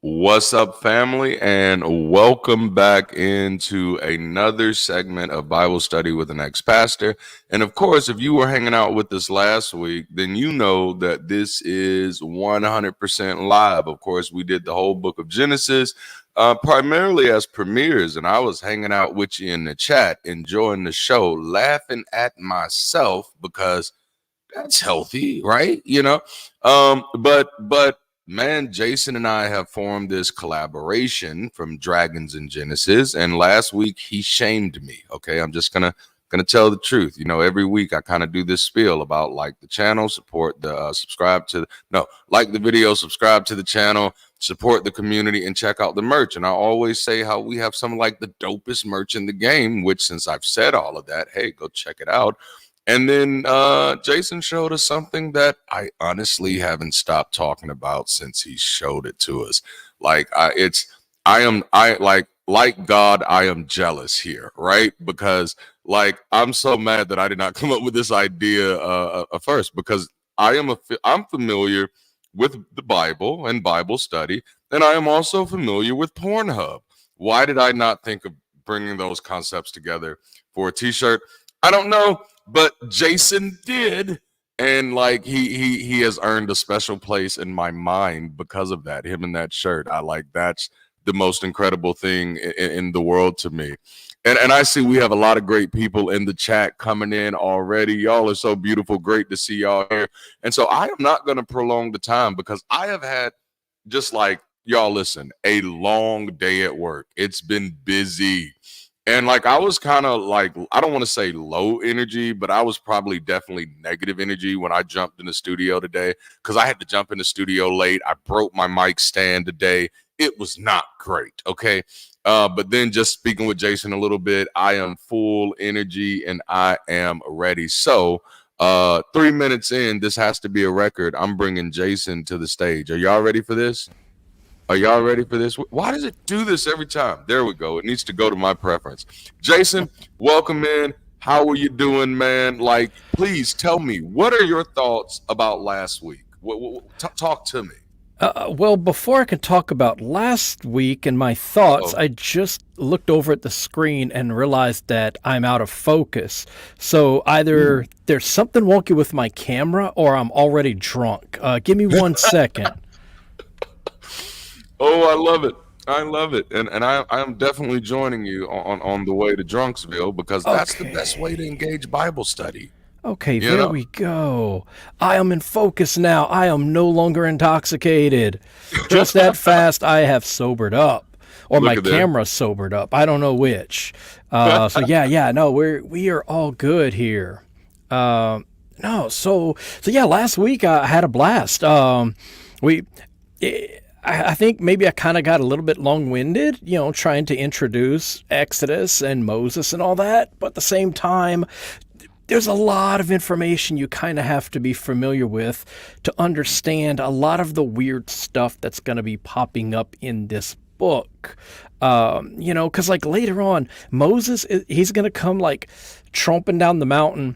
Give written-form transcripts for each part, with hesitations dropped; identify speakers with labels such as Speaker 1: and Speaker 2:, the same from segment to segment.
Speaker 1: What's up, family, and welcome back into another segment of Bible Study with an Ex-Pastor. And of course, if you were hanging out with us last week, then you know that this is 100% live. Of course, we did the whole book of Genesis, primarily as premieres, and I was hanging out with you in the chat, enjoying the show, laughing at myself because that's healthy, right? But man, Jason and I have formed this collaboration from Dragons and Genesis, and last week he shamed me. Okay, I'm just gonna tell the truth. Every week I kind of do this spiel about like the channel, support the subscribe to no, like the video, subscribe to the channel, support the community, and check out the merch. And I always say how we have some like the dopest merch in the game. Which, since I've said all of that, hey, go check it out. And then Jason showed us something that I honestly haven't stopped talking about since he showed it to us. Like God, I am jealous here, right? Because like I'm so mad that I did not come up with this idea first, because I'm familiar with the Bible and Bible study, and I am also familiar with Pornhub. Why did I not think of bringing those concepts together for a t-shirt? I don't know. But Jason did, and like he has earned a special place in my mind because of that. Him in that shirt, that's the most incredible thing in the world to me. And I see we have a lot of great people in the chat coming in already. Y'all are so beautiful. Great to see y'all here. And so I am not going to prolong the time because I have had, just like y'all listen, a long day at work. It's been busy. And like I was kind of like, I don't want to say low energy, but I was probably definitely negative energy when I jumped in the studio today, because I had to jump in the studio late. I broke my mic stand today. It was not great. Okay. But then just speaking with Jason a little bit, I am full energy and I am ready. So 3 minutes in, this has to be a record. I'm bringing Jason to the stage. Are y'all ready for this? Are y'all ready for this? Why does it do this every time? There we go. It needs to go to my preference. Jason, welcome in. How are you doing, man? Like, please tell me, what are your thoughts about last week? Talk to me.
Speaker 2: Well, before I can talk about last week and my thoughts, I just looked over at the screen and realized that I'm out of focus. So either there's something wonky with my camera or I'm already drunk. Give me 1 second.
Speaker 1: Oh, I love it. I love it. And I am definitely joining you on the way to Drunksville, because that's the best way to engage Bible study.
Speaker 2: Okay, there we go. I am in focus now. I am no longer intoxicated. Just that fast, I have sobered up. Or my camera sobered up. I don't know which. So we are all good here. So last week I had a blast. I think maybe I kind of got a little bit long-winded, trying to introduce Exodus and Moses and all that. But at the same time, there's a lot of information you kind of have to be familiar with to understand a lot of the weird stuff that's going to be popping up in this book. Because like later on, Moses, he's going to come like tromping down the mountain,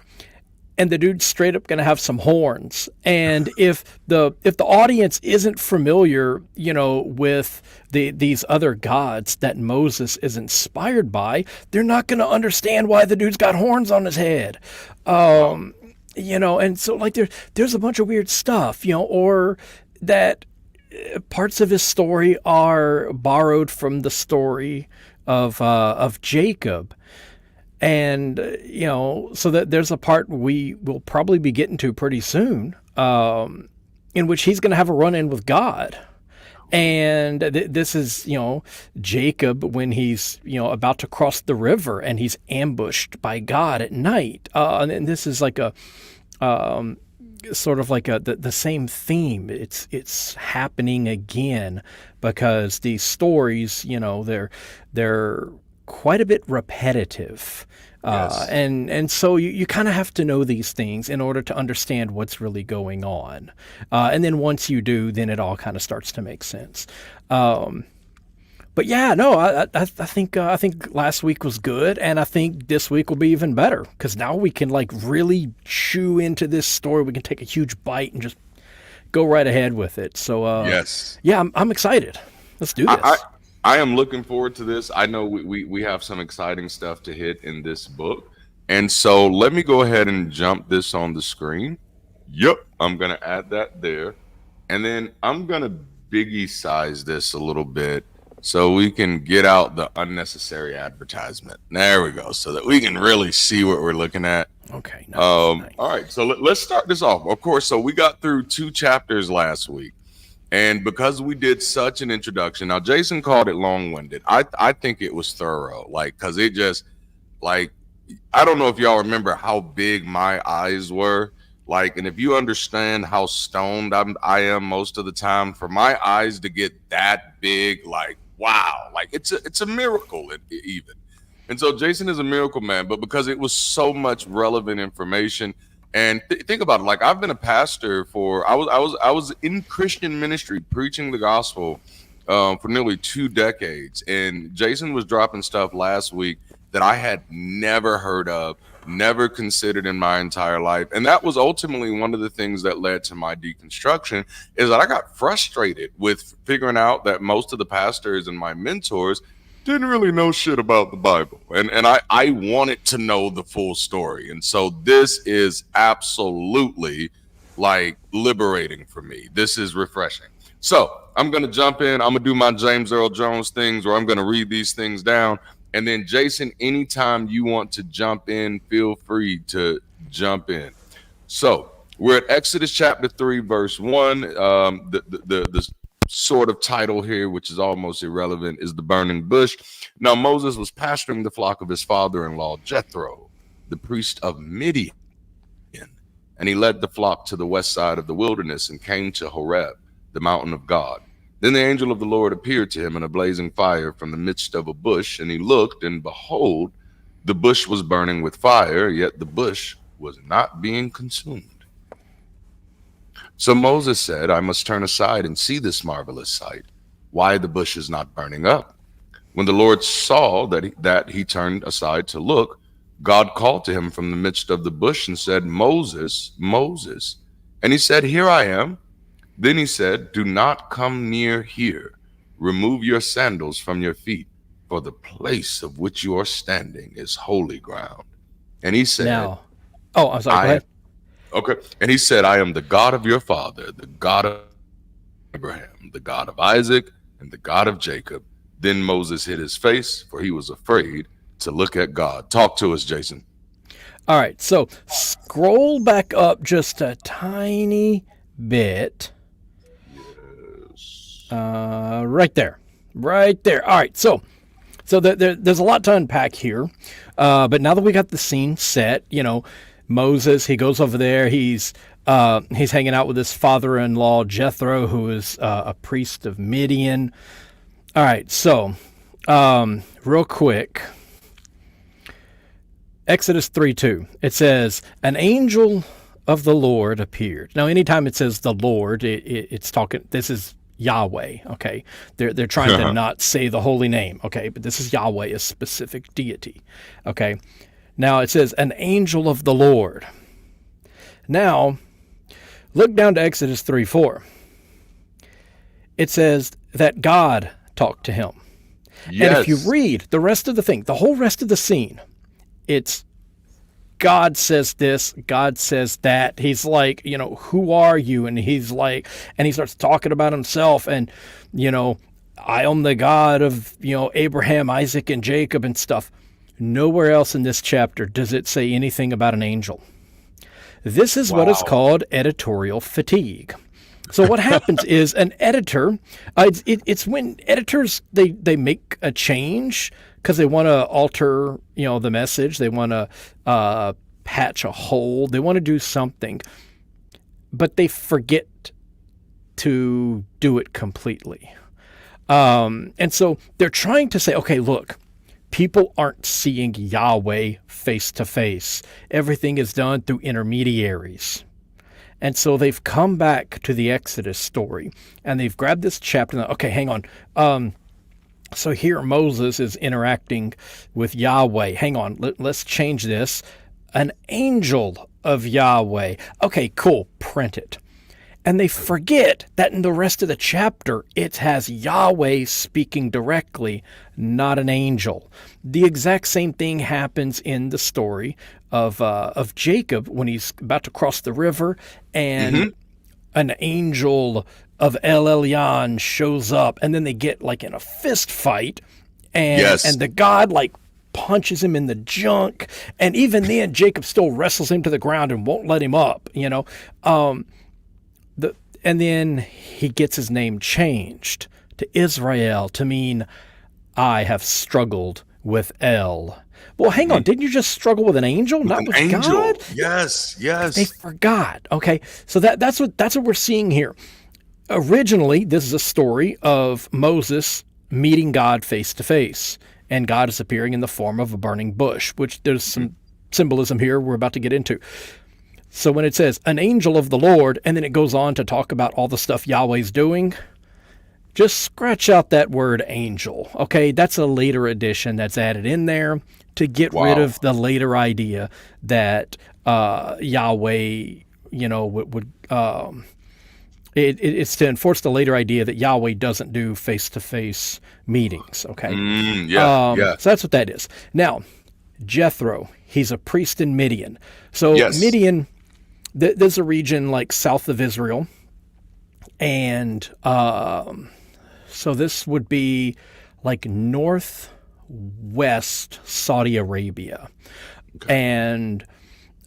Speaker 2: and the dude's straight up going to have some horns. And if the audience isn't familiar, with these other gods that Moses is inspired by, they're not going to understand why the dude's got horns on his head. And so like there's a bunch of weird stuff, or that parts of his story are borrowed from the story of Jacob. And, so that there's a part we will probably be getting to pretty soon, in which he's going to have a run-in with God. And this is, Jacob when he's, about to cross the river and he's ambushed by God at night. And this is like a sort of like the same theme. It's happening again, because these stories, they're quite a bit repetitive.
Speaker 1: Yes.
Speaker 2: And so you kind of have to know these things in order to understand what's really going on. And then once you do, then it all kind of starts to make sense. But yeah, no, I think last week was good, and I think this week will be even better, because now we can like really chew into this story. We can take a huge bite and just go right ahead with it. So
Speaker 1: yes,
Speaker 2: yeah, I'm excited. Let's do
Speaker 1: I,
Speaker 2: this.
Speaker 1: I am looking forward to this. I know we have some exciting stuff to hit in this book. And so let me go ahead and jump this on the screen. Yep, I'm going to add that there. And then I'm going to biggie size this a little bit so we can get out the unnecessary advertisement. There we go. So that we can really see what we're looking at.
Speaker 2: Okay, nice.
Speaker 1: All right. So let's start this off. Of course, so we got through 2 chapters last week. And because we did such an introduction, now Jason called it long-winded. I think it was thorough, like, because it just, like, I don't know if y'all remember how big my eyes were, like, and if you understand how stoned I am most of the time, for my eyes to get that big, like, wow, like it's a miracle even. And so Jason is a miracle man, but because it was so much relevant information. And think about it. Like, I've been a pastor for I was in Christian ministry preaching the gospel for nearly 2 decades. And Jason was dropping stuff last week that I had never heard of, never considered in my entire life. And that was ultimately one of the things that led to my deconstruction, is that I got frustrated with figuring out that most of the pastors and my mentors didn't really know shit about the Bible. And I wanted to know the full story. And so this is absolutely, like, liberating for me. This is refreshing. So I'm going to jump in. I'm going to do my James Earl Jones things where I'm going to read these things down. And then, Jason, anytime you want to jump in, feel free to jump in. So we're at Exodus chapter 3, verse 1. The sort of title here, which is almost irrelevant, is the burning bush. Now Moses was pasturing the flock of his father-in-law Jethro, the priest of Midian, and he led the flock to the west side of the wilderness and came to Horeb, the mountain of God. Then the angel of the Lord appeared to him in a blazing fire from the midst of a bush, and he looked, and behold, the bush was burning with fire, yet the bush was not being consumed. So Moses said, I must turn aside and see this marvelous sight, why the bush is not burning up. When the Lord saw that he turned aside to look, God called to him from the midst of the bush and said, Moses, Moses. And he said, Here I am. Then he said, Do not come near here. Remove your sandals from your feet, for the place of which you are standing is holy ground. And he said,
Speaker 2: I'm sorry, go ahead.
Speaker 1: Okay. And he said, I am the God of your father, the God of Abraham, the God of Isaac, and the God of Jacob. Then Moses hid his face, for he was afraid to look at God. Talk to us, Jason.
Speaker 2: All right, so scroll back up just a tiny bit.
Speaker 1: Yes.
Speaker 2: Right there. All right, so there's a lot to unpack here. But now that we got the scene set, Moses, he goes over there. He's hanging out with his father-in-law Jethro, who is a priest of Midian. All right, so real quick, Exodus 3:2. It says, "An angel of the Lord appeared." Now, anytime it says the Lord, it's talking. This is Yahweh. Okay, they're trying to not say the holy name. Okay, but this is Yahweh, a specific deity. Okay. Now it says, an angel of the Lord. Now, look down to Exodus 3:4. It says that God talked to him. Yes. And if you read the rest of the thing, the whole rest of the scene, it's God says this, God says that. He's like, who are you? And he's like, and he starts talking about himself and, I am the God of, Abraham, Isaac, and Jacob and stuff. Nowhere else in this chapter does it say anything about an angel. This is what is called editorial fatigue. So what happens is an editor, it's when editors, they make a change because they want to alter, the message. They want to patch a hole. They want to do something, but they forget to do it completely. And so they're trying to say, okay, look, people aren't seeing Yahweh face to face. Everything is done through intermediaries. And so they've come back to the Exodus story and they've grabbed this chapter. And, okay, hang on. So here Moses is interacting with Yahweh. Hang on, let's change this. An angel of Yahweh. Okay, cool. Print it. And they forget that in the rest of the chapter, it has Yahweh speaking directly, not an angel. The exact same thing happens in the story of Jacob when he's about to cross the river, and an angel of El Elyon shows up, and then they get like in a fist fight, and
Speaker 1: Yes.
Speaker 2: the god like punches him in the junk, and even then Jacob still wrestles him to the ground and won't let him up. And then he gets his name changed to Israel to mean I have struggled with El. Well, hang on. Didn't you just struggle with an angel, not with
Speaker 1: Angel.
Speaker 2: God?
Speaker 1: Yes, yes.
Speaker 2: They forgot. Okay, so that's what we're seeing here. Originally, this is a story of Moses meeting God face to face, and God is appearing in the form of a burning bush, which there's some symbolism here we're about to get into. So when it says an angel of the Lord, and then it goes on to talk about all the stuff Yahweh's doing, just scratch out that word angel. Okay, that's a later addition that's added in there to get rid of the later idea that Yahweh, would it's to enforce the later idea that Yahweh doesn't do face-to-face meetings. Okay,
Speaker 1: Yeah.
Speaker 2: So that's what that is. Now, Jethro, he's a priest in Midian. So
Speaker 1: Yes.
Speaker 2: Midian, there's a region like south of Israel, and so this would be like northwest Saudi Arabia, and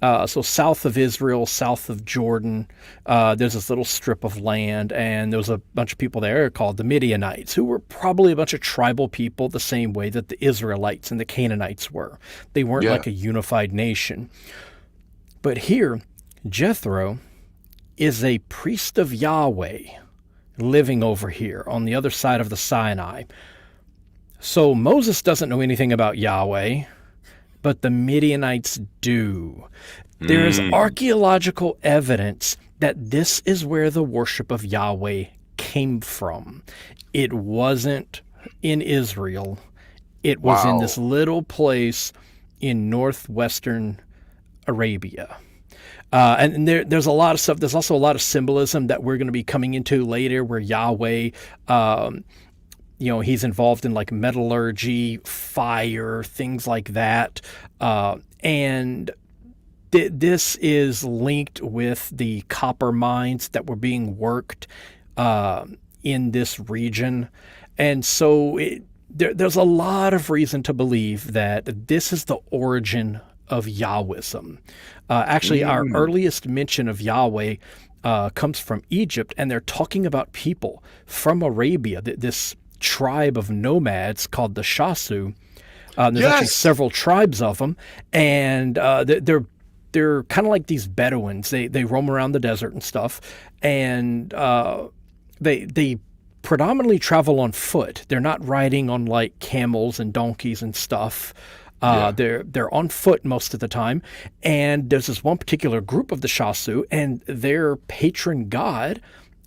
Speaker 2: so south of Israel, south of Jordan, there's this little strip of land, and there was a bunch of people there called the Midianites, who were probably a bunch of tribal people the same way that the Israelites and the Canaanites were. They weren't like a unified nation. But here, Jethro is a priest of Yahweh living over here on the other side of the Sinai. So Moses doesn't know anything about Yahweh, but the Midianites do. There is archaeological evidence that this is where the worship of Yahweh came from. It wasn't in Israel. It was in this little place in northwestern Arabia. And there's a lot of stuff. There's also a lot of symbolism that we're going to be coming into later where Yahweh, he's involved in like metallurgy, fire, things like that. And this is linked with the copper mines that were being worked in this region. And so there's a lot of reason to believe that this is the origin of Yahwism. Actually, our earliest mention of Yahweh comes from Egypt, and they're talking about people from Arabia, this tribe of nomads called the Shasu. There's actually several tribes of them, and they're kind of like these Bedouins. They roam around the desert and stuff, and they predominantly travel on foot. They're not riding on like camels and donkeys and stuff. They're on foot most of the time, and there's this one particular group of the Shasu, and their patron god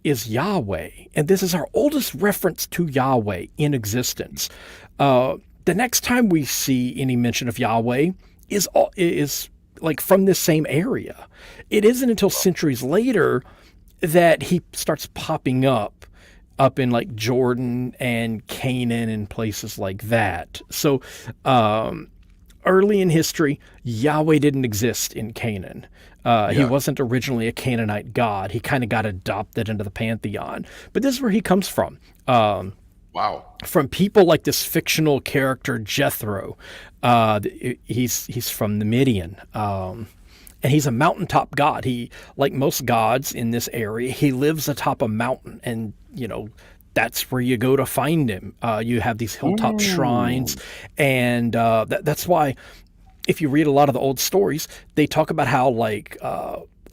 Speaker 2: is Yahweh, and this is our oldest reference to Yahweh in existence. The next time we see any mention of Yahweh is like from this same area. It isn't until centuries later that he starts popping up in like Jordan and Canaan and places like that. So early in history, Yahweh didn't exist in Canaan. He wasn't originally a Canaanite god. He kind of got adopted into the pantheon. But this is where he comes from. From people like this fictional character Jethro. He's from the Midian. And he's a mountaintop god. He, like most gods in this area, he lives atop a mountain, and that's where you go to find him. You have these hilltop shrines, and that's why if you read a lot of the old stories, they talk about how like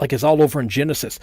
Speaker 2: it's all over in Genesis.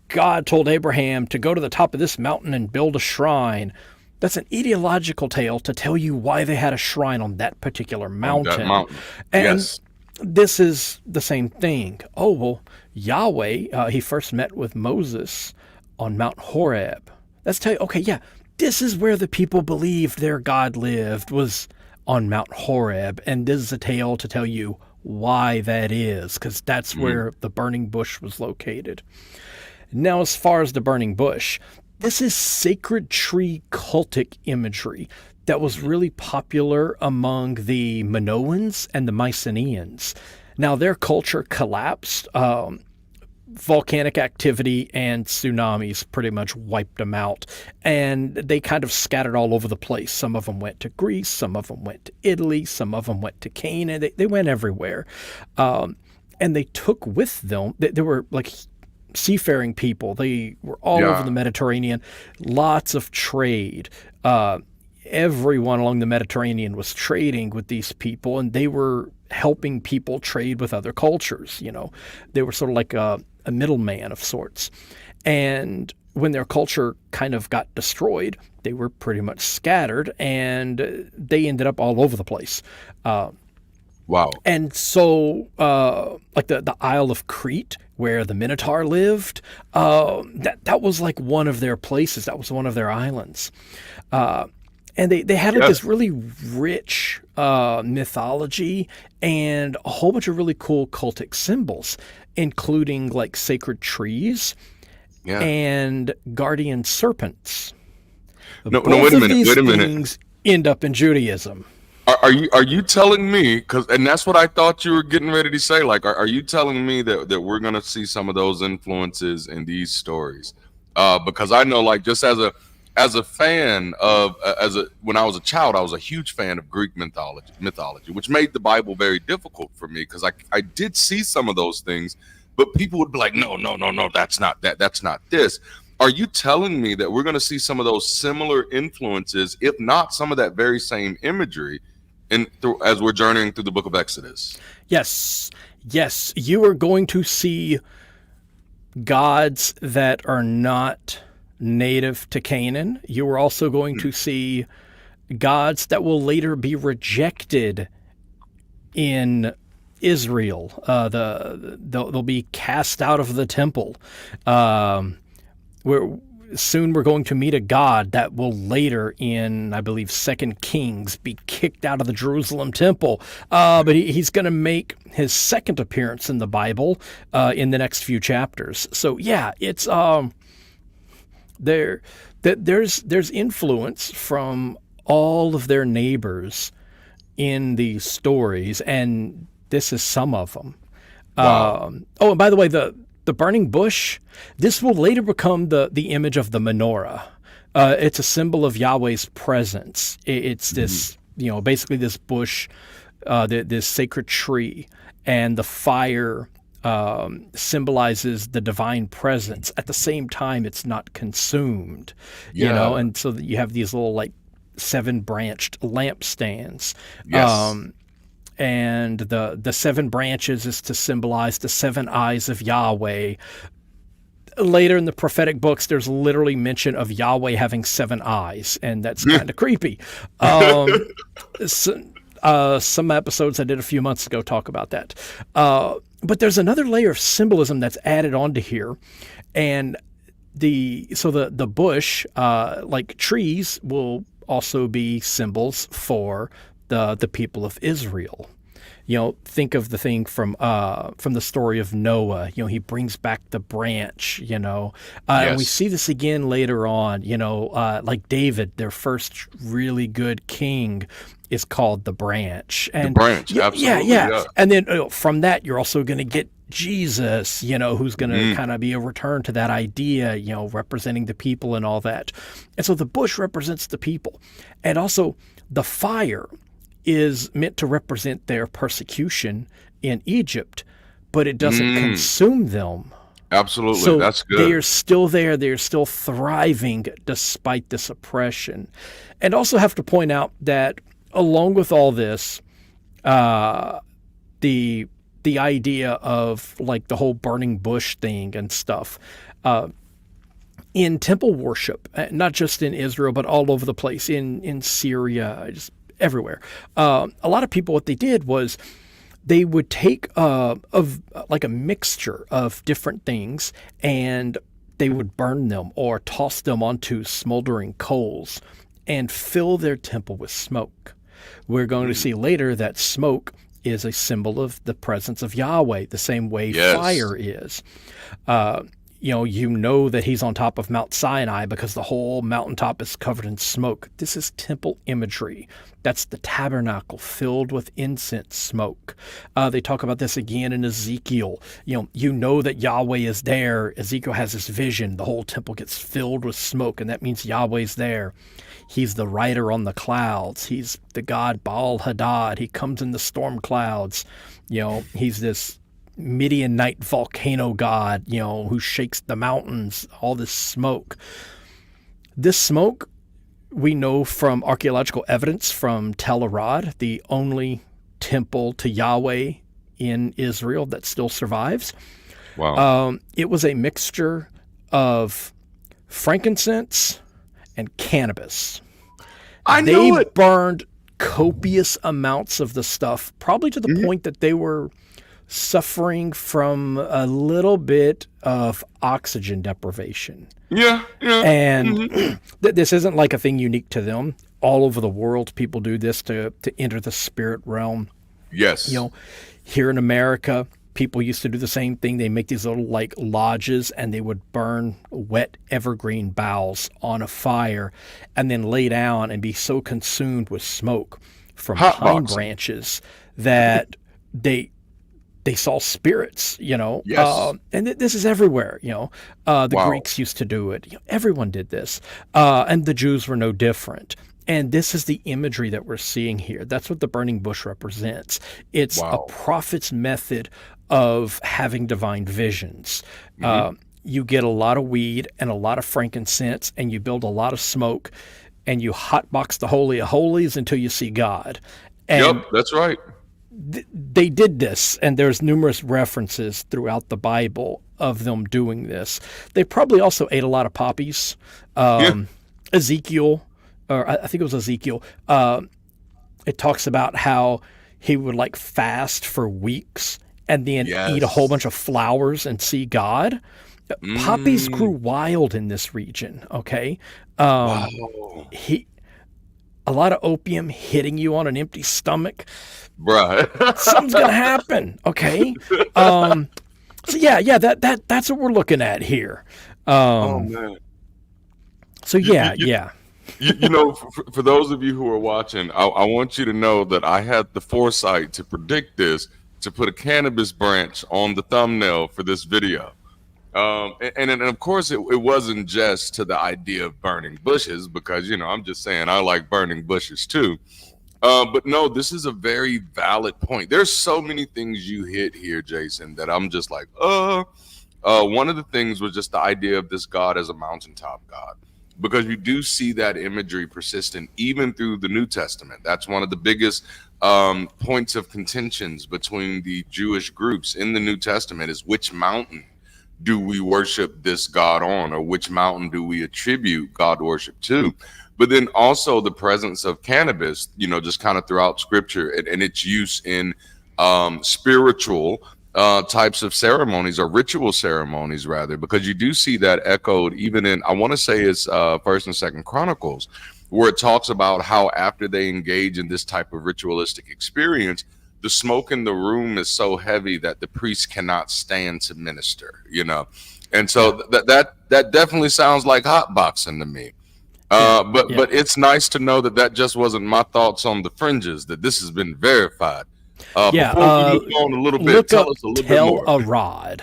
Speaker 2: God told Abraham to go to the top of this mountain and build a shrine. That's an ideological tale to tell you why they had a shrine on that particular mountain. And this is the same thing. Oh, well, Yahweh, he first met with Moses on Mount Horeb. Let's tell you, okay, yeah, this is where the people believed their God lived, was on Mount Horeb. And this is a tale to tell you why that is, because that's where the burning bush was located. Now, as far as the burning bush, this is sacred tree cultic imagery that was really popular among the Minoans and the Mycenaeans. Now, their culture collapsed. Volcanic activity and tsunamis pretty much wiped them out. And they kind of scattered all over the place. Some of them went to Greece, some of them went to Italy, some of them went to Canaan. They went everywhere. And they took with them, they were like seafaring people. They were all over the Mediterranean, lots of trade. Everyone along the Mediterranean was trading with these people, and they were helping people trade with other cultures. They were sort of like a middleman of sorts. And when their culture kind of got destroyed, they were pretty much scattered, and they ended up all over the place.
Speaker 1: Wow.
Speaker 2: And so, like the Isle of Crete, where the Minotaur lived, that was like one of their places. That was one of their islands. And they had like this really rich mythology and a whole bunch of really cool cultic symbols, including like sacred trees and guardian serpents.
Speaker 1: No, wait a minute. Wait a minute.
Speaker 2: Things end up in Judaism.
Speaker 1: Are you telling me, and that's what I thought you were getting ready to say, like, are you telling me that we're going to see some of those influences in these stories? Because I know, like, just as a fan of, when I was a child, I was a huge fan of Greek mythology, which made the Bible very difficult for me, because I did see some of those things, but people would be like, no, that's not that, that's not this. Are you telling me that we're going to see some of those similar influences, if not some of that very same imagery, as we're journeying through the book of Exodus?
Speaker 2: Yes, you are going to see gods that are not native to Canaan. You are also going to see gods that will later be rejected in Israel. They'll be cast out of the temple. Soon we're going to meet a god that will later, in I believe 2 Kings, be kicked out of the Jerusalem temple. But he's going to make his second appearance in the Bible in the next few chapters. So yeah, it's there's influence from all of their neighbors in these stories, and this is some of them. Wow. And by the way, the burning bush, this will later become the image of the menorah. It's a symbol of Yahweh's presence. It's this, basically this bush, this sacred tree, and the fire symbolizes the divine presence. At the same time, it's not consumed, and so that you have these little like 7-branched lampstands.
Speaker 1: Yes.
Speaker 2: And the 7 branches is to symbolize the 7 eyes of Yahweh. Later in the prophetic books, there's literally mention of Yahweh having 7 eyes, and that's kind of creepy. Some episodes I did a few months ago talk about that. But there's another layer of symbolism that's added onto here, and the bush, like trees, will also be symbols for the people of Israel. Think of the thing from the story of Noah. He brings back the branch. And we see this again later on. Like David, their first really good king, is called the branch. And
Speaker 1: the branch, absolutely. Yeah.
Speaker 2: And then from that, you're also going to get Jesus. Who's going to kind of be a return to that idea. Representing the people and all that. And so the bush represents the people, and also the fire is meant to represent their persecution in Egypt, but it doesn't consume them.
Speaker 1: Absolutely,
Speaker 2: so
Speaker 1: that's good.
Speaker 2: They are still there. They are still thriving despite this oppression. And also have to point out that along with all this, the idea of like the whole burning bush thing and stuff, in temple worship, not just in Israel, but all over the place, in Syria, just everywhere. A lot of people, what they did was they would take like a mixture of different things, and they would burn them or toss them onto smoldering coals and fill their temple with smoke. We're going to see later that smoke is a symbol of the presence of Yahweh, the same way fire is. you know that he's on top of Mount Sinai because the whole mountaintop is covered in smoke. This is temple imagery. That's the tabernacle filled with incense smoke. They talk about this again in Ezekiel. You know that Yahweh is there. Ezekiel has this vision. The whole temple gets filled with smoke, and that means Yahweh's there. He's the rider on the clouds. He's the god Baal Hadad. He comes in the storm clouds. He's this Midianite volcano god, who shakes the mountains, all this smoke. This smoke, we know from archaeological evidence from Tel Arad, the only temple to Yahweh in Israel that still survives.
Speaker 1: Wow.
Speaker 2: It was a mixture of frankincense and cannabis. They burned copious amounts of the stuff, probably to the point that they were suffering from a little bit of oxygen deprivation.
Speaker 1: Yeah.
Speaker 2: And this isn't like a thing unique to them. All over the world, people do this to enter the spirit realm.
Speaker 1: Yes.
Speaker 2: Here in America, people used to do the same thing. They make these little like lodges, and they would burn wet evergreen boughs on a fire and then lay down and be so consumed with smoke from pine branches that they saw spirits,
Speaker 1: Yes.
Speaker 2: and this is everywhere, the Greeks used to do it. Everyone did this. And the Jews were no different. And this is the imagery that we're seeing here. That's what the burning bush represents. It's a prophet's method of having divine visions. You get a lot of weed and a lot of frankincense, and you build a lot of smoke, and you hotbox the Holy of Holies until you see God. And
Speaker 1: that's right.
Speaker 2: They did this, and there's numerous references throughout the Bible of them doing this. They probably also ate a lot of poppies. Ezekiel, or I think it was Ezekiel, it talks about how he would like fast for weeks and then eat a whole bunch of flowers and see God. Poppies grew wild in this region, okay? A lot of opium hitting you on an empty stomach.
Speaker 1: Right.
Speaker 2: Something's gonna happen, okay? So that's what we're looking at here.
Speaker 1: Oh man.
Speaker 2: So yeah.
Speaker 1: For those of you who are watching, I want you to know that I had the foresight to predict this, to put a cannabis branch on the thumbnail for this video. And of course, it wasn't just to the idea of burning bushes, because, I'm just saying I like burning bushes too. But no, this is a very valid point. There's so many things you hit here, Jason, that I'm just like, one of the things was just the idea of this God as a mountaintop God, because you do see that imagery persistent even through the New Testament. That's one of the biggest points of contentions between the Jewish groups in the New Testament, is which mountain do we worship this God on, or which mountain do we attribute God worship to? But then also the presence of cannabis, just kind of throughout scripture, and its use in spiritual types of ceremonies, or ritual ceremonies rather, because you do see that echoed even in, I want to say it's First and Second Chronicles, where it talks about how after they engage in this type of ritualistic experience, the smoke in the room is so heavy that the priest cannot stand to minister, and so that definitely sounds like hotboxing to me. But it's nice to know that just wasn't my thoughts on the fringes, that this has been verified. Before we move on a little bit, tell us a little bit more.
Speaker 2: Tel Arad,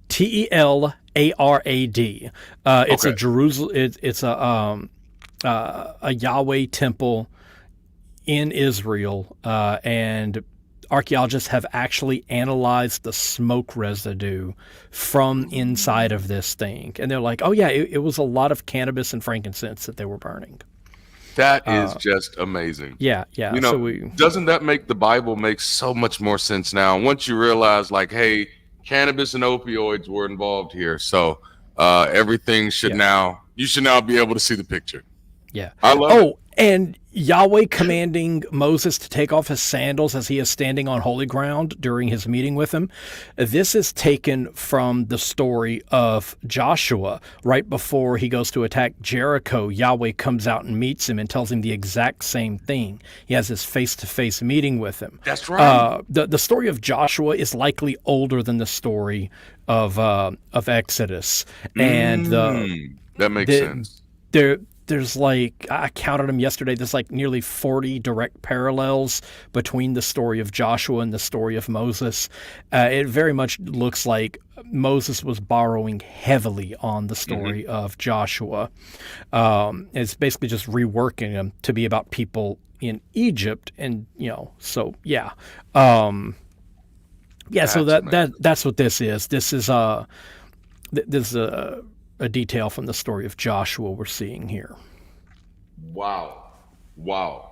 Speaker 2: Telarad. It's a Jerusalem. It's a Yahweh temple in Israel, and archaeologists have actually analyzed the smoke residue from inside of this thing, and they're like, oh yeah, it was a lot of cannabis and frankincense that they were burning.
Speaker 1: That is just amazing.
Speaker 2: Yeah.
Speaker 1: Doesn't that make the Bible make so much more sense now once you realize, like, hey, cannabis and opioids were involved here, so everything should now, you should now be able to see the picture.
Speaker 2: Yeah.
Speaker 1: I love it.
Speaker 2: And Yahweh commanding Moses to take off his sandals as he is standing on holy ground during his meeting with him. This is taken from the story of Joshua. Right before he goes to attack Jericho, Yahweh comes out and meets him and tells him the exact same thing. He has his face-to-face meeting with him.
Speaker 1: That's right.
Speaker 2: The story of Joshua is likely older than the story of Exodus. And
Speaker 1: that makes sense.
Speaker 2: There's like, I counted them yesterday, there's like nearly 40 direct parallels between the story of Joshua and the story of Moses. It very much looks like Moses was borrowing heavily on the story of Joshua. It's basically just reworking them to be about people in Egypt. And, so yeah. So that's what this is. This is a detail from the story of Joshua we're seeing here.
Speaker 1: Wow. All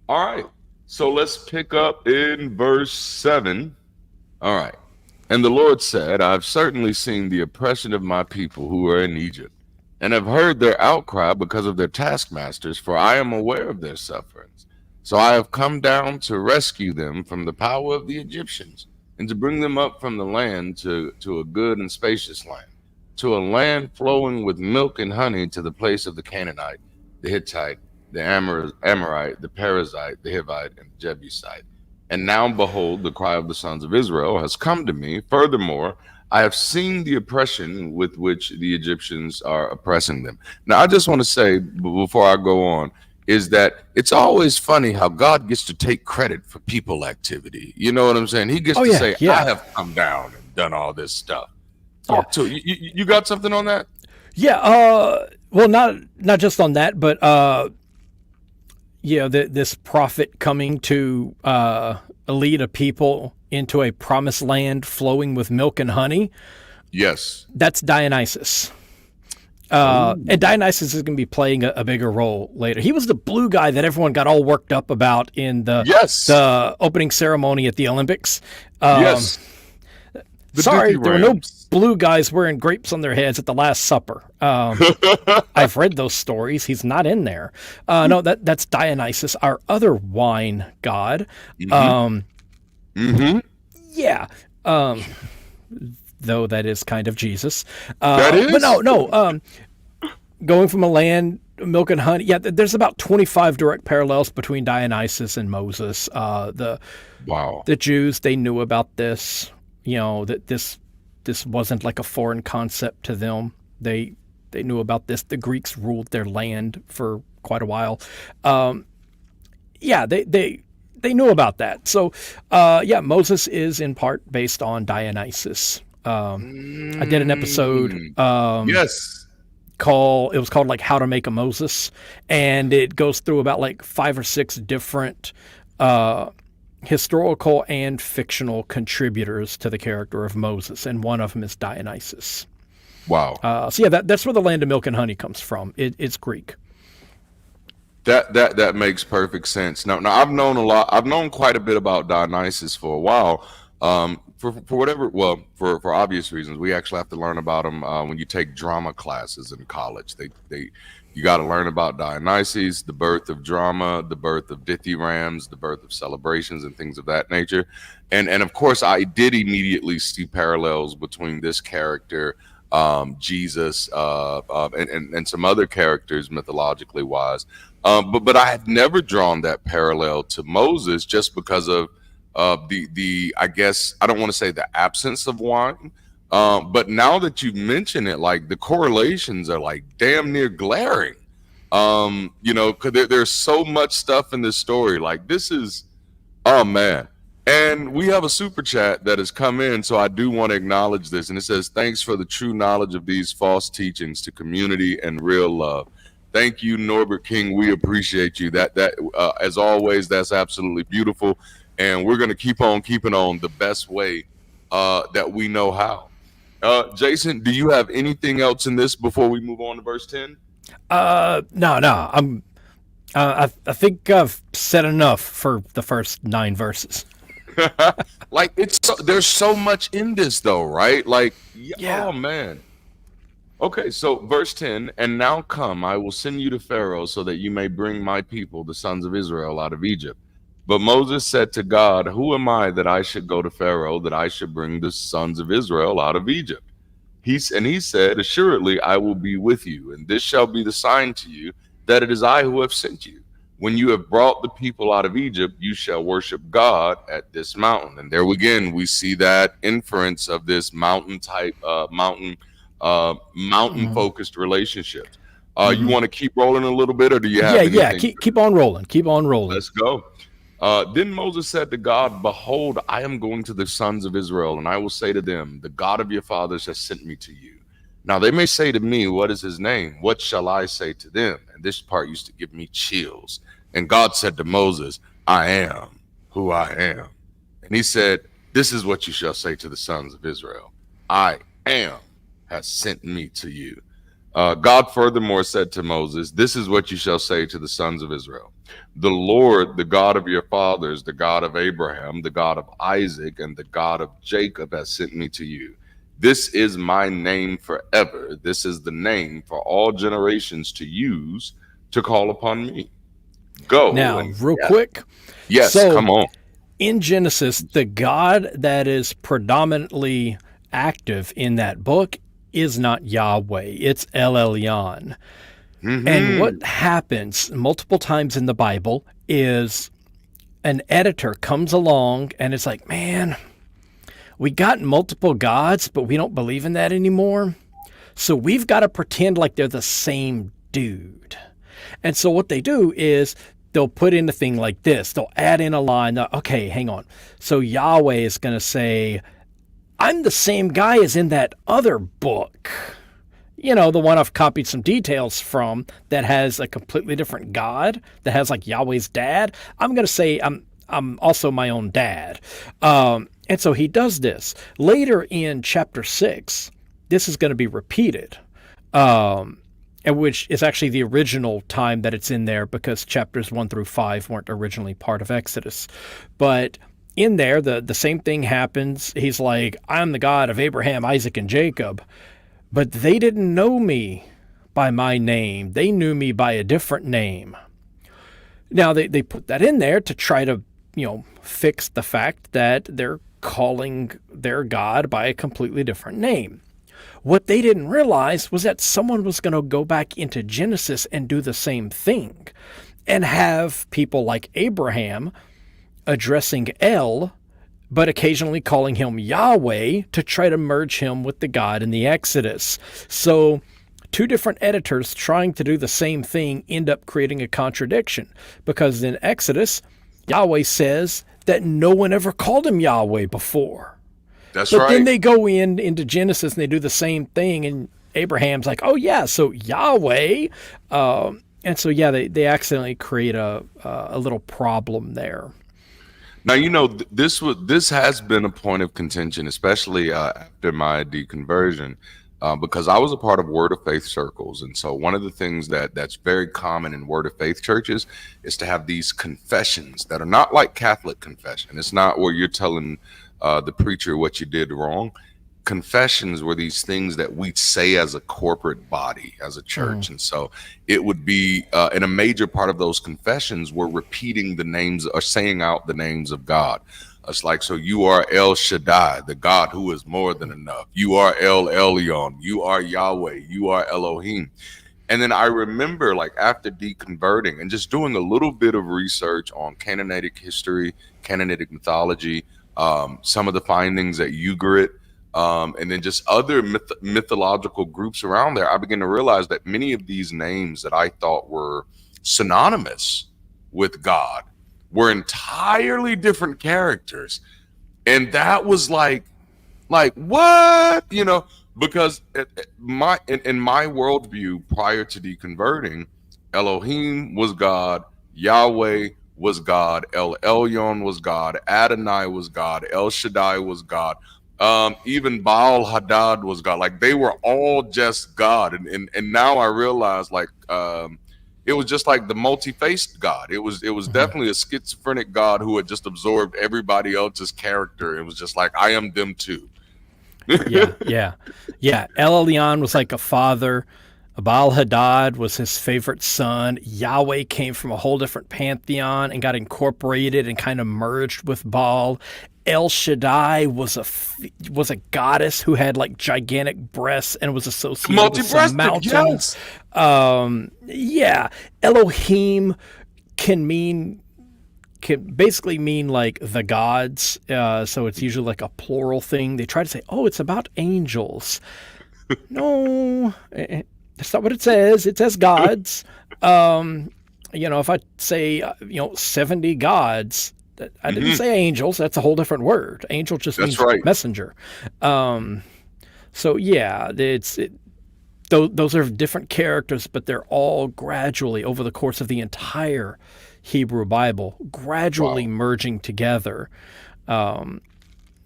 Speaker 1: right. So let's pick up in verse 7. All right. And the Lord said, I've certainly seen the oppression of my people who are in Egypt, and have heard their outcry because of their taskmasters, for I am aware of their sufferings. So I have come down to rescue them from the power of the Egyptians, and to bring them up from the land to a good and spacious land, to a land flowing with milk and honey, to the place of the Canaanite, the Hittite, the Amorite, the Perizzite, the Hivite, and the Jebusite. And now, behold, the cry of the sons of Israel has come to me. Furthermore, I have seen the oppression with which the Egyptians are oppressing them. Now, I just want to say, before I go on, is that it's always funny how God gets to take credit for people activity. You know what I'm saying? He gets to say, I have come down and done all this stuff. So you got something on that?
Speaker 2: Yeah. Well, not just on that, but this prophet coming to lead a people into a promised land flowing with milk and honey.
Speaker 1: Yes,
Speaker 2: that's Dionysus. And Dionysus is going to be playing a bigger role later. He was the blue guy that everyone got all worked up about in the opening ceremony at the Olympics.
Speaker 1: Yes.
Speaker 2: Sorry, there were no blue guys wearing grapes on their heads at the Last Supper. I've read those stories. He's not in there. No, that's Dionysus, our other wine god. Yeah. Though that is kind of Jesus.
Speaker 1: That is?
Speaker 2: But no. Going from a land, milk and honey. Yeah, there's about 25 direct parallels between Dionysus and Moses. The Jews, they knew about this. That this wasn't like a foreign concept to them. They knew about this. The Greeks ruled their land for quite a while. They knew about that. So, Moses is in part based on Dionysus. I did an episode. It was called like How to Make a Moses, and it goes through about like 5 or 6 different historical and fictional contributors to the character of Moses, and one of them is Dionysus.
Speaker 1: Wow.
Speaker 2: That's where the land of milk and honey comes from. It's Greek.
Speaker 1: That makes perfect sense. Now I've known quite a bit about Dionysus for a while. For obvious reasons, we actually have to learn about him when you take drama classes in college. You got to learn about Dionysus, the birth of drama, the birth of dithyrambs, the birth of celebrations, and things of that nature. And of course, I did immediately see parallels between this character, Jesus, and some other characters mythologically wise. But I had never drawn that parallel to Moses just because of the I guess I don't want to say the absence of wine. But now that you mention it, like the correlations are like damn near glaring. Because there's so much stuff in this story. Like this is, oh man. And we have a super chat that has come in, so I do want to acknowledge this. And it says, "Thanks for the true knowledge of these false teachings to community and real love." Thank you, Norbert King. We appreciate you. That as always, that's absolutely beautiful. And we're going to keep on keeping on the best way that we know how. Jason, do you have anything else in this before we move on to verse 10?
Speaker 2: No. I think I've said enough for the first 9 verses.
Speaker 1: Like there's so much in this though, right? Like, oh man. Okay, so verse 10, and now come, I will send you to Pharaoh so that you may bring my people, the sons of Israel, out of Egypt. But Moses said to God, who am I that I should go to Pharaoh, that I should bring the sons of Israel out of Egypt? And he said, assuredly, I will be with you, and this shall be the sign to you that it is I who have sent you. When you have brought the people out of Egypt, you shall worship God at this mountain. And there again, we see that inference of this mountain type, mountain focused relationships. You want to keep rolling a little bit, or do you
Speaker 2: Yeah,
Speaker 1: have
Speaker 2: yeah.
Speaker 1: anything?
Speaker 2: Keep on rolling. Keep on rolling.
Speaker 1: Let's go. Then Moses said to God, behold, I am going to the sons of Israel, and I will say to them, the God of your fathers has sent me to you. Now they may say to me, what is his name? What shall I say to them? And this part used to give me chills. And God said to Moses, I am who I am. And he said, this is what you shall say to the sons of Israel. I am has sent me to you. God furthermore said to Moses, this is what you shall say to the sons of Israel. The Lord, the God of your fathers, the God of Abraham, the God of Isaac, and the God of Jacob has sent me to you. This is my name forever. This is the name for all generations to use to call upon me. Go
Speaker 2: Now,
Speaker 1: and
Speaker 2: real
Speaker 1: yes,
Speaker 2: quick.
Speaker 1: yes,
Speaker 2: So,
Speaker 1: come on.
Speaker 2: in Genesis, the God that is predominantly active in that book is not Yahweh, it's El Elyon. And
Speaker 1: Hmm.
Speaker 2: what happens multiple times in the Bible is an editor comes along and it's like, man, we got multiple gods, but we don't believe in that anymore. So we've got to pretend like they're the same dude. And so what they do is they'll put in a thing like this. They'll add in a line. Okay, hang on. So Yahweh is going to say, I'm the same guy as in that other book. You know, the one I've copied some details from that has a completely different God, that has like Yahweh's dad. I'm going to say I'm also my own dad. And so he does this. Later in chapter 6, this is going to be repeated. And which is actually the original time that it's in there because chapters 1 through 5 weren't originally part of Exodus. But in there, the same thing happens. He's like, I'm the God of Abraham, Isaac, and Jacob. But they didn't know me by my name. They knew me by a different name. Now, they put that in there to try to, fix the fact that they're calling their God by a completely different name. What they didn't realize was that someone was going to go back into Genesis and do the same thing and have people like Abraham addressing El, but occasionally calling him Yahweh to try to merge him with the God in the Exodus. So two different editors trying to do the same thing end up creating a contradiction because in Exodus, Yahweh says that no one ever called him Yahweh before.
Speaker 1: That's
Speaker 2: But then
Speaker 1: right.
Speaker 2: they go into Genesis and they do the same thing, and Abraham's like, "Oh yeah, so Yahweh," and so yeah, they accidentally create a little problem there.
Speaker 1: Now this has been a point of contention, especially after my deconversion, because I was a part of Word of Faith circles, and so one of the things that's very common in Word of Faith churches is to have these confessions that are not like Catholic confession. It's not where you're telling the preacher what you did wrong. Confessions were these things that we say as a corporate body, as a church. And so it would be, and a major part of those confessions were repeating the names or saying out the names of God. It's like, so you are El Shaddai, the God who is more than enough. You are El Elyon. You are Yahweh. You are Elohim. And then I remember, like, after deconverting and just doing a little bit of research on Canaanitic history, Canaanitic mythology, some of the findings at Ugarit, and then just other mythological groups around there, I began to realize that many of these names that I thought were synonymous with God were entirely different characters. And that was like what? Because in my worldview prior to deconverting, Elohim was God, Yahweh was God, El Elyon was God, Adonai was God, El Shaddai was God. Even Baal Hadad was God. Like they were all just God. And now I realize it was just like the multi-faced God. It was definitely a schizophrenic God who had just absorbed everybody else's character. It was just like I am them too.
Speaker 2: Yeah, yeah, yeah. El Elyon was like a father. Abal Hadad was his favorite son. Yahweh came from a whole different pantheon and got incorporated and kind of merged with Baal. El Shaddai was a goddess who had like gigantic breasts and was associated with some
Speaker 1: Multi-breasted,
Speaker 2: mountains.
Speaker 1: yes.
Speaker 2: Yeah, Elohim can mean can basically mean like the gods. So it's usually like a plural thing. They try to say, "Oh, it's about angels." No, that's not what it says. It says gods. If I say 70 gods, I didn't
Speaker 1: Mhm.
Speaker 2: say angels. That's a whole different word. Angel just
Speaker 1: That's
Speaker 2: means
Speaker 1: right.
Speaker 2: messenger. So yeah, those are different characters, but they're all gradually over the course of the entire Hebrew Bible, gradually
Speaker 1: Wow.
Speaker 2: merging together.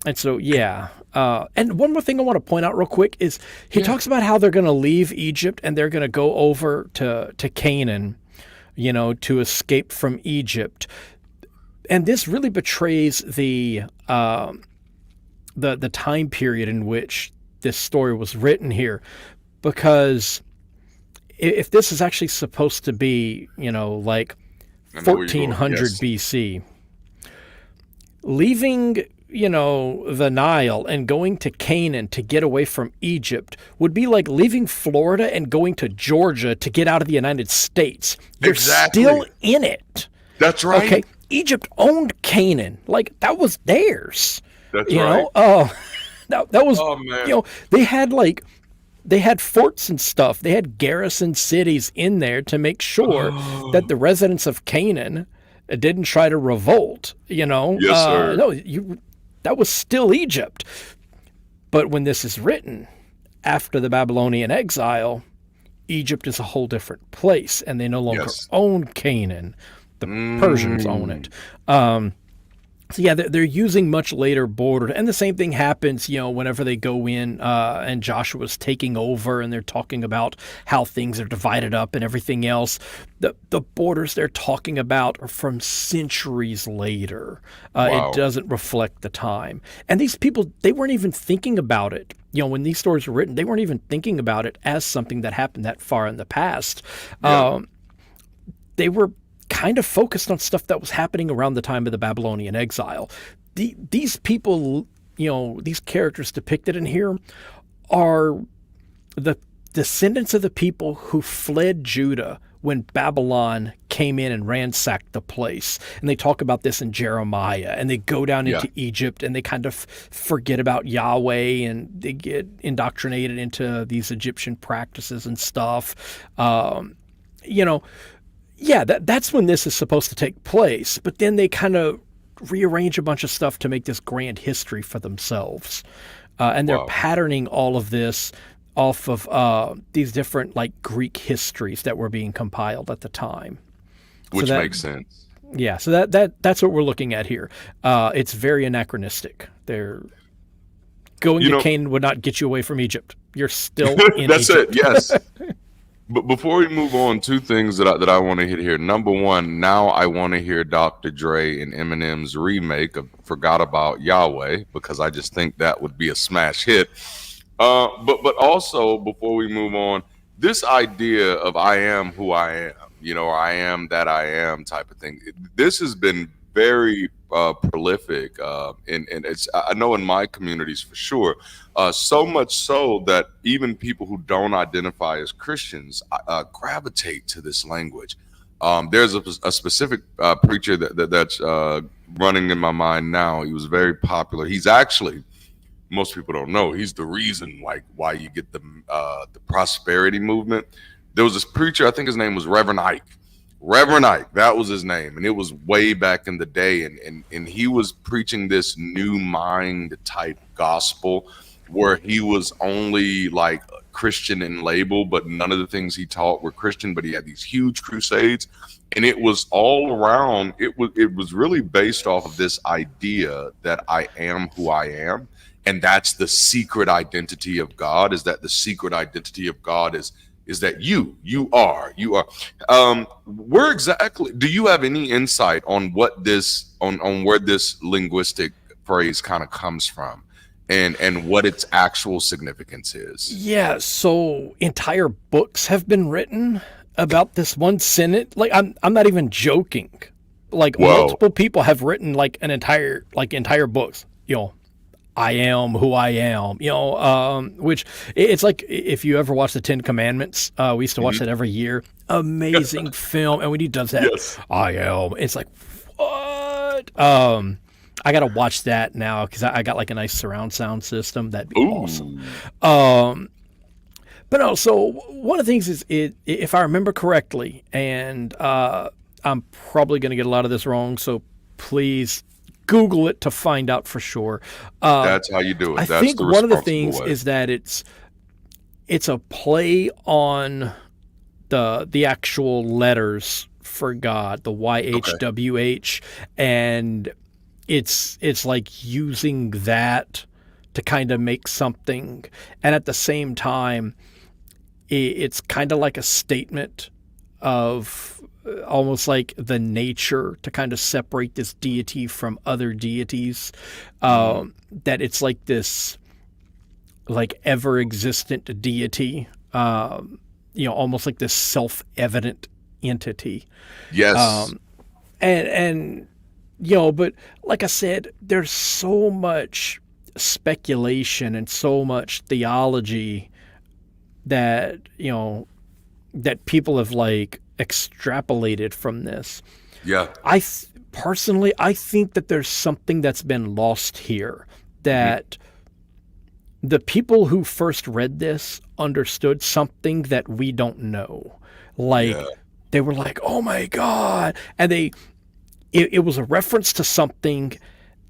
Speaker 2: And so, yeah. And one more thing I want to point out real quick is he
Speaker 1: Yeah.
Speaker 2: talks about how they're going to leave Egypt and they're going to go over to Canaan, to escape from Egypt. And this really betrays the time period in which this story was written here, because if this is actually supposed to be, like
Speaker 1: I know where you're going.
Speaker 2: 1400
Speaker 1: Yes.
Speaker 2: BC, leaving, the Nile and going to Canaan to get away from Egypt would be like leaving Florida and going to Georgia to get out of the United States. You're
Speaker 1: Exactly.
Speaker 2: still in it.
Speaker 1: That's right.
Speaker 2: Okay. Egypt owned Canaan. Like that was theirs.
Speaker 1: That's
Speaker 2: You
Speaker 1: right.
Speaker 2: know, that was,
Speaker 1: Oh man.
Speaker 2: they had forts and stuff. They had garrison cities in there to make sure that the residents of Canaan didn't try to revolt.
Speaker 1: Yes, sir.
Speaker 2: No, that was still Egypt. But when this is written after the Babylonian exile, Egypt is a whole different place, and they no longer
Speaker 1: Yes.
Speaker 2: own Canaan. The Persians own
Speaker 1: Mm.
Speaker 2: it. So yeah, they're using much later borders, and the same thing happens, whenever they go in and Joshua's taking over, and they're talking about how things are divided up and everything else. The borders they're talking about are from centuries later. It
Speaker 1: Wow.
Speaker 2: doesn't reflect the time, and these people they weren't even thinking about it. When these stories were written, they weren't even thinking about it as something that happened that far in the past.
Speaker 1: Yeah.
Speaker 2: They were kind of focused on stuff that was happening around the time of the Babylonian exile. These people, these characters depicted in here are the descendants of the people who fled Judah when Babylon came in and ransacked the place. And they talk about this in Jeremiah, and they go down
Speaker 1: Yeah.
Speaker 2: into Egypt and they kind of forget about Yahweh and they get indoctrinated into these Egyptian practices and stuff. You know, yeah, that's when this is supposed to take place. But then they kind of rearrange a bunch of stuff to make this grand history for themselves. And they're
Speaker 1: Wow.
Speaker 2: patterning all of this off of these different like Greek histories that were being compiled at the time. So
Speaker 1: Which
Speaker 2: that
Speaker 1: makes sense.
Speaker 2: yeah, so that's what we're looking at here. It's very anachronistic. They're going
Speaker 1: You
Speaker 2: to
Speaker 1: know,
Speaker 2: Canaan would not get you away from Egypt. You're still in
Speaker 1: that's
Speaker 2: Egypt.
Speaker 1: it. Yes. But before we move on, two things that I want to hit here. Number one, now I want to hear Dr. Dre and Eminem's remake of "Forgot About Yahweh" because I just think that would be a smash hit. But also before we move on, this idea of "I am who I am," or "I am that I am" type of thing. This has been very prolific, and it's I know in my communities for sure. So much so that even people who don't identify as Christians gravitate to this language. There's a specific preacher that's running in my mind now. He was very popular. He's actually, most people don't know, he's the reason like why you get the prosperity movement. There was this preacher, I think his name was Reverend Ike. Reverend Ike, that was his name, and it was way back in the day, and he was preaching this new mind type gospel where he was only like Christian in label, but none of the things he taught were Christian. But he had these huge crusades, and it was all around. It was really based off of this idea that I am who I am, and that's the secret identity of God. Is that the secret identity of God is that you are. Where exactly do you have any insight on what this on where this linguistic phrase kind of comes from? and what its actual significance is.
Speaker 2: Yeah, so entire books have been written about this one sentence. Like I'm not even joking. Like
Speaker 1: Whoa.
Speaker 2: multiple people have written like entire books. I am who I am. Which it's like if you ever watch the Ten Commandments, we used to watch that every year. Amazing film, and when he does that,
Speaker 1: Yes.
Speaker 2: I am. It's like what? I gotta watch that now because I got like a nice surround sound system. That'd be awesome. But no, so one of the things is if I remember correctly, and I'm probably going to get a lot of this wrong, so please Google it to find out for sure.
Speaker 1: That's how you do it.
Speaker 2: I
Speaker 1: That's
Speaker 2: think
Speaker 1: the
Speaker 2: one of the
Speaker 1: responsible
Speaker 2: things
Speaker 1: way.
Speaker 2: is that it's a play on the actual letters for God, the YHWH, and it's like using that to kind of make something, and at the same time it's kind of like a statement of almost like the nature to kind of separate this deity from other deities. That it's like this like ever existent deity, almost like this self-evident entity.
Speaker 1: Yes.
Speaker 2: And but like I said, there's so much speculation and so much theology that that people have like extrapolated from this.
Speaker 1: Yeah.
Speaker 2: Personally, I think that there's something that's been lost here, that the people who first read this understood something that we don't know. Like they were like, "Oh my God," and it was a reference to something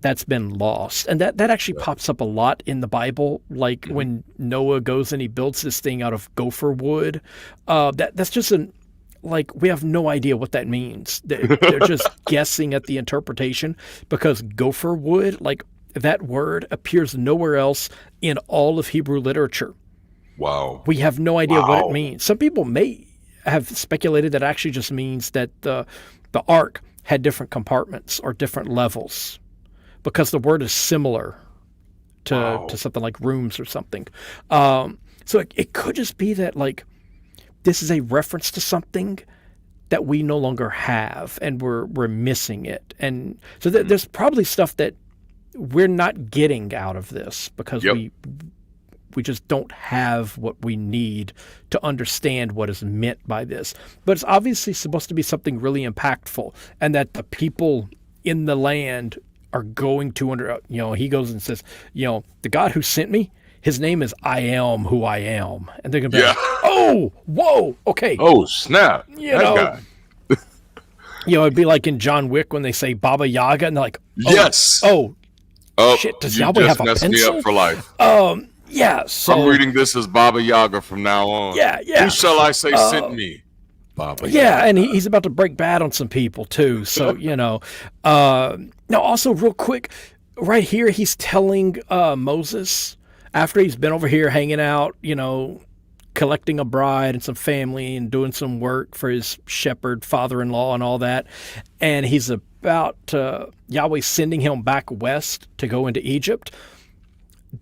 Speaker 2: that's been lost. And that actually pops up a lot in the Bible, like when Noah goes and he builds this thing out of gopher wood. That's just like, we have no idea what that means. They're just guessing at the interpretation, because gopher wood, like that word appears nowhere else in all of Hebrew literature.
Speaker 1: Wow.
Speaker 2: We have no idea what it means. Some people may have speculated that it actually just means that the ark had different compartments or different levels, because the word is similar to something like rooms or something. So it could just be that like this is a reference to something that we no longer have, and we're missing it. And so there's probably stuff that we're not getting out of this because we just don't have what we need to understand what is meant by this. But it's obviously supposed to be something really impactful, and that the people in the land are going to he goes and says, the God who sent me, his name is I am who I am. And they're going to be like, oh, whoa, okay.
Speaker 1: Oh, snap. Guy.
Speaker 2: It'd be like in John Wick when they say Baba Yaga, and they're like,
Speaker 1: yes.
Speaker 2: Oh, shit, does Yahweh have a pencil?
Speaker 1: Me up for life.
Speaker 2: Yeah, so
Speaker 1: I'm reading this as Baba Yaga from now on.
Speaker 2: Yeah.
Speaker 1: Who shall I say sent me? Baba Yaga.
Speaker 2: Yeah, and he's about to break bad on some people too. So, now also real quick, right here, he's telling Moses, after he's been over here hanging out, collecting a bride and some family and doing some work for his shepherd father-in-law and all that. And he's about Yahweh sending him back west to go into Egypt.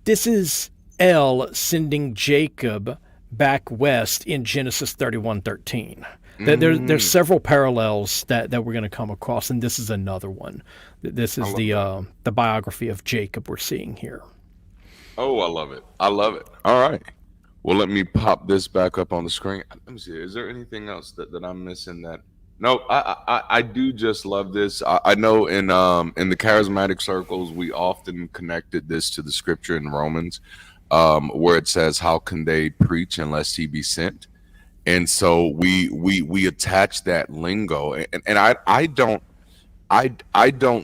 Speaker 2: This is El sending Jacob back west in Genesis 31:13. There's several parallels that we're going to come across, and this is another one. This is the biography of Jacob we're seeing here.
Speaker 1: Oh, I love it. I love it. All right. Well, let me pop this back up on the screen. Let me see. Is there anything else that I'm missing? No, I do just love this. I know in the charismatic circles, we often connected this to the scripture in Romans, where it says, "How can they preach unless he be sent?" And so we attach that lingo, and I don't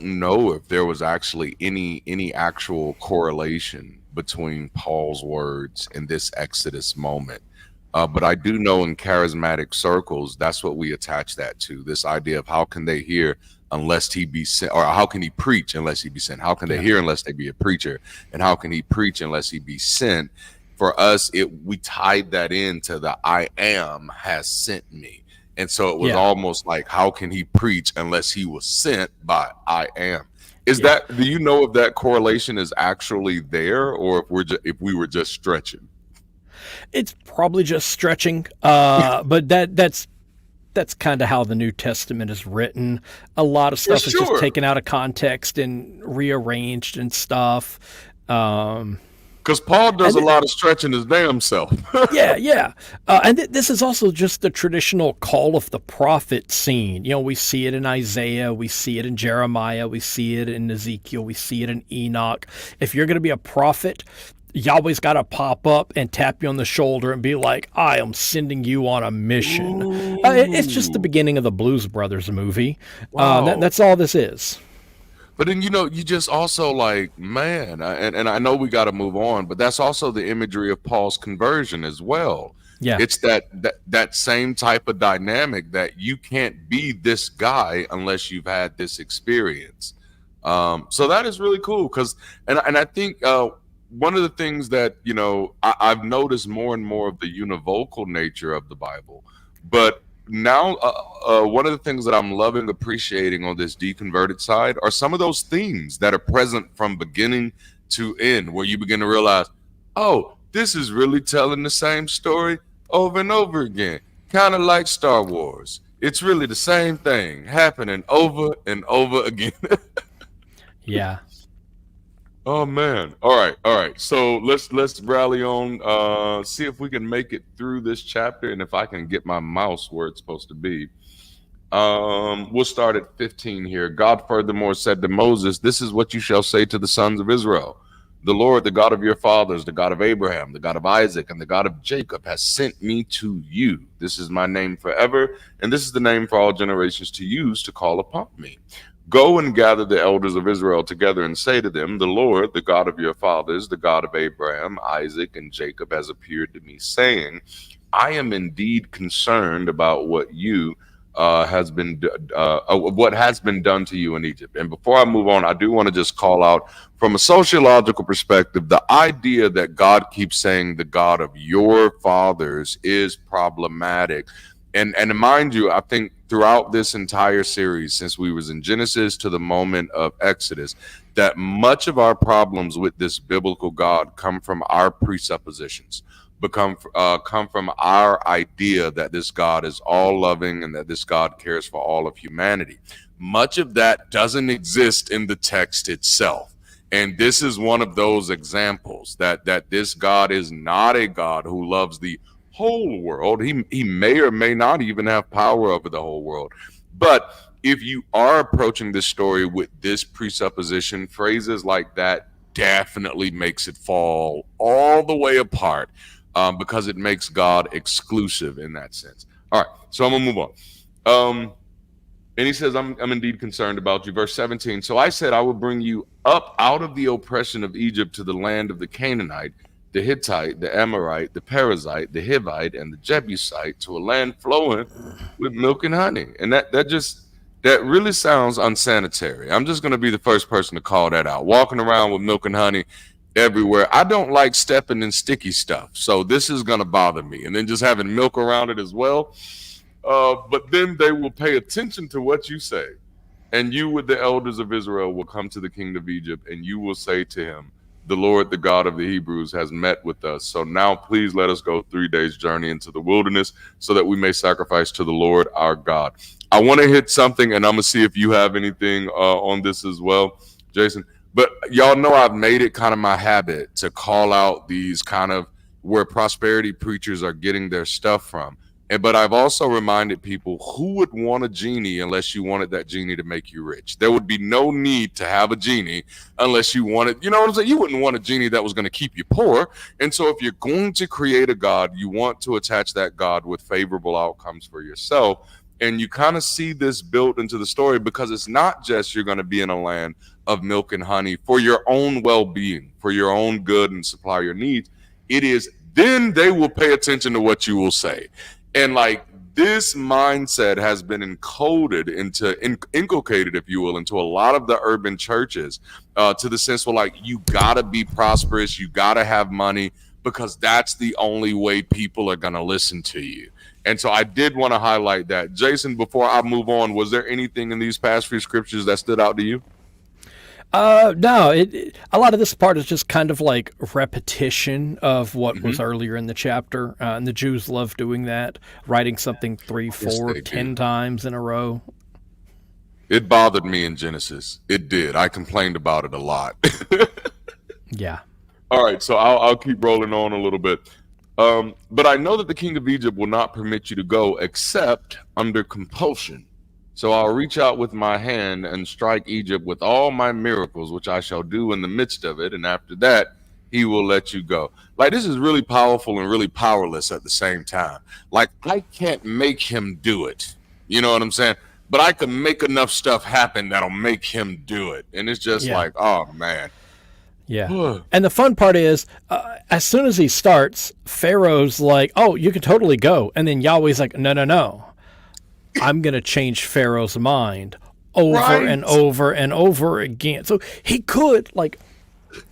Speaker 1: know if there was actually any actual correlation between Paul's words in this Exodus moment. But I do know in charismatic circles, that's what we attach that to, this idea of how can they hear unless he be sent, or how can he preach unless he be sent? How can they hear unless they be a preacher? And how can he preach unless he be sent? For us, we tied that into the I am has sent me. And so it was almost like, how can he preach unless he was sent by I am? Is
Speaker 2: Yeah.
Speaker 1: that, do you know if that correlation is actually there, or if we were just stretching?
Speaker 2: It's probably just stretching, but that's kind of how the New Testament is written. A lot of
Speaker 1: For
Speaker 2: stuff is just
Speaker 1: sure.
Speaker 2: taken out of context and rearranged and stuff. Um,
Speaker 1: Because Paul does
Speaker 2: and
Speaker 1: a lot of stretching his damn self.
Speaker 2: Yeah, yeah. And this is also just the traditional call of the prophet scene. You know, we see it in Isaiah, we see it in Jeremiah, we see it in Ezekiel, we see it in Enoch. If you're going to be a prophet, Yahweh's got to pop up and tap you on the shoulder and be like, I am sending you on a mission. It's just the
Speaker 1: Ooh,
Speaker 2: beginning of the Blues Brothers movie.
Speaker 1: wow.
Speaker 2: That's all this is.
Speaker 1: But then, you just also like, man, and I know we got to move on, but that's also the imagery of Paul's conversion as well.
Speaker 2: Yeah.
Speaker 1: It's that same type of dynamic that you can't be this guy unless you've had this experience. So that is really cool because, and I think one of the things that I've noticed more and more of the univocal nature of the Bible, but now one of the things that I'm loving appreciating on this deconverted side are some of those themes that are present from beginning to end, where you begin to realize, oh, this is really telling the same story over and over again, kind of like Star Wars. It's really the same thing happening over and over again.
Speaker 2: Yeah.
Speaker 1: Oh man. All right. So let's rally on, see if we can make it through this chapter, and if I can get my mouse where it's supposed to be. We'll start at 15 here. God furthermore said to Moses, "This is what you shall say to the sons of Israel. The Lord, the God of your fathers, the God of Abraham, the God of Isaac, and the God of Jacob has sent me to you. This is my name forever, and this is the name for all generations to use to call upon me. Go and gather the elders of Israel together and say to them, the Lord, the God of your fathers, the God of Abraham, Isaac, and Jacob has appeared to me, saying, I am indeed concerned about what what has been done to you in Egypt." And before I move on, I do want to just call out, from a sociological perspective, the idea that God keeps saying the God of your fathers is problematic. And mind you, I think throughout this entire series, since we was in Genesis to the moment of Exodus, that much of our problems with this biblical God come from our presuppositions, come from our idea that this God is all loving and that this God cares for all of humanity. Much of that doesn't exist in the text itself. And this is one of those examples that this God is not a God who loves the whole world. He may or may not even have power over the whole world. But if you are approaching this story with this presupposition, phrases like that definitely makes it fall all the way apart, because it makes God exclusive in that sense. All right, so I'm gonna move on. And he says, I'm indeed concerned about you. Verse 17. So I said, I will bring you up out of the oppression of Egypt to the land of the Canaanite, the Hittite, the Amorite, the Perizzite, the Hivite, and the Jebusite, to a land flowing with milk and honey. And that really sounds unsanitary. I'm just going to be the first person to call that out. Walking around with milk and honey everywhere. I don't like stepping in sticky stuff, so this is going to bother me. And then just having milk around it as well. But then they will pay attention to what you say. And you with the elders of Israel will come to the king of Egypt, and you will say to him, the Lord, the God of the Hebrews, has met with us. So now please let us go 3 days' journey into the wilderness so that we may sacrifice to the Lord our God. I want to hit something, and I'm going to see if you have anything on this as well, Jason. But y'all know I've made it kind of my habit to call out these kind of where prosperity preachers are getting their stuff from. But I've also reminded people, who would want a genie unless you wanted that genie to make you rich? There would be no need to have a genie unless you wanted, you know what I'm saying? You wouldn't want a genie that was going to keep you poor. And so if you're going to create a God, you want to attach that God with favorable outcomes for yourself. And you kind of see this built into the story, because it's not just you're going to be in a land of milk and honey for your own well-being, for your own good and supply your needs. It is then they will pay attention to what you will say. And like this mindset has been inculcated, if you will, into a lot of the urban churches, to the sense where like, you gotta be prosperous, you gotta have money, because that's the only way people are gonna listen to you. And so I did want to highlight that. Jason, before I move on, was there anything in these past few scriptures that stood out to you?
Speaker 2: No, a lot of this part is just kind of like repetition of what
Speaker 1: Hmm.
Speaker 2: was earlier in the chapter, and the Jews love doing that, writing something three,
Speaker 1: Yes,
Speaker 2: four,
Speaker 1: they do.
Speaker 2: 10 times in a row.
Speaker 1: It bothered me in Genesis. It did. I complained about it a lot.
Speaker 2: Yeah,
Speaker 1: All right, so I'll keep rolling on a little bit. But I know that the king of Egypt will not permit you to go except under compulsion. So I'll reach out with my hand and strike Egypt with all my miracles, which I shall do in the midst of it. And after that, he will let you go. Like, this is really powerful and really powerless at the same time. Like, I can't make him do it. You know what I'm saying? But I can make enough stuff happen that'll make him do it. And it's just
Speaker 2: yeah,
Speaker 1: like, oh, man.
Speaker 2: yeah. And the fun part is, as soon as he starts, Pharaoh's like, "Oh, you can totally go," and then Yahweh's like, "No, no, no. I'm going to change Pharaoh's mind over and
Speaker 1: Right.
Speaker 2: over and over again." So he could, like,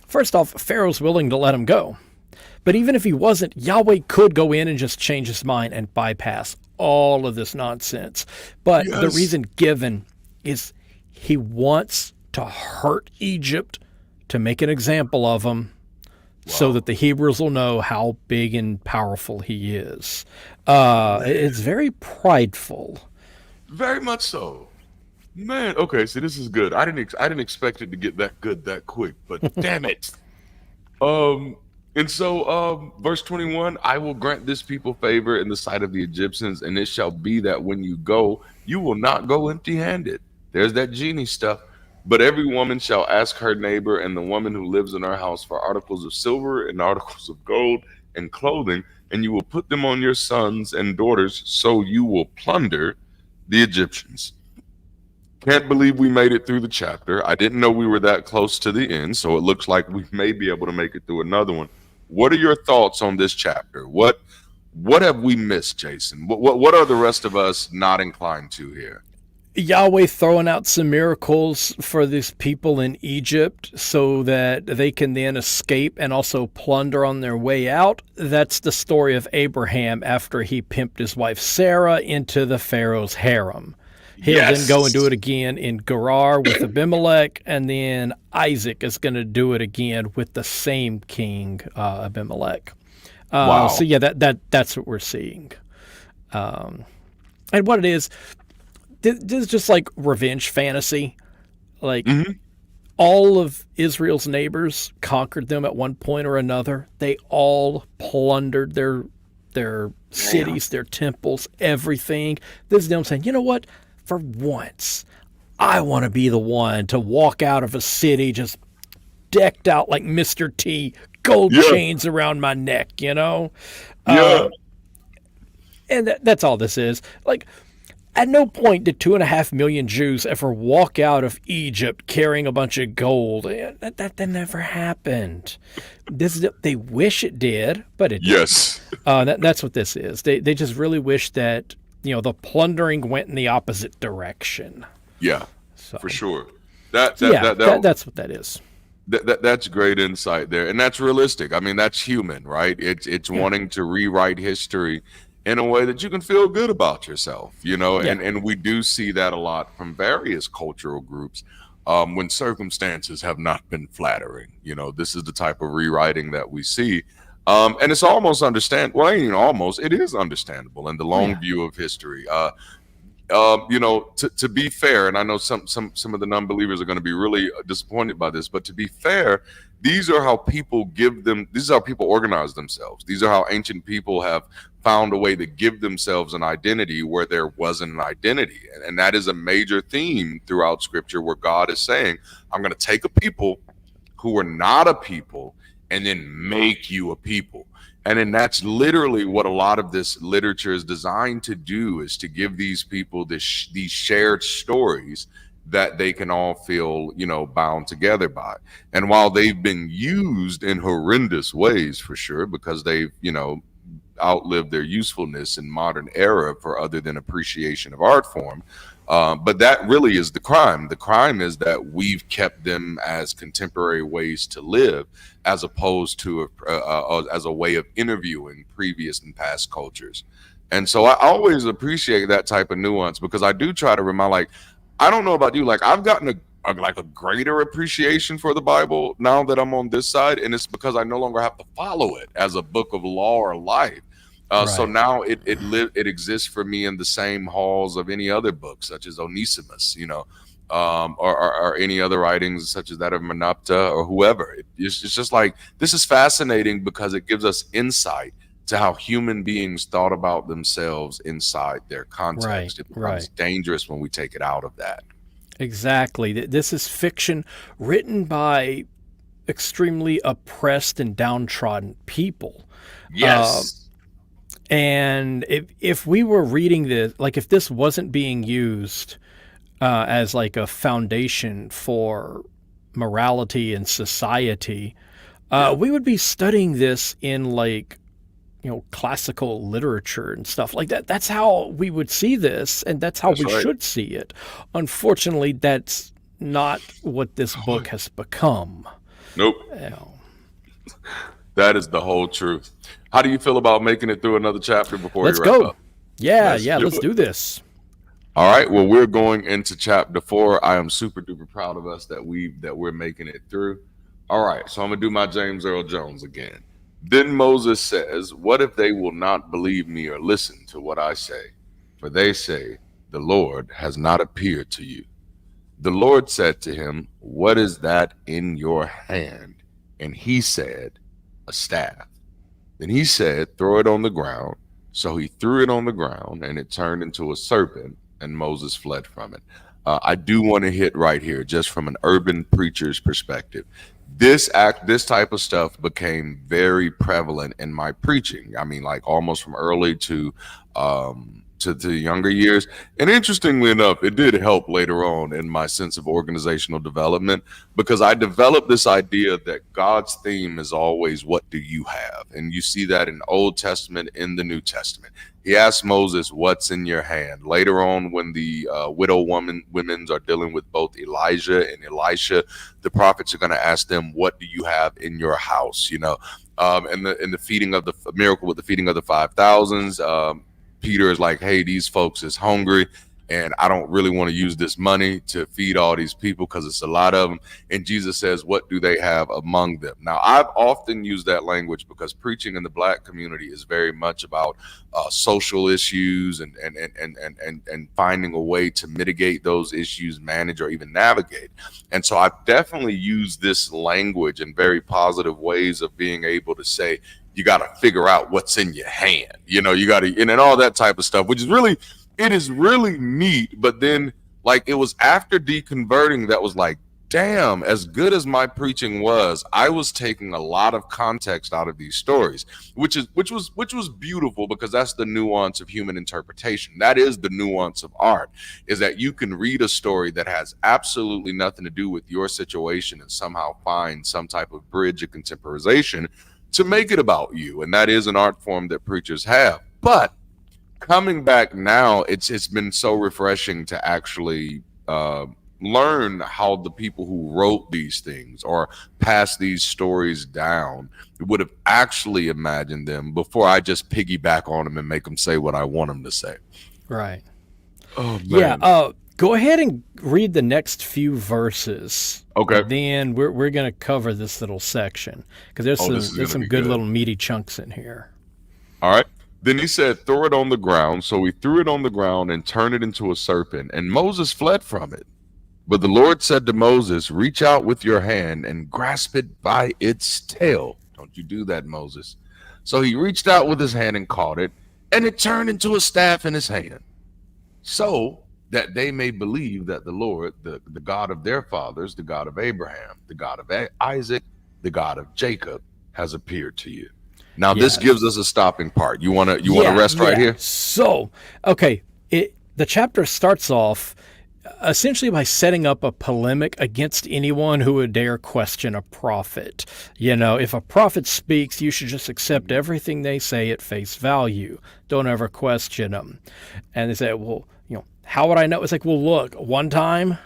Speaker 2: first off, Pharaoh's willing to let him go. But even if he wasn't, Yahweh could go in and just change his mind and bypass all of this nonsense. But the
Speaker 1: Yes.
Speaker 2: reason given is he wants to hurt Egypt to make an example of him so
Speaker 1: Wow.
Speaker 2: that the Hebrews will know how big and powerful he is. It's very prideful.
Speaker 1: Very much so. Man, okay, so this is good. I didn't expect it to get that good that quick, but damn it. Um and so verse 21, I will grant this people favor in the sight of the Egyptians, and it shall be that when you go, you will not go empty-handed. There's that genie stuff. But every woman shall ask her neighbor and the woman who lives in her house for articles of silver and articles of gold and clothing, and you will put them on your sons and daughters, so you will plunder the Egyptians. Can't believe we made it through the chapter. I didn't know we were that close to the end, so it looks like we may be able to make it through another one. What are your thoughts on this chapter? What have we missed, Jason? What are the rest of us not inclined to here?
Speaker 2: Yahweh throwing out some miracles for these people in Egypt so that they can then escape and also plunder on their way out. That's the story of Abraham after he pimped his wife Sarah into the Pharaoh's harem. He'll then go and do
Speaker 1: Yes.
Speaker 2: it again in Gerar with Abimelech, and then Isaac is going to do it again with the same king, Abimelech. So
Speaker 1: Wow.
Speaker 2: yeah, that's what we're seeing. And what it is, this is just like revenge fantasy. Like,
Speaker 1: Hmm.
Speaker 2: all of Israel's neighbors conquered them at one point or another. They all plundered their
Speaker 1: Damn.
Speaker 2: cities, their temples, everything. This is them saying, you know what? For once, I want to be the one to walk out of a city just decked out like Mr. T, gold
Speaker 1: Yeah.
Speaker 2: chains around my neck, you know?
Speaker 1: Yeah.
Speaker 2: And that's all this is. Like, at no point did 2.5 million Jews ever walk out of Egypt carrying a bunch of gold. That never happened. They wish it did, but it didn't.
Speaker 1: Yes.
Speaker 2: That's what this is. They just really wish that the plundering went in the opposite direction.
Speaker 1: Yeah.
Speaker 2: So,
Speaker 1: For sure. That
Speaker 2: so
Speaker 1: that
Speaker 2: yeah,
Speaker 1: that that,
Speaker 2: that's what that is.
Speaker 1: that's great insight there, and that's realistic. I mean, that's human, right? It's
Speaker 2: Yeah,
Speaker 1: wanting to rewrite history in a way that you can feel good about yourself,
Speaker 2: yeah,
Speaker 1: and we do see that a lot from various cultural groups. When circumstances have not been flattering, this is the type of rewriting that we see. And it's almost well, ain't even almost, it is understandable in the
Speaker 2: oh
Speaker 1: long
Speaker 2: yeah,
Speaker 1: view of history. To be fair, and I know some of the non-believers are going to be really disappointed by this, but to be fair, these is how people organize themselves. These are how ancient people have found a way to give themselves an identity where there wasn't an identity. And that is a major theme throughout scripture, where God is saying, I'm going to take a people who are not a people and then make you a people. And then that's literally what a lot of this literature is designed to do, is to give these people these shared stories that they can all feel, bound together by. And while they've been used in horrendous ways, for sure, because they've, outlived their usefulness in modern era for other than appreciation of art form. But that really is the crime. The crime is that we've kept them as contemporary ways to live, as opposed to as a way of interviewing previous and past cultures. And so I always appreciate that type of nuance, because I do try to remind, like, I don't know about you, like, I've gotten like a greater appreciation for the Bible now that I'm on this side, and it's because I no longer have to follow it as a book of law or life. So
Speaker 2: Right.
Speaker 1: now it exists for me in the same halls of any other book, such as Onesimus, or any other writings such as that of Menapta or whoever. It's just like, this is fascinating because it gives us insight to how human beings thought about themselves inside their
Speaker 2: Right.
Speaker 1: context. It becomes
Speaker 2: Right.
Speaker 1: dangerous when we take it out of that.
Speaker 2: Exactly. This is fiction written by extremely oppressed and downtrodden people. Uh,
Speaker 1: Yes.
Speaker 2: and if we were reading this, like if this wasn't being used as like a foundation for morality and society,
Speaker 1: Yeah.
Speaker 2: we would be studying this in like classical literature and stuff like that. That's how we would see this, and that's how
Speaker 1: That's
Speaker 2: we
Speaker 1: right.
Speaker 2: should see it. Unfortunately, that's not what this book has become.
Speaker 1: Nope.
Speaker 2: You know.
Speaker 1: That is the whole truth. How do you feel about making it through another chapter before we
Speaker 2: Let's
Speaker 1: wrap
Speaker 2: go.
Speaker 1: up?
Speaker 2: Yeah,
Speaker 1: Let's
Speaker 2: yeah,
Speaker 1: do
Speaker 2: let's
Speaker 1: it.
Speaker 2: do this.
Speaker 1: All right. Well, we're going into chapter 4. I am super duper proud of us that we're making it through. All right. So I'm gonna do my James Earl Jones again. Then Moses says, "What if they will not believe me or listen to what I say? For they say, the Lord has not appeared to you." The Lord said to him, "What is that in your hand?" And he said, "A staff." Then he said, "Throw it on the ground." So he threw it on the ground, and it turned into a serpent, and Moses fled from it. I do want to hit right here, just from an urban preacher's perspective. This type of stuff became very prevalent in my preaching. I mean, like almost from early to the younger years. And interestingly enough, it did help later on in my sense of organizational development, because I developed this idea that God's theme is always, what do you have? And you see that in Old Testament, in the New Testament. He asked Moses, "What's in your hand?" Later on, when the women's are dealing with both Elijah and Elisha, the prophets are going to ask them, "What do you have in your house?" And the feeding of the miracle with the feeding of the 5,000s. Peter is like, "Hey, these folks is hungry, and I don't really want to use this money to feed all these people because it's a lot of them." And Jesus says, "What do they have among them?" Now, I've often used that language because preaching in the Black community is very much about social issues and finding a way to mitigate those issues, manage, or even navigate. And so I've definitely used this language in very positive ways of being able to say, you got to figure out what's in your hand, you got to, and all that type of stuff, which is really, it is really neat. But then, like, it was after deconverting that was like, damn, as good as my preaching was, I was taking a lot of context out of these stories, which was beautiful, because that's the nuance of human interpretation. That is the nuance of art, is that you can read a story that has absolutely nothing to do with your situation and somehow find some type of bridge of contemporization to make it about you. And that is an art form that preachers have. But coming back now, it's been so refreshing to actually learn how the people who wrote these things or passed these stories down would have actually imagined them before I just piggyback on them and make them say what I want them to say.
Speaker 2: Right.
Speaker 1: Oh,
Speaker 2: Yeah.
Speaker 1: man.
Speaker 2: Go ahead and read the next few verses.
Speaker 1: Okay.
Speaker 2: And then we're going to cover this little section because
Speaker 1: This is
Speaker 2: there's
Speaker 1: gonna
Speaker 2: some
Speaker 1: be
Speaker 2: good
Speaker 1: good.
Speaker 2: little meaty chunks in here.
Speaker 1: All right. Then he said, "Throw it on the ground." So he threw it on the ground and turned it into a serpent, and Moses fled from it. But the Lord said to Moses, "Reach out with your hand and grasp it by its tail." Don't you do that, Moses. So he reached out with his hand and caught it, and it turned into a staff in his hand, so that they may believe that the Lord, the God of their fathers, the God of Abraham, the God of Isaac, the God of Jacob, has appeared to you. Now, this
Speaker 2: Yes.
Speaker 1: gives us a stopping part. You wanna rest right here?
Speaker 2: So, okay, the chapter starts off essentially by setting up a polemic against anyone who would dare question a prophet. If a prophet speaks, you should just accept everything they say at face value. Don't ever question them. And they say, well, how would I know? It's like, well, look, one time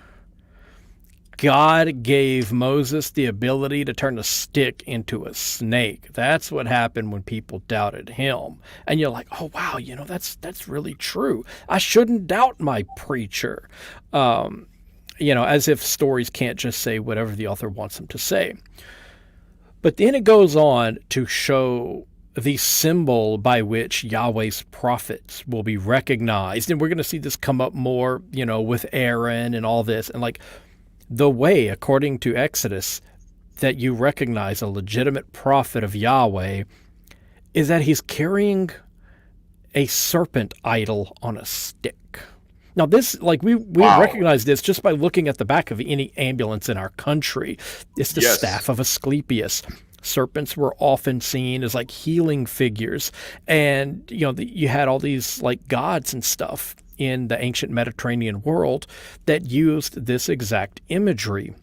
Speaker 2: God gave Moses the ability to turn a stick into a snake. That's what happened when people doubted him. And you're like, oh, wow, that's really true. I shouldn't doubt my preacher. as if stories can't just say whatever the author wants them to say. But then it goes on to show the symbol by which Yahweh's prophets will be recognized. And we're going to see this come up more, with Aaron and all this. And like the way, according to Exodus, that you recognize a legitimate prophet of Yahweh is that he's carrying a serpent idol on a stick. Now this, like we recognize this just by looking at the back of any ambulance in our country. It's the staff of Asclepius. Serpents were often seen as like healing figures, and you had all these like gods and stuff in the ancient Mediterranean world that used this exact imagery.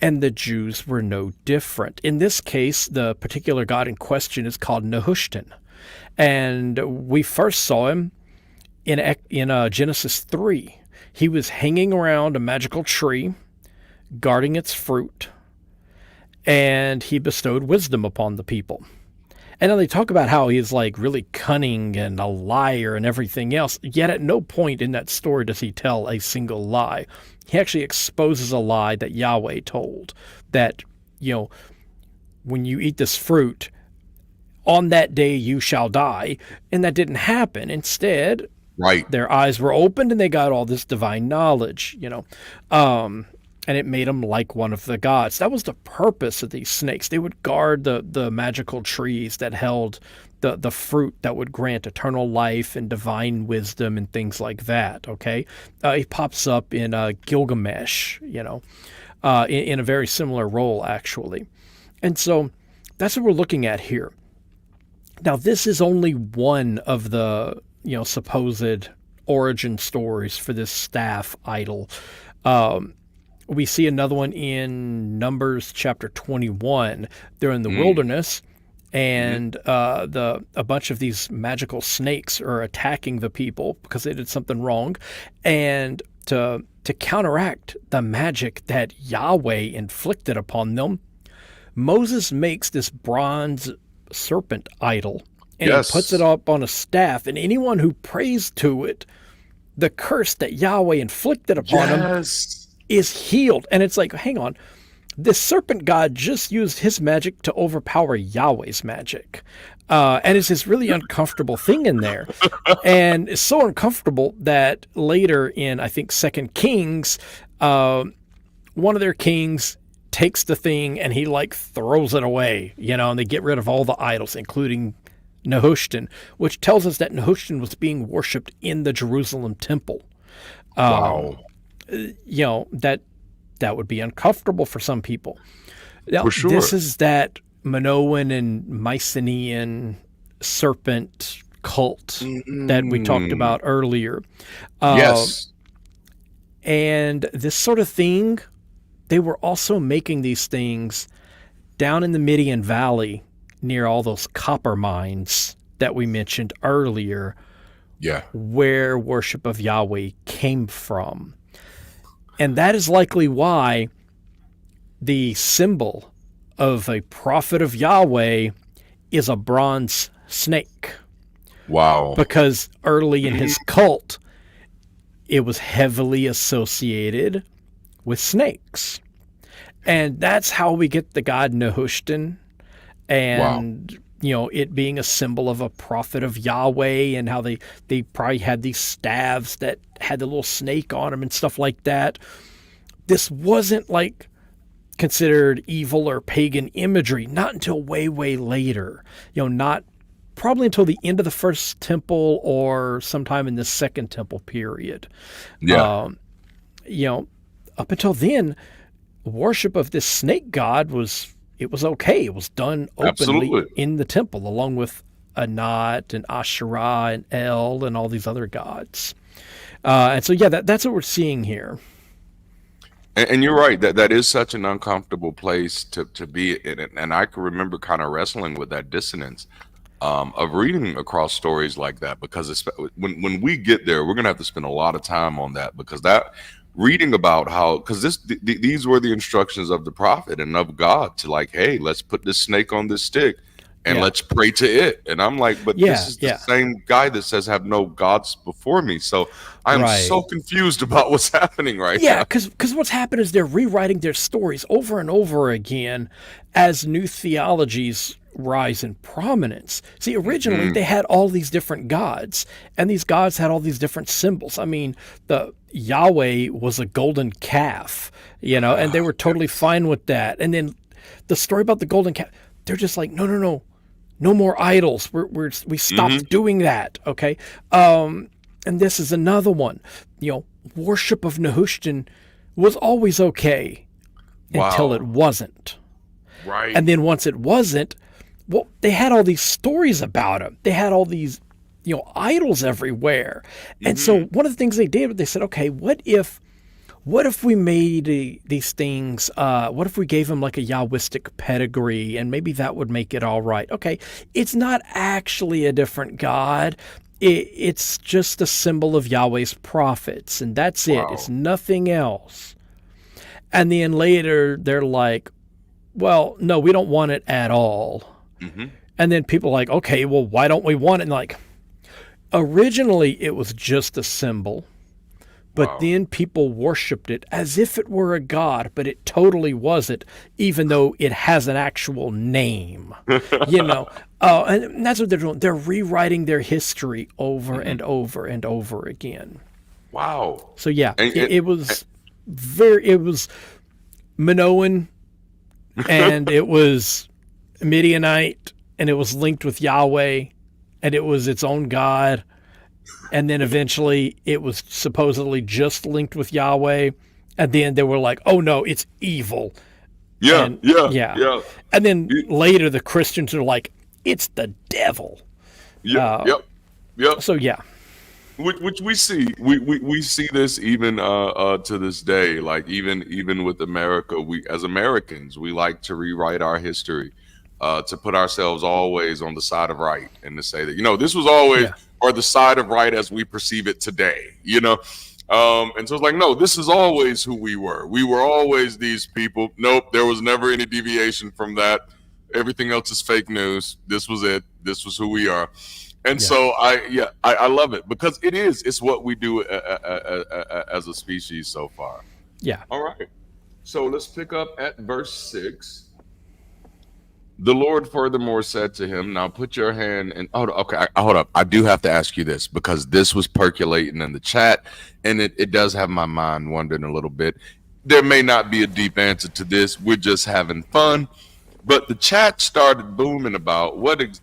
Speaker 2: And the Jews were no different. In this case, the particular god in question is called Nehushtan, and we first saw him in Genesis 3. He was hanging around a magical tree, guarding its fruit, and he bestowed wisdom upon the people. And then they talk about how he's like really cunning and a liar and everything else, yet at no point in that story does he tell a single lie. He actually exposes a lie that Yahweh told, that, when you eat this fruit, on that day you shall die, and that didn't happen. Instead, their eyes were opened and they got all this divine knowledge, and it made them like one of the gods. That was the purpose of these snakes. They would guard the magical trees that held the fruit that would grant eternal life and divine wisdom and things like that, okay? It pops up in Gilgamesh, in a very similar role, actually. And so that's what we're looking at here. Now, this is only one of the, supposed origin stories for this staff idol. We see another one in Numbers chapter 21. They're in the wilderness, and a bunch of these magical snakes are attacking the people because they did something wrong. And to counteract the magic that Yahweh inflicted upon them, Moses makes this bronze serpent idol, and he puts it up on a staff, and anyone who prays to it, the curse that Yahweh inflicted upon them is healed. And it's like, hang on, this serpent god just used his magic to overpower Yahweh's magic. And it's this really uncomfortable thing in there. And it's so uncomfortable that later in, I think, 2 Kings, one of their kings takes the thing and he like throws it away, and they get rid of all the idols, including Nehushtan, which tells us that Nehushtan was being worshipped in the Jerusalem temple. That would be uncomfortable for some people. Now,
Speaker 1: for sure.
Speaker 2: This is that Minoan and Mycenaean serpent cult that we talked about earlier. And this sort of thing, they were also making these things down in the Midian Valley near all those copper mines that we mentioned earlier, where worship of Yahweh came from. And that is likely why the symbol of a prophet of Yahweh is a bronze snake.
Speaker 1: Wow.
Speaker 2: Because early in his cult, it was heavily associated with snakes. And that's how we get the god Nehushtan, and it being a symbol of a prophet of Yahweh, and how they probably had these staves that had the little snake on them and stuff like that. This wasn't like considered evil or pagan imagery, not until way, way later. Not probably until the end of the first temple or sometime in the second temple period. Up until then, worship of this snake god was okay. It was done openly in the temple, along with Anat and Asherah and El and all these other gods. And so, that's what we're seeing here.
Speaker 1: And you're right, that is such an uncomfortable place to be in it. And I can remember kind of wrestling with that dissonance of reading across stories like that, because when we get there, we're going to have to spend a lot of time on that, because that reading about how, because these were the instructions of the prophet and of God to like, hey, let's put this snake on this stick and let's pray to it. And I'm like, but this
Speaker 2: Yeah,
Speaker 1: is the
Speaker 2: yeah.
Speaker 1: same guy that says have no gods before me. So I'm so
Speaker 2: Right.
Speaker 1: confused about what's happening right
Speaker 2: Yeah,
Speaker 1: now.
Speaker 2: because what's happened is they're rewriting their stories over and over again as new theologies rise in prominence. See, originally they
Speaker 1: Mhm.
Speaker 2: had all these different gods, and these gods had all these different symbols. I mean, the Yahweh was a golden calf, and they were totally
Speaker 1: Yes.
Speaker 2: fine with that. And then the story about the golden calf, they're just like, no, no, no, no more idols. We
Speaker 1: Hmm.
Speaker 2: stopped doing that. Okay. And this is another one. Worship of Nehushtan was always okay until it
Speaker 1: Wow.
Speaker 2: wasn't.
Speaker 1: Right.
Speaker 2: And then once it wasn't, well, they had all these stories about him. They had all these, idols everywhere. And so
Speaker 1: Hmm.
Speaker 2: one of the things they did, they said, okay, what if we made these things, what if we gave them like a Yahwistic pedigree and maybe that would make it all right? Okay, it's not actually a different God. It's just a symbol of Yahweh's prophets, and that's it. It's
Speaker 1: Wow.
Speaker 2: nothing else. And then later they're like, well, no, we don't want it at all.
Speaker 1: Hmm.
Speaker 2: And then people are like, okay, well, why don't we want it? And like, originally it was just a symbol. But
Speaker 1: Wow.
Speaker 2: then people worshipped it as if it were a god, but it totally wasn't, even though it has an actual name. You know, and that's what they're doing. They're rewriting their history over
Speaker 1: Hmm.
Speaker 2: and over and over again.
Speaker 1: Wow.
Speaker 2: So yeah,
Speaker 1: And,
Speaker 2: it was it was Minoan, and it was Midianite, and it was linked with Yahweh, and it was its own god. And then eventually it was supposedly just linked with Yahweh. And then they were like, oh no, it's evil.
Speaker 1: yeah,
Speaker 2: And
Speaker 1: yeah,
Speaker 2: yeah.
Speaker 1: yeah.
Speaker 2: And then
Speaker 1: Y-
Speaker 2: later the Christians are like, it's the devil.
Speaker 1: Yep, yep, yep.
Speaker 2: So yeah.
Speaker 1: Which we see, we see this even to this day. Like even with America, we as Americans, we like to rewrite our history, to put ourselves always on the side of right, and to say that this was always
Speaker 2: Yeah.
Speaker 1: or the side of right as we perceive it today. And so it's like, no, this is always who we were. We were always these people. Nope, there was never any deviation from that. Everything else is fake news. This was it. This was who we are. And
Speaker 2: Yeah.
Speaker 1: so I love it because it's what we do as a species so far.
Speaker 2: Yeah.
Speaker 1: All right. So let's pick up at verse 6. The Lord furthermore said to him, now put your hand in. Oh, okay. Hold up. I do have to ask you this because this was percolating in the chat and it does have my mind wondering a little bit. There may not be a deep answer to this. We're just having fun. But the chat started booming about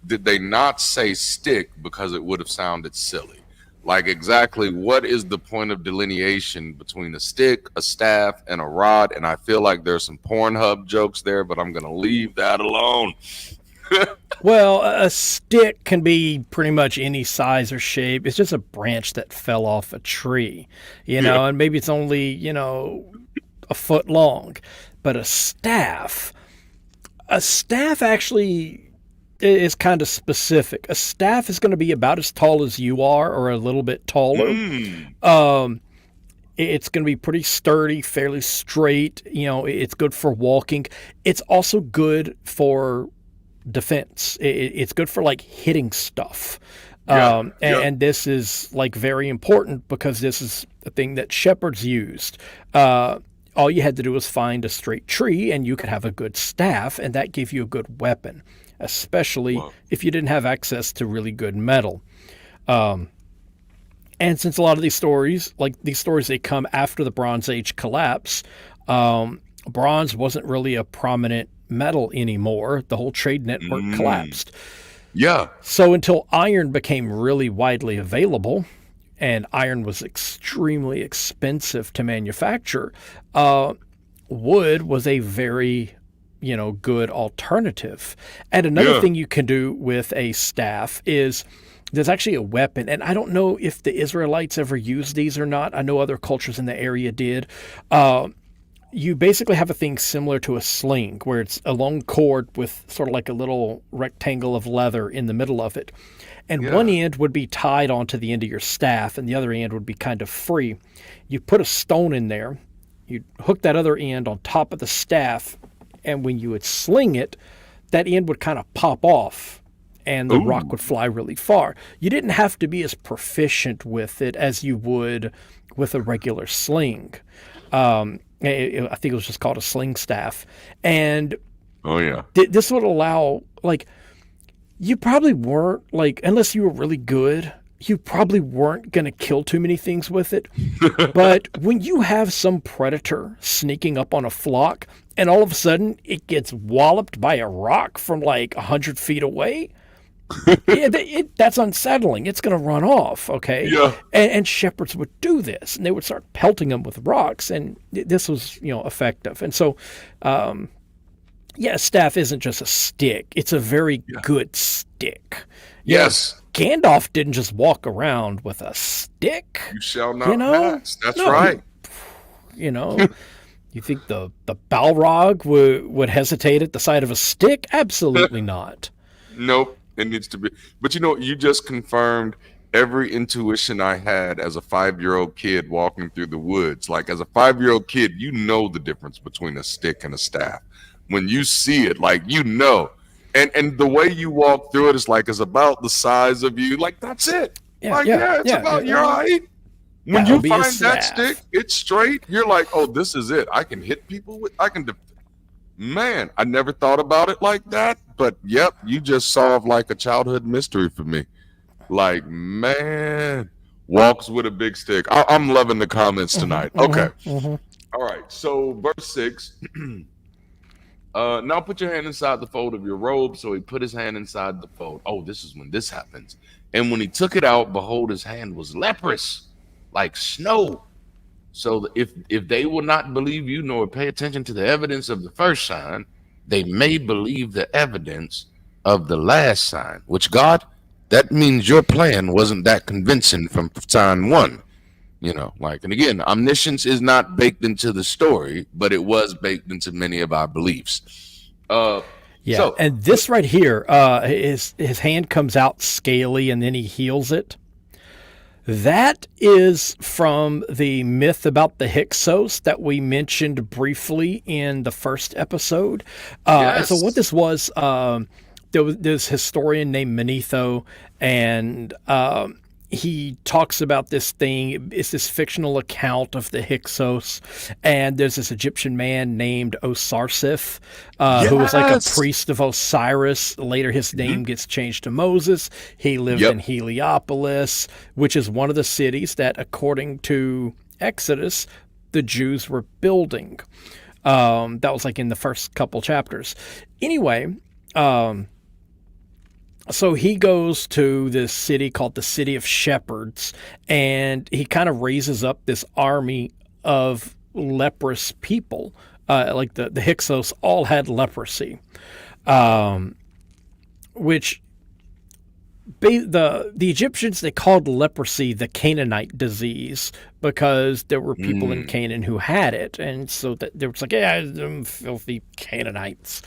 Speaker 1: did they not say stick because it would have sounded silly? Like exactly what is the point of delineation between a stick, a staff, and a rod? And I feel like there's some Pornhub jokes there, but I'm going to leave that alone.
Speaker 2: Well, a stick can be pretty much any size or shape. It's just a branch that fell off a tree,
Speaker 1: Yeah.
Speaker 2: and maybe it's only, a foot long. But a staff actually is kind of specific. A staff is going to be about as tall as you are or a little bit taller.
Speaker 1: Mm.
Speaker 2: It's going to be pretty sturdy, fairly straight. It's good for walking. It's also good for defense. It's good for like hitting stuff.
Speaker 1: Yeah. Yeah.
Speaker 2: And this is like very important because this is a thing that shepherds used. All you had to do was find a straight tree and you could have a good staff, and that gave you a good weapon, especially
Speaker 1: Well,
Speaker 2: if you didn't have access to really good metal. And since a lot of these stories, they come after the Bronze Age collapse, bronze wasn't really a prominent metal anymore. The whole trade network
Speaker 1: mm.
Speaker 2: collapsed.
Speaker 1: Yeah.
Speaker 2: So until iron became really widely available, and iron was extremely expensive to manufacture, wood was a very good alternative. And another
Speaker 1: Yeah.
Speaker 2: thing you can do with a staff is there's actually a weapon, and I don't know if the Israelites ever used these or not. I know other cultures in the area did. You basically have a thing similar to a sling where it's a long cord with sort of like a little rectangle of leather in the middle of it. And one
Speaker 1: Yeah.
Speaker 2: end would be tied onto the end of your staff, and the other end would be kind of free. You put a stone in there, you hook that other end on top of the staff, and when you would sling it, that end would kind of pop off and the rock
Speaker 1: Ooh.
Speaker 2: would fly really far. You didn't have to be as proficient with it as you would with a regular sling. I think it was just called a sling staff. And
Speaker 1: Oh yeah.
Speaker 2: this would allow, like, you probably weren't, like, unless you were really good, you probably weren't going to kill too many things with it. But when you have some predator sneaking up on a flock and all of a sudden it gets walloped by a rock from like 100 feet away, that's unsettling. It's going to run off, okay?
Speaker 1: Yeah.
Speaker 2: And shepherds would do this, and they would start pelting them with rocks, and this was, effective. And so, yeah, a staff isn't just a stick. It's a very good stick.
Speaker 1: Yes.
Speaker 2: Gandalf didn't just walk around with a stick.
Speaker 1: You shall not pass. That's right.
Speaker 2: You think the Balrog would hesitate at the sight of a stick? Absolutely not.
Speaker 1: Nope. It needs to be. But you just confirmed every intuition I had as a 5-year-old kid walking through the woods. Like, as a 5-year-old kid, you know the difference between a stick and a staff. When you see it, like, and the way you walk through it is like it's about the size of you. Like, that's it. It's about your height. When you find that stick, it's straight. You're like, oh, this is it. I can hit people with. Man, I never thought about it like that. But yep, you just solved like a childhood mystery for me. Like, man, walks with a big stick. I'm loving the comments tonight. Okay. All right. So verse 6. Now put your hand inside the fold of your robe. So he put his hand inside the fold. Oh, this is when this happens. And when he took it out, behold, his hand was leprous, like snow. So if they will not believe you nor pay attention to the evidence of the first sign, they may believe the evidence of the last sign. Which, God, that means your plan wasn't that convincing from sign 1. And again, omniscience is not baked into the story, but it was baked into many of our beliefs.
Speaker 2: And this right here, his hand comes out scaly and then he heals it. That is from the myth about the Hyksos that we mentioned briefly in the first episode. And so what this was, there was this historian named Manetho, and he talks about this thing. It's this fictional account of the Hyksos, and there's this Egyptian man named Osarsiph, who was like a priest of Osiris. Later, his name gets changed to Moses. He lived in Heliopolis, which is one of the cities that, according to Exodus, the Jews were building. That was like in the first couple chapters. Anyway, so he goes to this city called the City of Shepherds, and he kind of raises up this army of leprous people. Like the Hyksos all had leprosy, which the Egyptians, they called leprosy the Canaanite disease because there were people in Canaan who had it, and so that they were like, them filthy Canaanites,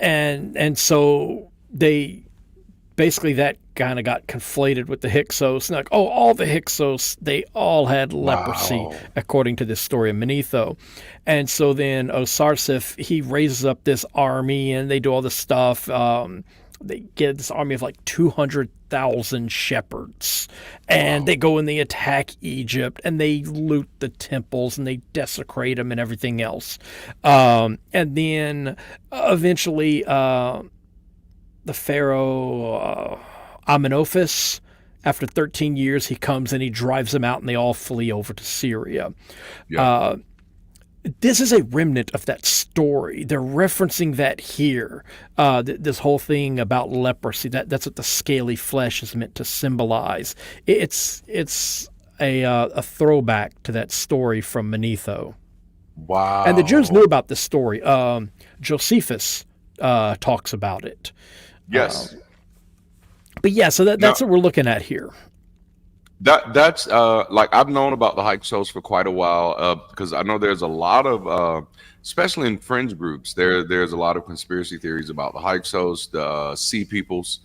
Speaker 2: And so they basically, that kind of got conflated with the Hyksos. Like, all the Hyksos, they all had leprosy, according to this story of Manetho. And so then Osarsiph, he raises up this army, and they do all this stuff. They get this army of like 200,000 shepherds, and they go and they attack Egypt, and they loot the temples, and they desecrate them and everything else. And then eventually the Pharaoh Amenophis, after 13 years, he comes and he drives them out, and they all flee over to Syria. This is a remnant of that story. They're referencing that here. This whole thing about leprosy, that's what the scaly flesh is meant to symbolize. It's a throwback to that story from Manetho.
Speaker 1: Wow.
Speaker 2: And the Jews knew about this story. Josephus talks about it.
Speaker 1: Yes.
Speaker 2: But yeah, so that's what we're looking at here.
Speaker 1: That's like, I've known about the Hyksos for quite a while, because I know there's a lot of, especially in fringe groups, there's a lot of conspiracy theories about the Hyksos, the sea peoples,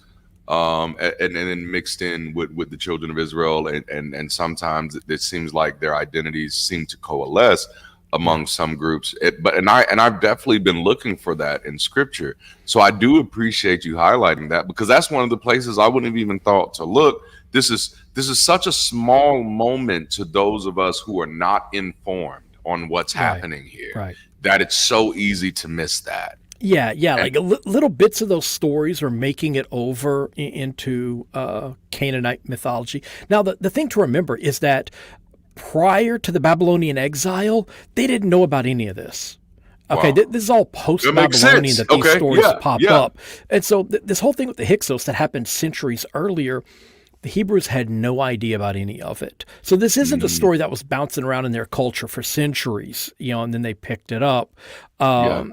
Speaker 1: and then mixed in with the children of Israel, and sometimes it seems like their identities seem to coalesce.
Speaker 2: Yeah.
Speaker 1: among some groups. I've definitely been looking for that in scripture. So I do appreciate you highlighting that, because that's one of the places I wouldn't have even thought to look. This is such a small moment to those of us who are not informed on what's
Speaker 2: Right.
Speaker 1: happening here,
Speaker 2: Right.
Speaker 1: that it's so easy to miss that.
Speaker 2: Yeah, yeah,
Speaker 1: And
Speaker 2: like little bits of those stories are making it over into Canaanite mythology. Now, the thing to remember is that prior to the Babylonian exile, they didn't know about any of this. Okay,
Speaker 1: wow,
Speaker 2: this is all
Speaker 1: that makes
Speaker 2: post-Babylonian
Speaker 1: sense.
Speaker 2: that these
Speaker 1: Okay,
Speaker 2: stories
Speaker 1: yeah,
Speaker 2: pop
Speaker 1: yeah.
Speaker 2: up. And so this whole thing with the Hyksos that happened centuries earlier, the Hebrews had no idea about any of it. So this isn't a
Speaker 1: Mm,
Speaker 2: story that was bouncing around in their culture for centuries, and then they picked it up.
Speaker 1: yeah,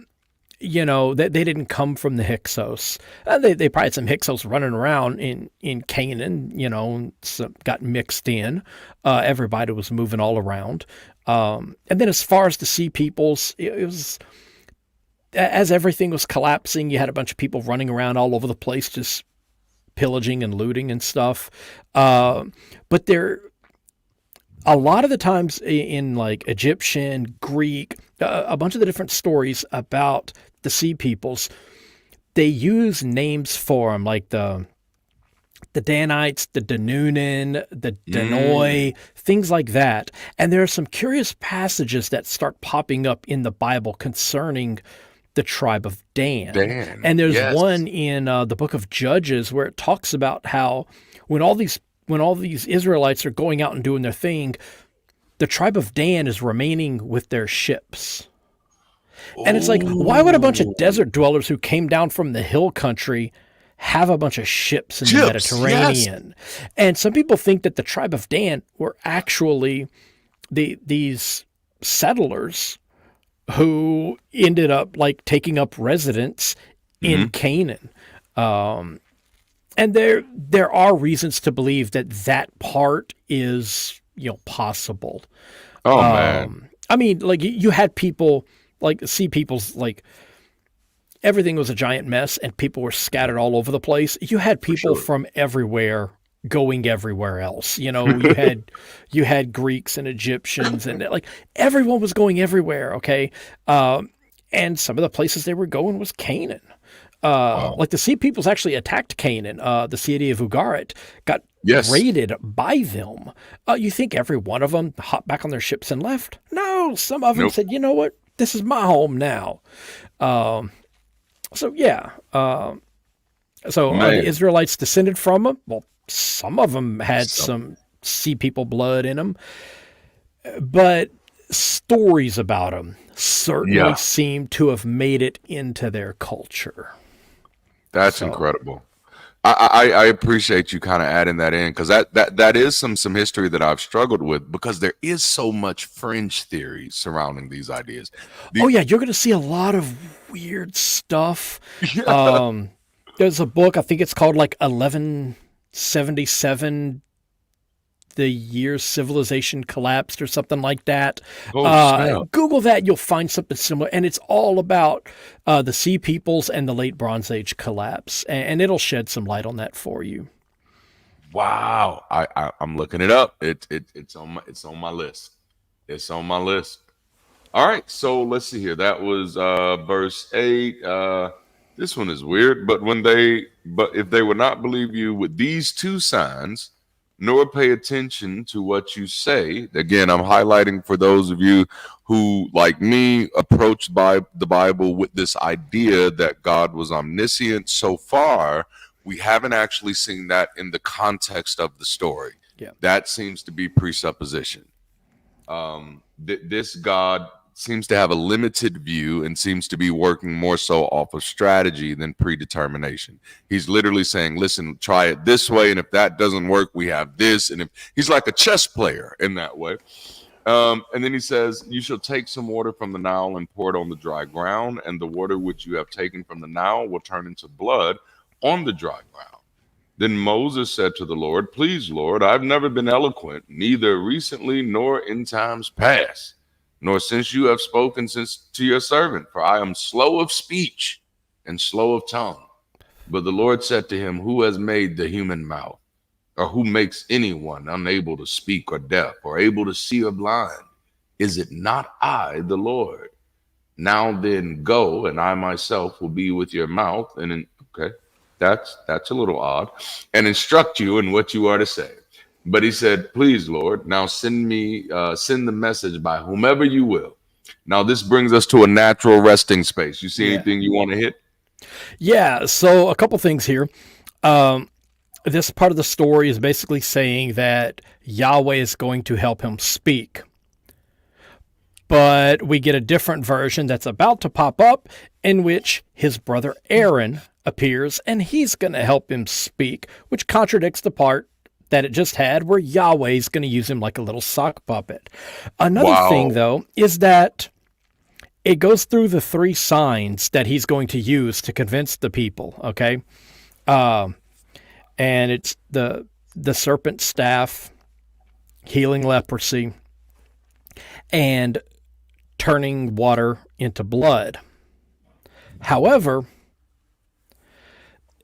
Speaker 2: They didn't come from the Hyksos. They probably had some Hyksos running around in Canaan, some got mixed in. Everybody was moving all around. And then as far as the sea peoples, it was, as everything was collapsing, you had a bunch of people running around all over the place, just pillaging and looting and stuff. But there, a lot of the times in like Egyptian, Greek, a bunch of the different stories about the sea peoples, they use names for them, like the Danites, the Danunin, the
Speaker 1: mm,
Speaker 2: Danoi, things like that. And there are some curious passages that start popping up in the Bible concerning the tribe of Dan.
Speaker 1: Dan,
Speaker 2: And there's
Speaker 1: yes.
Speaker 2: one in the book of Judges where it talks about how when all these Israelites are going out and doing their thing, the tribe of Dan is remaining with their ships. And it's like, why would a bunch of
Speaker 1: Oh,
Speaker 2: desert dwellers who came down from the hill country have a bunch of ships in the
Speaker 1: chips, yes.
Speaker 2: Mediterranean? And some people think that the tribe of Dan were actually these settlers who ended up like taking up residence in
Speaker 1: Hmm.
Speaker 2: Canaan. And there are reasons to believe that that part is possible.
Speaker 1: Oh man,
Speaker 2: I mean, like you had people like sea peoples, like everything was a giant mess and people were scattered all over the place. You had
Speaker 1: for
Speaker 2: people
Speaker 1: sure.
Speaker 2: from everywhere going everywhere else. You had Greeks and Egyptians and like everyone was going everywhere. Okay, and some of the places they were going was Canaan.
Speaker 1: Wow.
Speaker 2: Like the sea peoples actually attacked Canaan. The city of Ugarit got
Speaker 1: Yes.
Speaker 2: raided by them. You think every one of them hopped back on their ships and left? No, some of them
Speaker 1: Nope.
Speaker 2: said, you know what? This is my home now. So yeah. So are the
Speaker 1: Man.
Speaker 2: Israelites descended from them? Well, some of them had
Speaker 1: So,
Speaker 2: some sea people blood in them, but stories about them certainly
Speaker 1: yeah,
Speaker 2: seem to have made it into their culture.
Speaker 1: that's
Speaker 2: So
Speaker 1: incredible. I appreciate you kind of adding that in, because that is some history that I've struggled with, because there is so much fringe theory surrounding these ideas.
Speaker 2: oh
Speaker 1: The
Speaker 2: yeah, you're going to see a lot of weird stuff.
Speaker 1: yeah.
Speaker 2: Um, there's a book, I think it's called like 1177, the year civilization collapsed or something like that.
Speaker 1: Oh snap.
Speaker 2: Google that, you'll find something similar, and it's all about the sea peoples and the late Bronze Age collapse, and it'll shed some light on that for you.
Speaker 1: Wow. I'm looking it up. It's on my list. It's on my list. All right, so let's see here. That was verse 8. This one is weird, but if they would not believe you with these two signs, nor pay attention to what you say. Again, I'm highlighting for those of you who, like me, approached by the Bible with this idea that God was omniscient. So far, we haven't actually seen that in the context of the story.
Speaker 2: Yeah.
Speaker 1: That seems to be presupposition. This God seems to have a limited view and seems to be working more so off of strategy than predetermination. He's literally saying, listen, try it this way, and if that doesn't work, we have this. And if he's like a chess player in that way. And then he says, you shall take some water from the Nile and pour it on the dry ground, and the water which you have taken from the Nile will turn into blood on the dry ground. Then Moses said to the Lord, please, Lord, I've never been eloquent, neither recently nor in times past, nor since you have spoken since to your servant, for I am slow of speech and slow of tongue. But the Lord said to him, who has made the human mouth? Or who makes anyone unable to speak or deaf or able to see or blind? Is it not I, the Lord? Now then go, and I myself will be with your mouth. Okay, that's a little odd. And instruct you in what you are to say. But he said, please, Lord, now send the message by whomever you will. Now this brings us to a natural resting space. You see
Speaker 2: Yeah.
Speaker 1: anything you want to hit?
Speaker 2: Yeah. So a couple things here. Um, this part of the story is basically saying that Yahweh is going to help him speak. But we get a different version that's about to pop up in which his brother Aaron appears and he's going to help him speak, which contradicts the part that it just had where Yahweh's going to use him like a little sock puppet. Another thing,
Speaker 1: Wow.
Speaker 2: though, is that it goes through the three signs that he's going to use to convince the people, okay? Um, and it's the serpent staff, healing leprosy, and turning water into blood. However,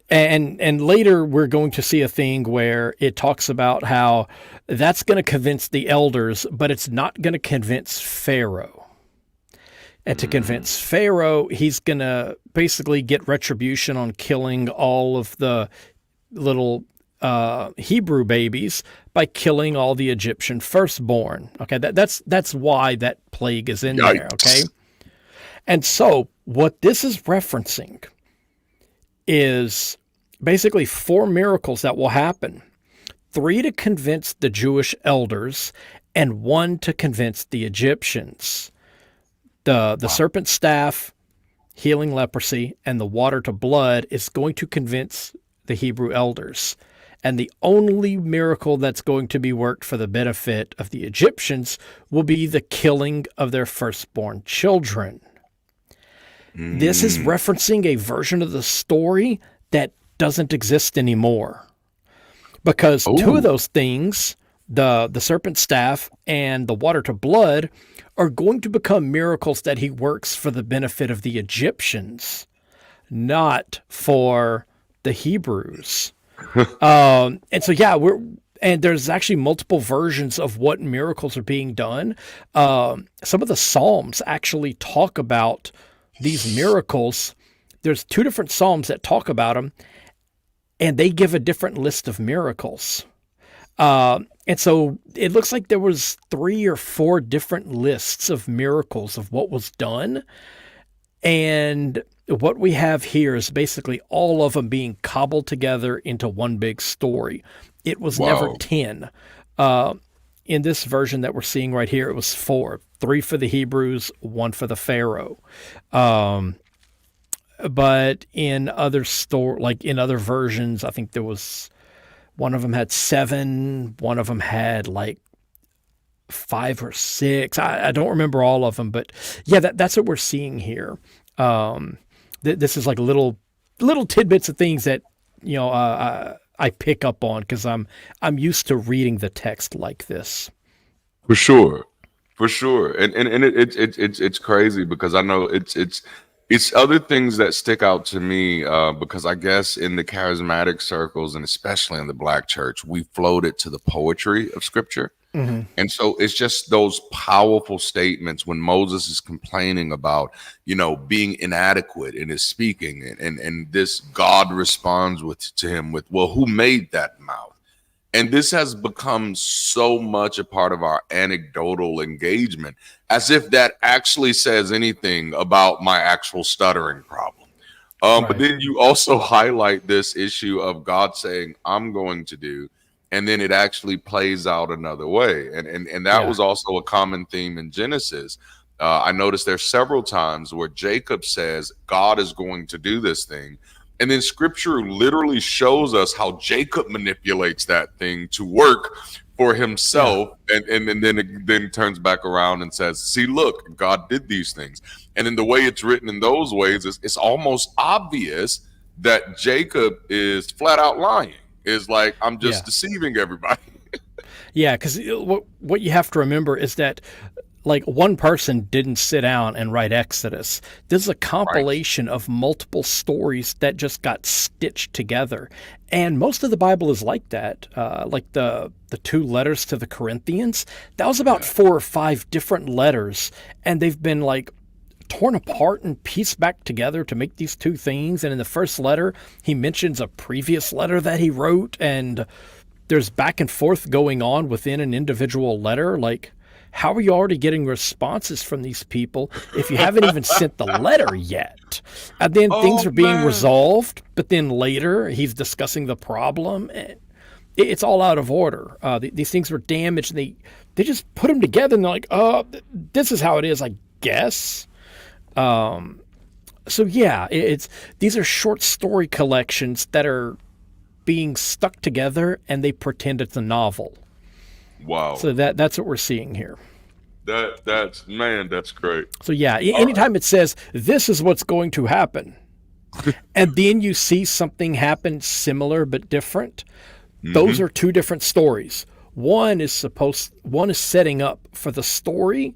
Speaker 2: and later we're going to see a thing where it talks about how that's going to convince the elders, but it's not going to convince Pharaoh. And to
Speaker 1: Mm,
Speaker 2: convince Pharaoh, he's going to basically get retribution on killing all of the little Hebrew babies by killing all the Egyptian firstborn. Okay, that's why that plague is in there. Okay,
Speaker 1: yikes.
Speaker 2: and so what this is referencing is basically four miracles that will happen: three to convince the Jewish elders, and one to convince the Egyptians. The
Speaker 1: Wow.
Speaker 2: serpent staff, healing leprosy, and the water to blood is going to convince the Hebrew elders. And the only miracle that's going to be worked for the benefit of the Egyptians will be the killing of their firstborn children. This is
Speaker 1: Mm.
Speaker 2: referencing a version of the story that doesn't exist anymore. Because two of
Speaker 1: Oh,
Speaker 2: those things, the serpent staff and the water to blood, are going to become miracles that he works for the benefit of the Egyptians, not for the Hebrews. And so yeah, and there's actually multiple versions of what miracles are being done. Some of the Psalms actually talk about these miracles. There's two different Psalms that talk about them, and they give a different list of miracles. And so it looks like there was three or four different lists of miracles of what was done. And what we have here is basically all of them being cobbled together into one big story. It was never
Speaker 1: wow.
Speaker 2: 10. Uh, in this version that we're seeing right here, it was four: three for the Hebrews, one for the Pharaoh. Um, but in other like in other versions, I think there was one of them had seven, one of them had like five or six. I don't remember all of them, but yeah, that's what we're seeing here. Um, this is like little tidbits of things that I pick up on because I'm used to reading the text like this.
Speaker 1: For sure, for sure, and it's crazy because I know it's other things that stick out to me because I guess in the charismatic circles and especially in the Black church, we floated to the poetry of Scripture.
Speaker 2: Hmm.
Speaker 1: And so it's just those powerful statements when Moses is complaining about, being inadequate in his speaking, and this God responds to him with, well, who made that mouth? And this has become so much a part of our anecdotal engagement, as if that actually says anything about my actual stuttering problem. But
Speaker 2: Right.
Speaker 1: then you also highlight this issue of God saying, I'm going to do, and then it actually plays out another way. And that
Speaker 2: Yeah.
Speaker 1: was also a common theme in Genesis. I noticed there's several times where Jacob says, God is going to do this thing. And then scripture literally shows us how Jacob manipulates that thing to work for
Speaker 2: Yeah.
Speaker 1: himself. And then it then turns back around and says, see, look, God did these things. And in the way it's written in those ways, it's almost obvious that Jacob is flat out lying. Is like, I'm just
Speaker 2: Yeah.
Speaker 1: deceiving everybody.
Speaker 2: Yeah. Because what you have to remember is that Like one person didn't sit down and write Exodus. This is a
Speaker 1: Right.
Speaker 2: compilation of multiple stories that just got stitched together. And most of the Bible is like that. Like the two letters to the Corinthians, that was about
Speaker 1: Yeah.
Speaker 2: 4 or 5 different letters, and they've been like torn apart and pieced back together to make these two things. And in the first letter, he mentions a previous letter that he wrote, and there's back and forth going on within an individual letter. Like, how are you already getting responses from these people if you haven't even sent the letter yet? And then
Speaker 1: Oh
Speaker 2: things are being
Speaker 1: man.
Speaker 2: resolved, but then later he's discussing the problem. It's all out of order. These things were damaged. They just put them together and they're like, this is how it is, I guess. So yeah, it's these are short story collections that are being stuck together, and they pretend it's a novel.
Speaker 1: Wow.
Speaker 2: So that's what we're seeing here.
Speaker 1: That's man, that's great.
Speaker 2: So yeah,
Speaker 1: All right.
Speaker 2: anytime it says this is what's going to happen, and then you see something happen similar but different, those
Speaker 1: Mm-hmm.
Speaker 2: are two different stories. One is setting up for the story,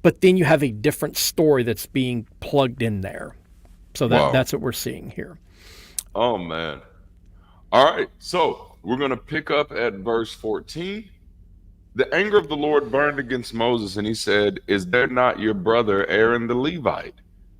Speaker 2: but then you have a different story that's being plugged in there. So
Speaker 1: Wow.
Speaker 2: that's what we're seeing here.
Speaker 1: Oh man. All right. So we're gonna pick up at verse 14. The anger of the Lord burned against Moses, and he said, "Is there not your brother Aaron the Levite?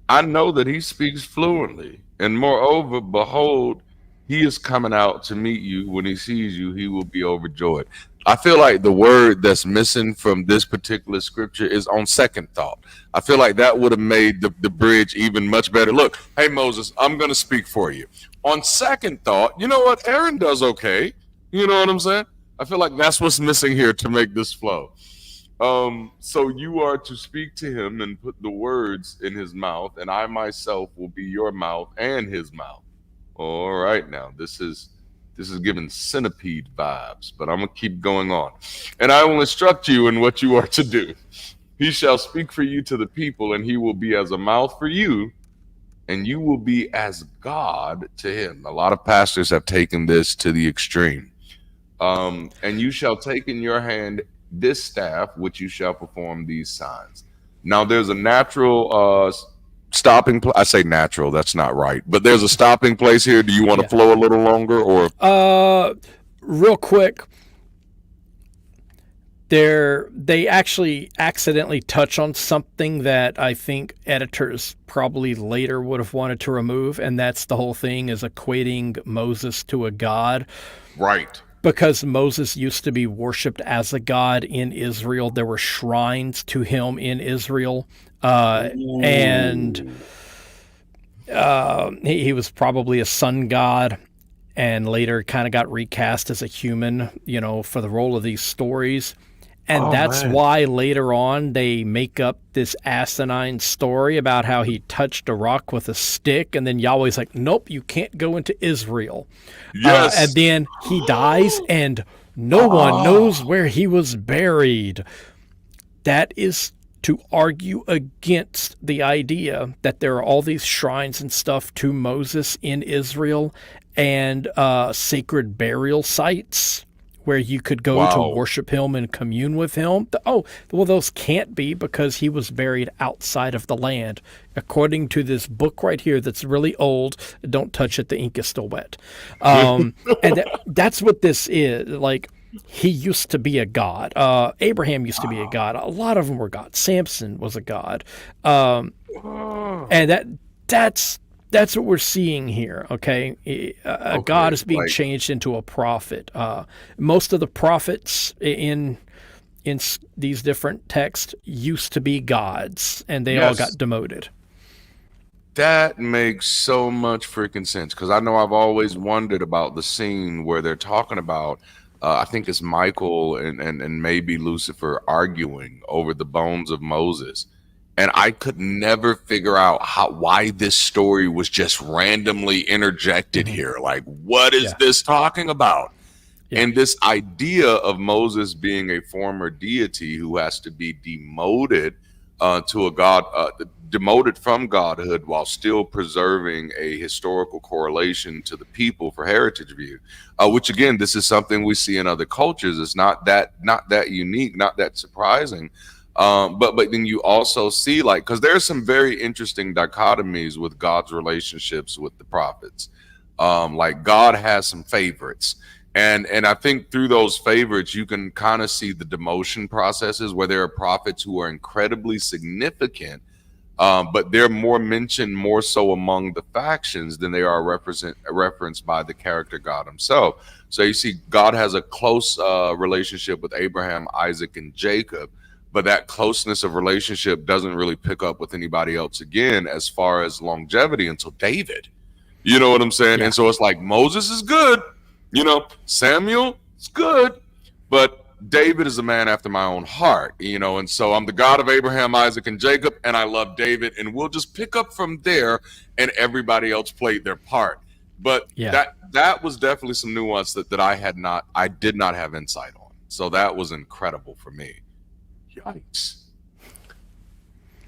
Speaker 1: I know that he speaks fluently, and moreover, behold, he is coming out to meet you. When he sees you, he will be overjoyed." I feel like the word that's missing from this particular scripture is on second thought. I feel like that would have made the bridge even much better. Look, hey Moses, I'm going to speak for you. On second thought, you know what? Aaron does okay. You know what I'm saying? I feel like that's what's missing here to make this flow. So you are to speak to him and put the words in his mouth, and I myself will be your mouth and his mouth. All right, now this is giving centipede vibes, but I'm gonna keep going on. And I will instruct you in what you are to do. He shall speak for you to the people, and he will be as a mouth for you, and you will be as God to him. A lot of pastors have taken this to the extreme. And you shall take in your hand this staff, which you shall perform these signs. Now, there's a natural I say natural, that's not right, but there's a stopping place here. Do you want to
Speaker 2: Yeah.
Speaker 1: flow a little longer, or
Speaker 2: Real quick, they actually accidentally touch on something that I think editors probably later would have wanted to remove, and that's the whole thing is equating Moses to a god.
Speaker 1: right?
Speaker 2: Because Moses used to be worshipped as a god in Israel. There were shrines to him in Israel. And he was probably a sun god, and later kind of got recast as a human, for the role of these stories. And
Speaker 1: Oh
Speaker 2: that's
Speaker 1: man.
Speaker 2: why later on they make up this asinine story about how he touched a rock with a stick, and then Yahweh's like, nope, you can't go into Israel. And
Speaker 1: Yes.
Speaker 2: then he dies, and no one knows where he was buried. That is to argue against the idea that there are all these shrines and stuff to Moses in Israel, and sacred burial sites where you could go to
Speaker 1: Wow.
Speaker 2: worship him and commune with him. Oh, well, those can't be because he was buried outside of the land. According to this book right here that's really old, don't touch it, the ink is still wet. And that's what this is. Like, he used to be a god. Abraham used to be a god. A lot of them were gods. Samson was a god. And that's what we're seeing here. Okay, a god is being
Speaker 1: like
Speaker 2: changed into a prophet. Most of the prophets in these different texts used to be gods, and they all got
Speaker 1: yes.
Speaker 2: demoted.
Speaker 1: That makes so much freaking sense, because I know I've always wondered about the scene where they're talking about, I think it's Michael and maybe Lucifer arguing over the bones of Moses. And I could never figure out why this story was just randomly interjected
Speaker 2: Mm-hmm.
Speaker 1: here. Like, what is
Speaker 2: Yeah.
Speaker 1: this talking about?
Speaker 2: Yeah.
Speaker 1: And this idea of Moses being a former deity who has to be demoted to a god, demoted from godhood while still preserving a historical correlation to the people for heritage view, which again, this is something we see in other cultures. It's not that unique, not that surprising. But then you also see, like, because there's some very interesting dichotomies with God's relationships with the prophets. Like, God has some favorites, and I think through those favorites you can kind of see the demotion processes where there are prophets who are incredibly significant, but they're more mentioned more so among the factions than they are referenced by the character God himself. So you see, God has a close relationship with Abraham, Isaac, and Jacob, but that closeness of relationship doesn't really pick up with anybody else again as far as longevity until David. You know what I'm saying?
Speaker 2: Yeah.
Speaker 1: And so it's like Moses is good, Samuel is good, but David is a man after my own heart, and so I'm the God of Abraham, Isaac, and Jacob, and I love David, and we'll just pick up from there, and everybody else played their part. But that was definitely some nuance that I did not have insight on. So that was incredible for me. Yikes.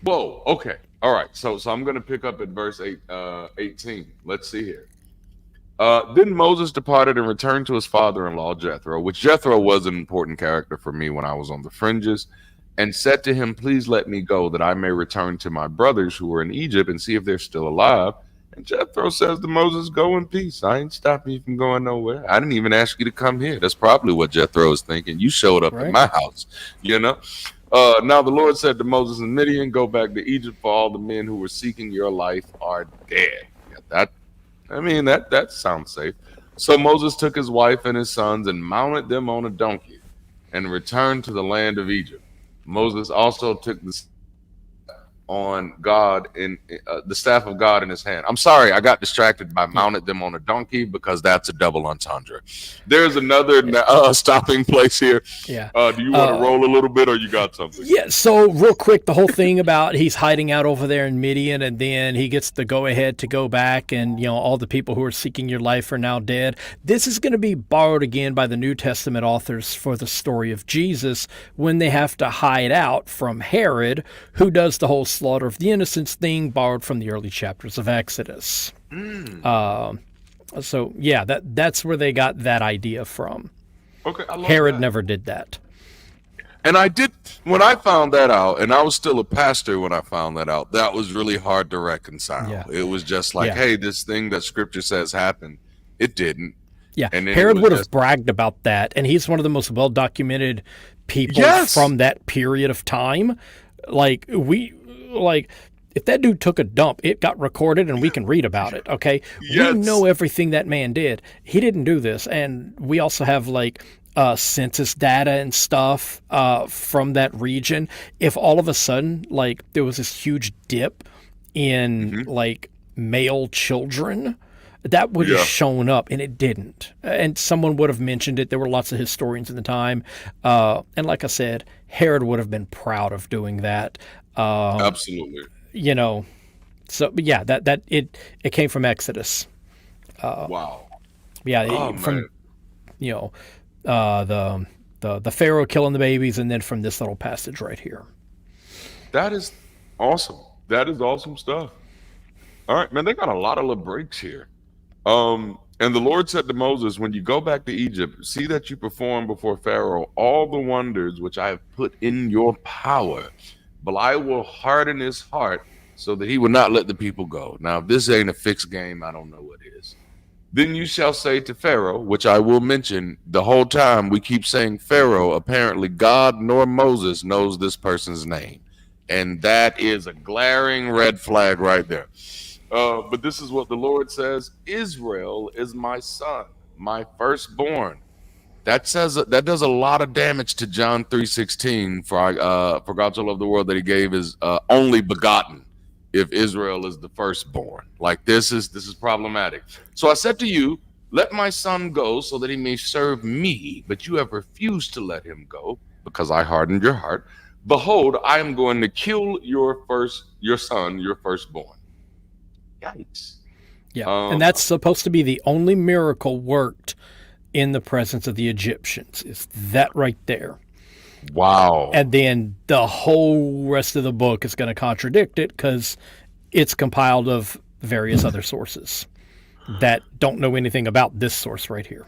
Speaker 1: Whoa, okay. All right. So I'm gonna pick up at verse 18. Let's see here. Then Moses departed and returned to his father-in-law Jethro, which Jethro was an important character for me when I was on the fringes, and said to him, "Please let me go, that I may return to my brothers who are in Egypt and see if they're still alive." And Jethro says to Moses, "Go in peace. I ain't stopping you from going nowhere. I didn't even ask you to come here." That's probably what Jethro is thinking. You showed up at my house, Now the Lord said to Moses and Midian, "Go back to Egypt, for all the men who were seeking your life are dead." That sounds safe. So Moses took his wife and his sons and mounted them on a donkey and returned to the land of Egypt. Moses also took the staff of God in his hand. I'm sorry, I got distracted by mounted them on a donkey because that's a double entendre. There's another stopping place here.
Speaker 2: Yeah.
Speaker 1: Do you want to roll a little bit, or you got something?
Speaker 2: Yeah. So real quick, the whole thing about he's hiding out over there in Midian, and then he gets the go ahead to go back, and all the people who are seeking your life are now dead. This is going to be borrowed again by the New Testament authors for the story of Jesus when they have to hide out from Herod, who does the whole slaughter of the innocents thing, borrowed from the early chapters of Exodus. So yeah, that's where they got that idea from.
Speaker 1: Okay, I love
Speaker 2: Herod
Speaker 1: that.
Speaker 2: never did that.
Speaker 1: And I did, when I found that out, and I was still a pastor when I found that out, that was really hard to reconcile.
Speaker 2: Yeah.
Speaker 1: It was just like, hey, this thing that scripture says happened, it didnn't.
Speaker 2: Yeah,
Speaker 1: and
Speaker 2: Herod would have bragged about that, and he's one of the most well-documented people from that period of time. If that dude took a dump, it got recorded and we can read about it, okay?
Speaker 1: Yes.
Speaker 2: We know everything that man did. He didn't do this. And we also have census data and stuff from that region. If all of a sudden there was this huge dip in male children, that would have shown up, and it didn't. And someone would have mentioned it. There were lots of historians in the time. And like I said, Herod would have been proud of doing that.
Speaker 1: Absolutely.
Speaker 2: So but yeah, that it came from Exodus.
Speaker 1: Wow.
Speaker 2: Yeah, from the Pharaoh killing the babies, and then from this little passage right here.
Speaker 1: That is awesome. That is awesome stuff. All right, man, they got a lot of little breaks here. And the Lord said to Moses, "When you go back to Egypt, see that you perform before Pharaoh all the wonders which I have put in your power. But I will harden his heart so that he will not let the people go." Now, if this ain't a fixed game, I don't know what is. "Then you shall say to Pharaoh," which I will mention the whole time we keep saying Pharaoh, apparently God nor Moses knows this person's name. And that is a glaring red flag right there. But this is what the Lord says: "Israel is my son, my firstborn." That does a lot of damage to John 3:16. For God so loved the world that he gave his only begotten. If Israel is the firstborn, this is problematic. "So I said to you, let my son go so that he may serve me, but you have refused to let him go because I hardened your heart. Behold, I am going to kill your son, your firstborn." Yikes.
Speaker 2: Yeah, and that's supposed to be the only miracle worked in the presence of the Egyptians. Is that right there?
Speaker 1: Wow.
Speaker 2: And then the whole rest of the book is going to contradict it because it's compiled of various other sources that don't know anything about this source right here.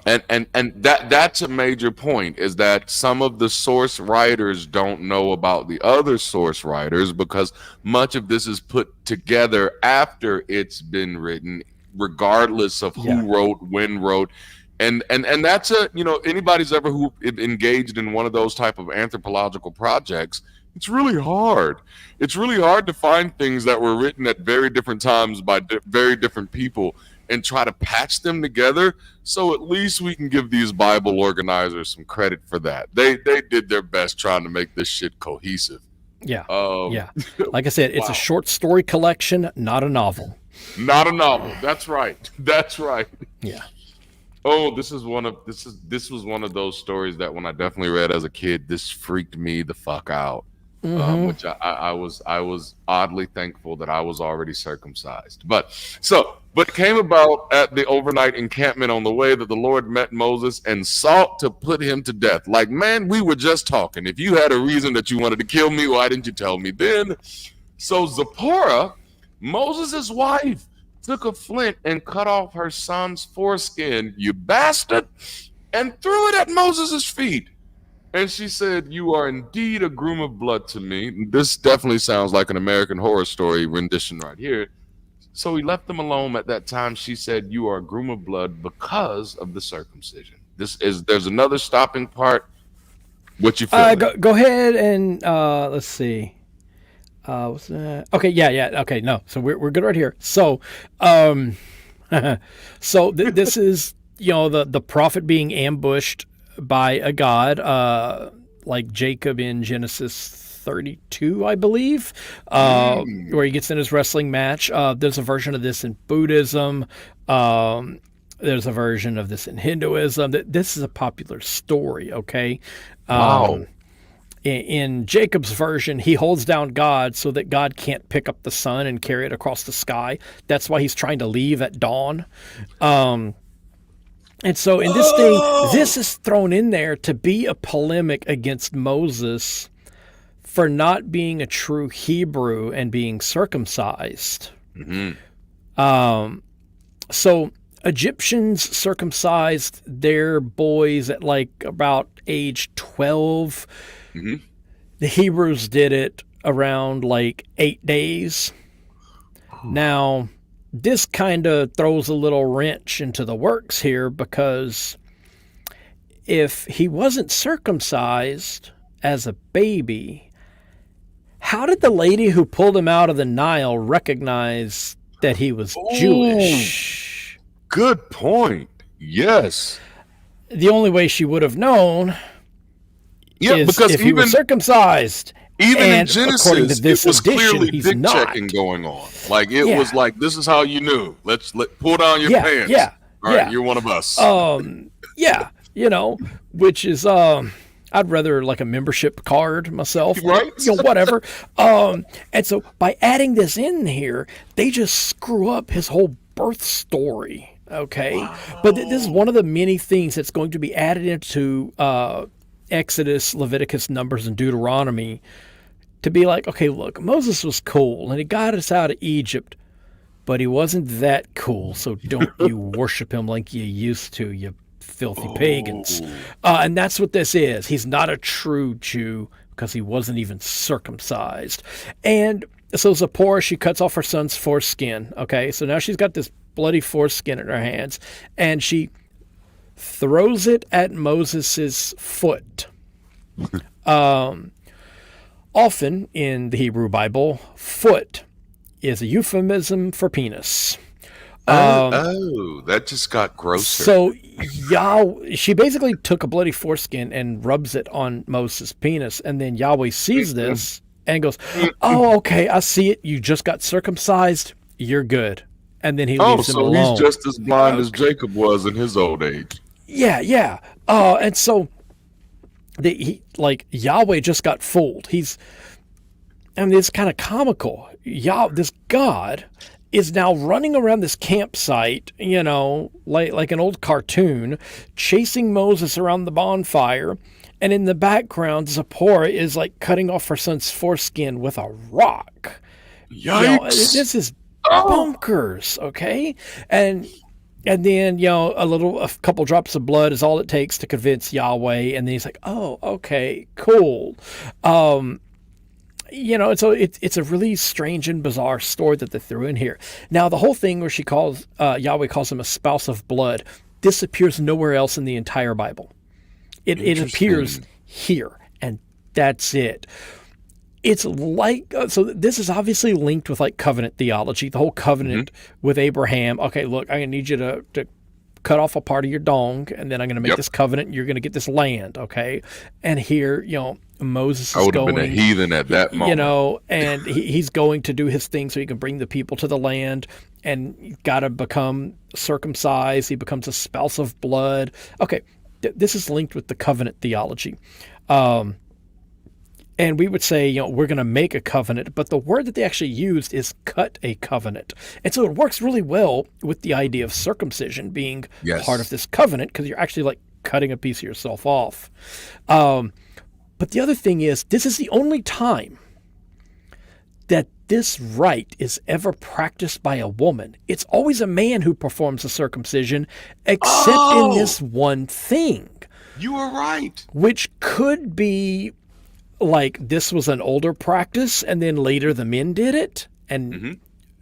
Speaker 1: And that's a major point, is that some of the source writers don't know about the other source writers, because much of this is put together after it's been written, regardless of
Speaker 2: Yeah.
Speaker 1: who wrote, when wrote. And that's a, anybody's ever who engaged in one of those type of anthropological projects, it's really hard. It's really hard to find things that were written at very different times by very different people and try to patch them together. So at least we can give these Bible organizers some credit for that. They did their best trying to make this shit cohesive.
Speaker 2: Yeah.
Speaker 1: Um,
Speaker 2: Yeah. Like I said, it's
Speaker 1: wow.
Speaker 2: a short story collection, not a novel.
Speaker 1: Not a novel. That's right. That's right.
Speaker 2: Yeah.
Speaker 1: Oh, this was one of those stories that when I definitely read as a kid, this freaked me the fuck out. Which I was oddly thankful that I was already circumcised. But it came about at the overnight encampment on the way that the Lord met Moses and sought to put him to death. Like, man, we were just talking. If you had a reason that you wanted to kill me, why didn't you tell me then? So Zipporah, Moses' wife, took a flint and cut off her son's foreskin, you bastard, and threw it at Moses' feet. And she said, "You are indeed a groom of blood to me." This definitely sounds like an American Horror Story rendition right here. So he left them alone. At that time, she said, "You are a groom of blood because of the circumcision." There's another stopping part. What you feel?
Speaker 2: Go ahead and let's see. What's that? Okay, yeah. Okay, no. So we're good right here. So, this is the prophet being ambushed by a god, like Jacob in Genesis 32, I believe, where he gets in his wrestling match. There's a version of this in Buddhism. There's a version of this in Hinduism. This is a popular story, okay?
Speaker 1: Wow.
Speaker 2: In Jacob's version, he holds down God so that God can't pick up the sun and carry it across the sky. That's why he's trying to leave at dawn. And so in this thing, this is thrown in there to be a polemic against Moses for not being a true Hebrew and being circumcised. So Egyptians circumcised their boys at like about age 12. The Hebrews did it around like 8 days. Now, this kind of throws a little wrench into the works here, because if he wasn't circumcised as a baby, how did the lady who pulled him out of the Nile recognize that he was Jewish?
Speaker 1: Good point. Yes.
Speaker 2: The only way she would have known is
Speaker 1: because
Speaker 2: if he was circumcised.
Speaker 1: Even
Speaker 2: and
Speaker 1: in Genesis,
Speaker 2: according to this
Speaker 1: it was
Speaker 2: edition,
Speaker 1: clearly
Speaker 2: he's
Speaker 1: dick
Speaker 2: not.
Speaker 1: checking going on. Like it was like, this is how you knew. Let's pull down your pants. All right, you're one of us.
Speaker 2: Which is I'd rather like a membership card myself,
Speaker 1: right?
Speaker 2: Whatever. And so by adding this in here, they just screw up his whole birth story. Okay, but this is one of the many things that's going to be added into Exodus, Leviticus, Numbers, and Deuteronomy, to be like, okay, look, Moses was cool and he got us out of Egypt, but he wasn't that cool, so don't you worship him like you used to, you filthy pagans. And that's what this is. He's not a true Jew because he wasn't even circumcised. And so Zipporah, she cuts off her son's foreskin. Okay, so now she's got this bloody foreskin in her hands, and she throws it at Moses's foot. Often in the Hebrew Bible, foot is a euphemism for penis.
Speaker 1: That just got grosser.
Speaker 2: So she basically took a bloody foreskin and rubs it on Moses' penis, and then Yahweh sees this and goes, "Oh, okay, I see it. You just got circumcised. You're good." And then he leaves him alone.
Speaker 1: So he's just as blind as Jacob was in his old age.
Speaker 2: Yeah. And so Yahweh just got fooled. It's kind of comical. This God is now running around this campsite, like an old cartoon, chasing Moses around the bonfire. And in the background, Zipporah is like cutting off her son's foreskin with a rock.
Speaker 1: Yikes.
Speaker 2: This is bonkers, okay? And And then, a couple drops of blood is all it takes to convince Yahweh. And then he's like, oh, okay, cool. So it's a really strange and bizarre story that they threw in here. Now, the whole thing where Yahweh calls him a spouse of blood, this appears nowhere else in the entire Bible. It appears here, and that's it. It's like, so this is obviously linked with like covenant theology, the whole covenant with Abraham. Okay, look, I need you to cut off a part of your dong, and then I'm going to make this covenant, and you're going to get this land, okay? And here, Moses is going. I would have been a
Speaker 1: heathen at that moment.
Speaker 2: And he's going to do his thing so he can bring the people to the land, and you've got to become circumcised. He becomes a spouse of blood. Okay, this is linked with the covenant theology. And we would say, we're going to make a covenant, but the word that they actually used is cut a covenant. And so it works really well with the idea of circumcision being part of this covenant, because you're actually like cutting a piece of yourself off. But the other thing is, this is the only time that this rite is ever practiced by a woman. It's always a man who performs the circumcision, except in this one thing.
Speaker 1: You were right.
Speaker 2: Which could be like this was an older practice, and then later the men did it. And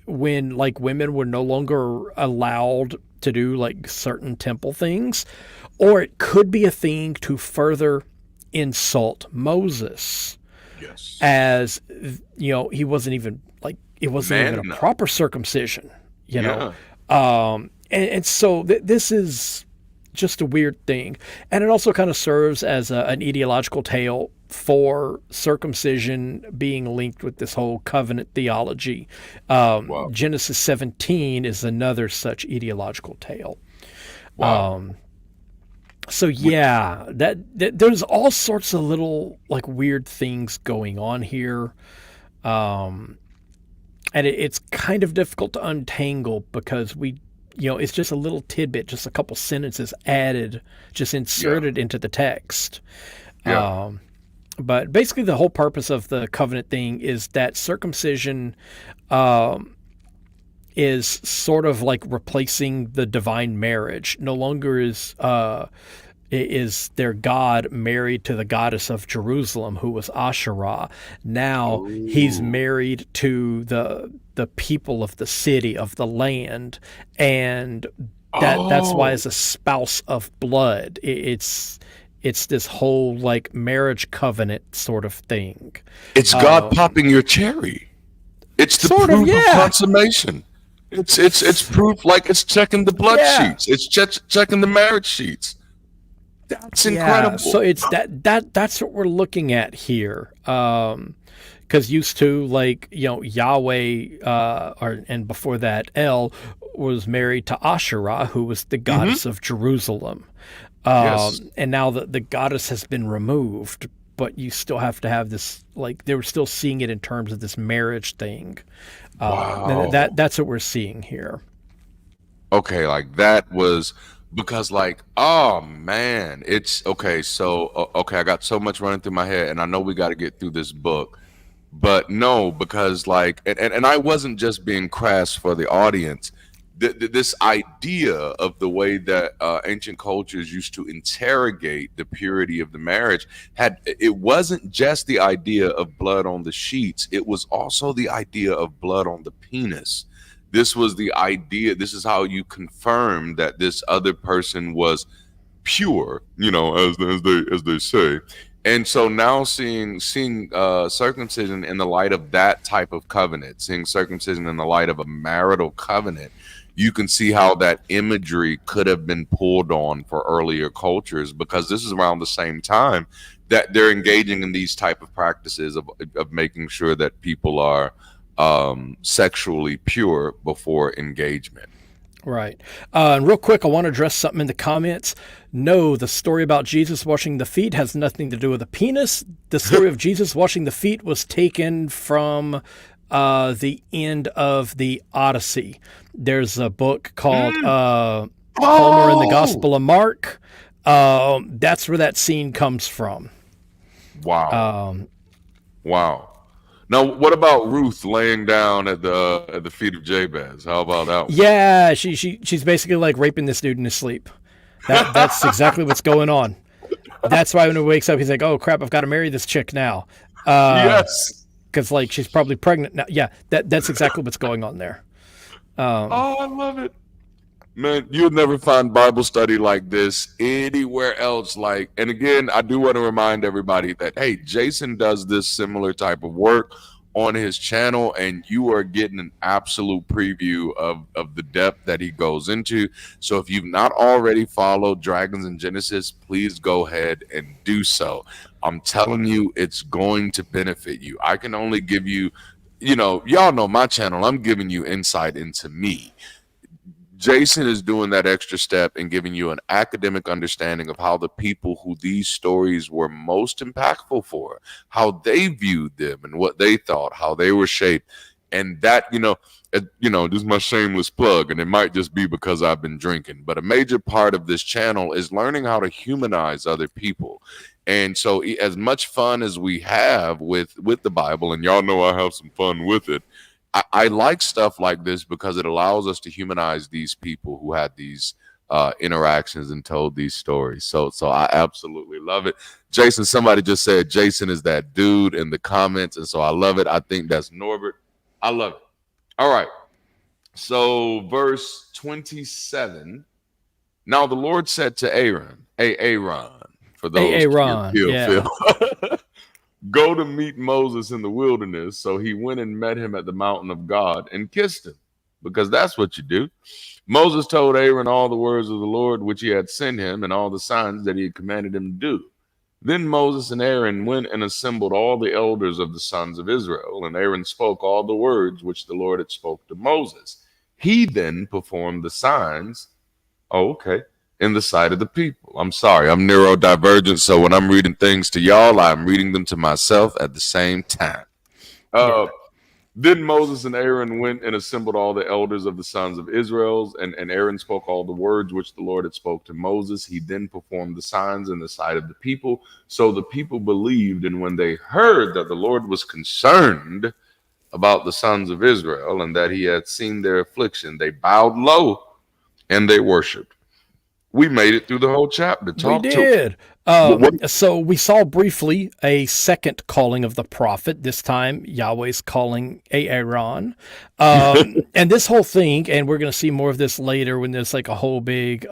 Speaker 2: when like women were no longer allowed to do like certain temple things, or it could be a thing to further insult Moses.
Speaker 1: Yes.
Speaker 2: As, he wasn't even like, it wasn't even a proper circumcision, And so this is just a weird thing. And it also kind of serves as an ideological tale for circumcision being linked with this whole covenant theology. Genesis 17 is another such ideological tale. So yeah, that there's all sorts of little like weird things going on here. And it's kind of difficult to untangle because it's just a little tidbit, just a couple sentences added, just inserted into the text. But basically the whole purpose of the covenant thing is that circumcision is sort of like replacing the divine marriage. No longer is their god married to the goddess of Jerusalem, who was Asherah. Now he's married to the people of the city, of the land, and that's why it's a spouse of blood. It's this whole like marriage covenant sort of thing.
Speaker 1: It's God popping your cherry. It's the proof of consummation. It's proof, like it's checking the blood sheets. It's checking the marriage sheets. That's incredible.
Speaker 2: So it's that's what we're looking at here. Because used to, like, Yahweh, and before that, El was married to Asherah, who was the goddess of Jerusalem. And now the goddess has been removed, but you still have to have this, like, they were still seeing it in terms of this marriage thing. That's what we're seeing here.
Speaker 1: Okay, like that was because, like, oh man, it's okay. So okay, I got so much running through my head, and I know we got to get through this book, but no, because like, and I wasn't just being crass for the audience. This idea of the way that ancient cultures used to interrogate the purity of the marriage it wasn't just the idea of blood on the sheets, it was also the idea of blood on the penis. This was the idea, this is how you confirm that this other person was pure, as they say. And so now seeing circumcision in the light of that type of covenant, seeing circumcision in the light of a marital covenant, you can see how that imagery could have been pulled on for earlier cultures, because this is around the same time that they're engaging in these type of practices of making sure that people are sexually pure before engagement.
Speaker 2: Right. And real quick, I want to address something in the comments. No, the story about Jesus washing the feet has nothing to do with the penis. The story of Jesus washing the feet was taken from the end of the Odyssey. There's a book called Homer and the Gospel of Mark. That's where that scene comes from.
Speaker 1: Wow. Wow. Now, what about Ruth laying down at the feet of Jabez? How about that one?
Speaker 2: Yeah, she's basically like raping this dude in his sleep. That's exactly what's going on. That's why when he wakes up, he's like, "Oh crap, I've got to marry this chick now,"
Speaker 1: Yes.
Speaker 2: because like she's probably pregnant now. Yeah, that's exactly what's going on there.
Speaker 1: Oh, I love it. Man, you'll never find Bible study like this anywhere else. Like, and again, I do want to remind everybody that, hey, Jason does this similar type of work on his channel, and you are getting an absolute preview of the depth that he goes into. So if you've not already followed Dragons and Genesis, please go ahead and do so. I'm telling you, it's going to benefit you. I can only give you, y'all know my channel. I'm giving you insight into me. Jason is doing that extra step and giving you an academic understanding of how the people who these stories were most impactful for, how they viewed them and what they thought, how they were shaped. And that, this is my shameless plug, and it might just be because I've been drinking, but a major part of this channel is learning how to humanize other people. And so as much fun as we have with the Bible, and y'all know I have some fun with it, I like stuff like this because it allows us to humanize these people who had these interactions and told these stories. So I absolutely love it. Jason, somebody just said Jason is that dude in the comments, and so I love it. I think that's Norbert. I love it. All right. So verse 27. Now the Lord said to Aaron, Aaron, for those
Speaker 2: Aaron, yeah.
Speaker 1: Go to meet Moses in the wilderness. So he went and met him at the mountain of God and kissed him, because that's what you do. Moses told Aaron all the words of the Lord which he had sent him and all the signs that he had commanded him to do. Then Moses and Aaron went and assembled all the elders of the sons of Israel, and Aaron spoke all the words which the Lord had spoke to Moses. He then performed the signs. Oh, okay. In the sight of the people. I'm sorry, I'm neurodivergent, so when I'm reading things to y'all, I'm reading them to myself at the same time. Then Moses and Aaron went and assembled all the elders of the sons of Israel, and Aaron spoke all the words which the Lord had spoke to Moses. He then performed the signs in the sight of the people. So the people believed, and when they heard that the Lord was concerned about the sons of Israel and that he had seen their affliction, they bowed low and they worshiped. We made it through the whole chapter.
Speaker 2: We did. So we saw briefly a second calling of the prophet. This time, Yahweh's calling Aaron. And this whole thing, and we're going to see more of this later when there's like a whole big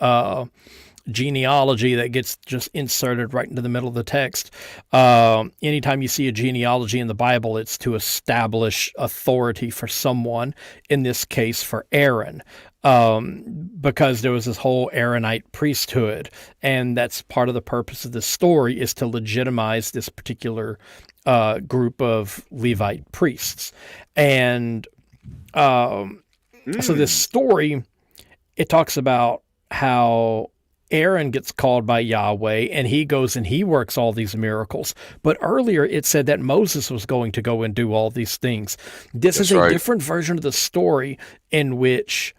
Speaker 2: genealogy that gets just inserted right into the middle of the text. Anytime you see a genealogy in the Bible, it's to establish authority for someone, in this case for Aaron. Because there was this whole Aaronite priesthood, and that's part of the purpose of this story, is to legitimize this particular group of Levite priests. And so this story, it talks about how Aaron gets called by Yahweh, and he goes and he works all these miracles. But earlier it said that Moses was going to go and do all these things. This is a different version of the story in which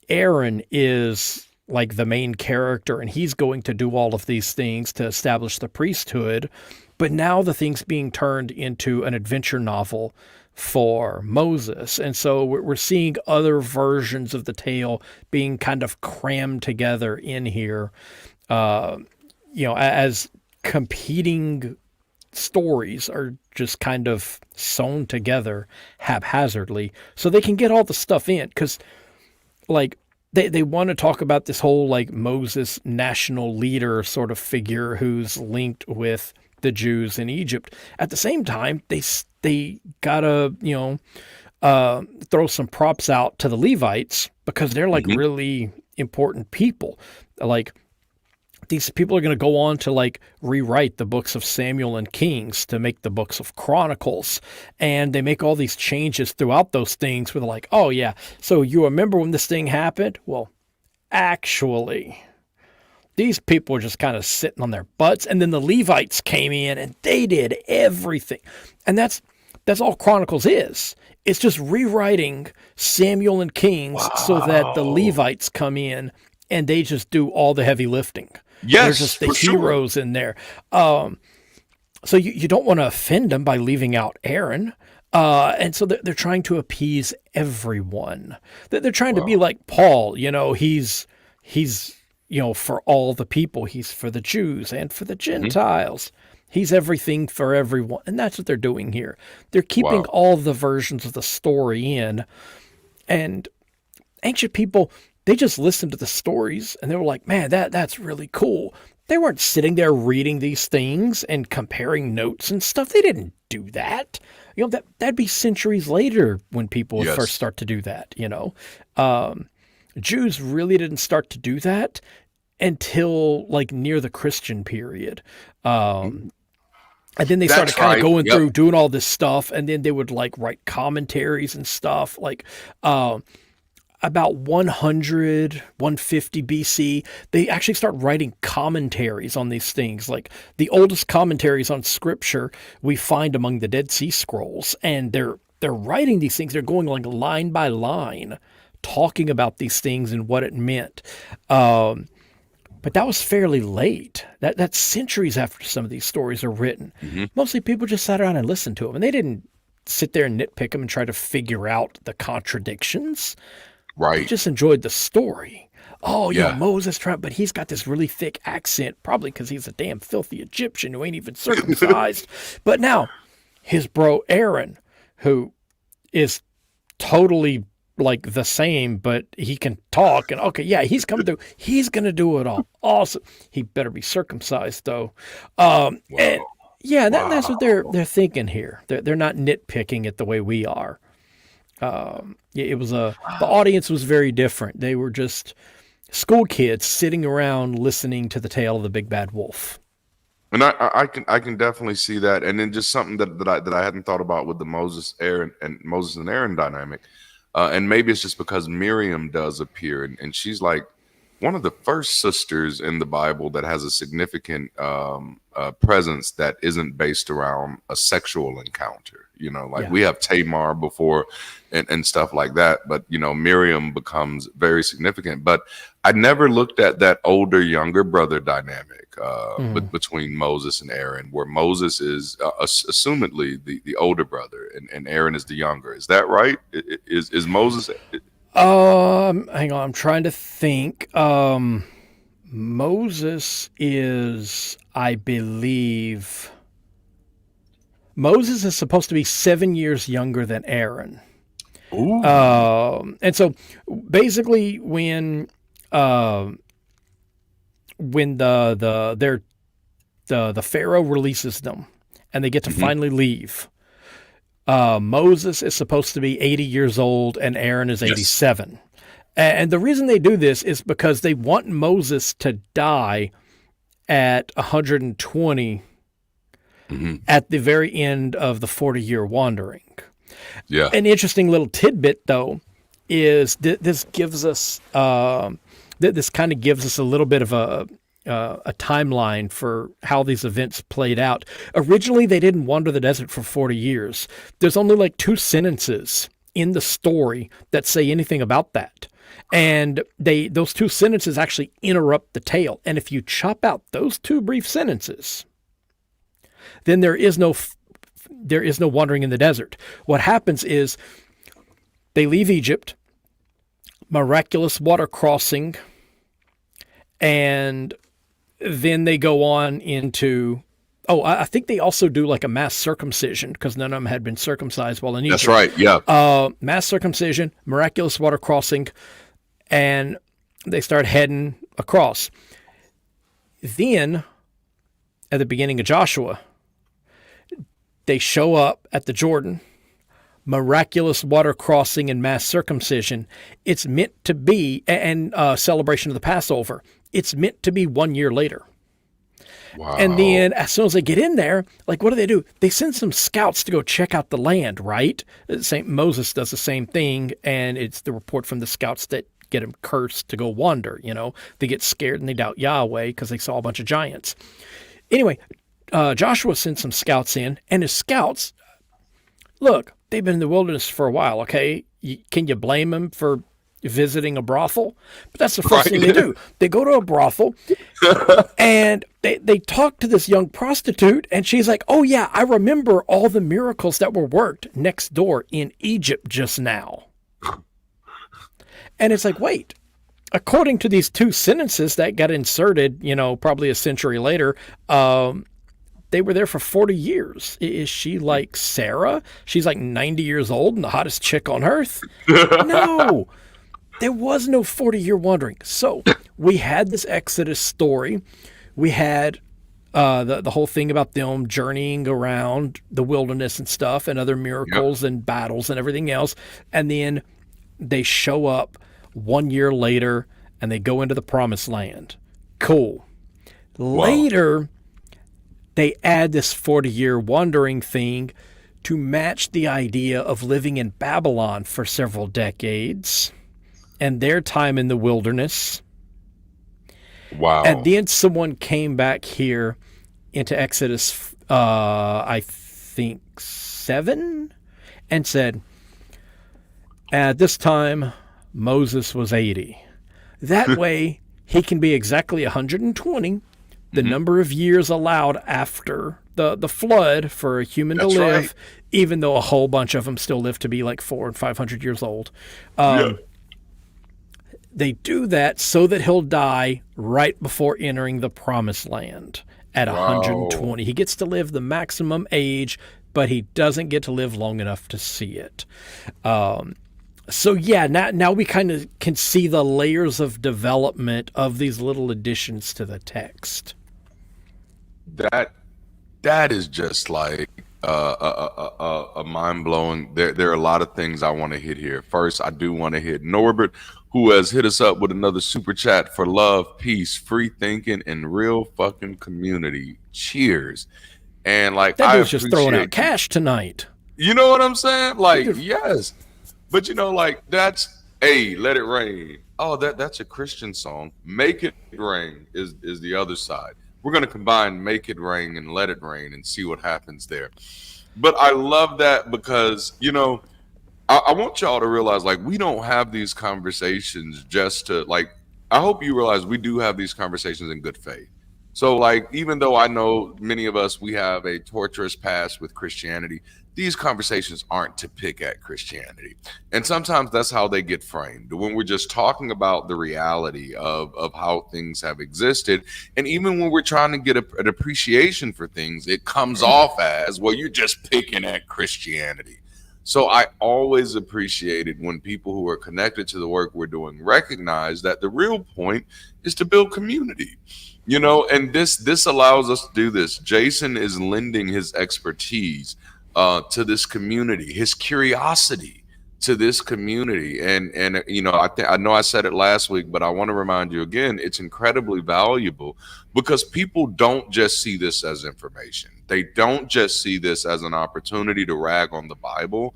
Speaker 2: Aaron is like the main character, and he's going to do all of these things to establish the priesthood. But now the thing's being turned into an adventure novel for Moses. And so we're seeing other versions of the tale being kind of crammed together in here, as competing stories are just kind of sewn together haphazardly so they can get all the stuff in. Because like they want to talk about this whole like Moses national leader sort of figure who's linked with the Jews in Egypt. At the same time, they gotta throw some props out to the Levites, because they're like really important people. Like these people are going to go on to like rewrite the books of Samuel and Kings to make the books of Chronicles. And they make all these changes throughout those things where they're like, oh yeah, so you remember when this thing happened? Well, actually, these people were just kind of sitting on their butts. And then the Levites came in and they did everything. And that's all Chronicles is. It's just rewriting Samuel and Kings so that the Levites come in and they just do all the heavy lifting.
Speaker 1: Yes,
Speaker 2: there's just the heroes in there. So you don't want to offend them by leaving out Aaron. And so they're trying to appease everyone. They're trying to be like Paul. He's for all the people. He's for the Jews and for the Gentiles. He's everything for everyone. And that's what they're doing here. They're keeping all the versions of the story in. And ancient people, they just listened to the stories and they were like, man, that's really cool. They weren't sitting there reading these things and comparing notes and stuff. They didn't do that. That'd be centuries later when people would first start to do that, Jews really didn't start to do that until like near the Christian period. And then they started kind of going through doing all this stuff. And then they would like write commentaries and stuff like, about 150 BC, they actually start writing commentaries on these things. Like the oldest commentaries on scripture we find among the Dead Sea Scrolls. And they're writing these things. They're going like line by line, talking about these things and what it meant. But that was fairly late. That's centuries after some of these stories are written. Mostly people just sat around and listened to them. And they didn't sit there and nitpick them and try to figure out the contradictions.
Speaker 1: Right.
Speaker 2: They just enjoyed the story. Oh, Moses tried, but he's got this really thick accent, probably because he's a damn filthy Egyptian who ain't even circumcised. But now, his bro Aaron, who is totally like the same, but he can talk, and he's coming through. He's going to do it all. Awesome. He better be circumcised, though. And that's what they're thinking here. They're not nitpicking it the way we are. It was the audience was very different. They were just school kids sitting around listening to the tale of the big bad wolf.
Speaker 1: And I can definitely see that. And then just something that I hadn't thought about with the Moses and Aaron dynamic. And maybe it's just because Miriam does appear, and she's like one of the first sisters in the Bible that has a significant presence that isn't based around a sexual encounter. We have Tamar before and stuff like that. But, Miriam becomes very significant. But I never looked at that older, younger brother dynamic between Moses and Aaron, where Moses is assumedly the older brother and Aaron is the younger. Is that right? Is Moses...
Speaker 2: hang on. I'm trying to think. Moses is, I believe... Moses is supposed to be 7 years younger than Aaron.
Speaker 1: Ooh.
Speaker 2: And so basically when the Pharaoh releases them and they get to finally leave, Moses is supposed to be 80 years old and Aaron is 87. And the reason they do this is because they want Moses to die at 120 at the very end of the 40-year wandering.
Speaker 1: Yeah.
Speaker 2: An interesting little tidbit, though, is this gives us this kind of gives us a little bit of a timeline for how these events played out. Originally, they didn't wander the desert for 40 years. There's only like 2 sentences in the story that say anything about that. And those 2 sentences actually interrupt the tale. And if you chop out those 2 brief sentences, then there is no wandering in the desert. What happens is they leave Egypt, miraculous water crossing, and then they go on into... I think they also do like a mass circumcision because none of them had been circumcised while in Egypt.
Speaker 1: That's right, yeah.
Speaker 2: Mass circumcision, miraculous water crossing, and they start heading across. Then, at the beginning of Joshua, they show up at the Jordan, miraculous water crossing and mass circumcision. It's meant to be, and celebration of the Passover. It's meant to be 1 year later.
Speaker 1: Wow.
Speaker 2: And then as soon as they get in there, like what do? They send some scouts to go check out the land, right? St. Moses does the same thing, and it's the report from the scouts that get him cursed to go wander, They get scared and they doubt Yahweh because they saw a bunch of giants. Anyway, Joshua sent some scouts in, and his scouts, look, they've been in the wilderness for a while, okay? Can you blame them for visiting a brothel. But that's the first thing they
Speaker 1: Right.
Speaker 2: do. They go to a brothel and they talk to this young prostitute, and she's like, oh, yeah, I remember all the miracles that were worked next door in Egypt just now. And it's like, wait, according to these two sentences that got inserted, probably a century later, they were there for 40 years. Is she like Sarah? She's like 90 years old and the hottest chick on earth? No, there was no 40-year wandering. So we had this Exodus story. We had the whole thing about them journeying around the wilderness and stuff, and other
Speaker 1: Yep.
Speaker 2: miracles and battles and everything else. And then they show up 1 year later and they go into the promised land. Cool.
Speaker 1: Wow.
Speaker 2: Later, they add this 40-year wandering thing to match the idea of living in Babylon for several decades and their time in the wilderness. And
Speaker 1: Wow.
Speaker 2: then someone came back here into Exodus, I think 7, and said, at this time, Moses was 80. That way, he can be exactly 120, the
Speaker 1: Hmm.
Speaker 2: number of years allowed after the flood for a human to
Speaker 1: That's right.
Speaker 2: live, even though a whole bunch of them still live to be like 400 and 500 years old.
Speaker 1: Yeah.
Speaker 2: They do that so that he'll die right before entering the promised land at
Speaker 1: Wow.
Speaker 2: 120. He gets to live the maximum age, but he doesn't get to live long enough to see it. So yeah, now we kind of can see the layers of development of these little additions to the text.
Speaker 1: That that is just like a mind blowing. There are a lot of things I want to hit here. First, I do want to hit Norbert, who has hit us up with another super chat for love, peace, free thinking, and real fucking community. Cheers. And like
Speaker 2: That
Speaker 1: I
Speaker 2: dude's just throwing out
Speaker 1: appreciate you.
Speaker 2: cash tonight.
Speaker 1: You know what I'm saying? Like,
Speaker 2: Dude,
Speaker 1: yes. But like that's hey, let it rain. Oh, that's a Christian song. Make it rain is the other side. We're gonna combine make it rain and let it rain and see what happens there. But I love that because, I want y'all to realize like we don't have these conversations just to like I hope you realize we do have these conversations in good faith. So like even though I know many of us we have a torturous past with Christianity, these conversations aren't to pick at Christianity. And sometimes that's how they get framed. When we're just talking about the reality of how things have existed, and even when we're trying to get an appreciation for things, it comes off as, well, you're just picking at Christianity. So I always appreciate it when people who are connected to the work we're doing recognize that the real point is to build community. And this allows us to do this. Jason is lending his expertise to this community, his curiosity to this community, and I know I said it last week, but I want to remind you again, it's incredibly valuable because people don't just see this as information. They don't just see this as an opportunity to rag on the Bible.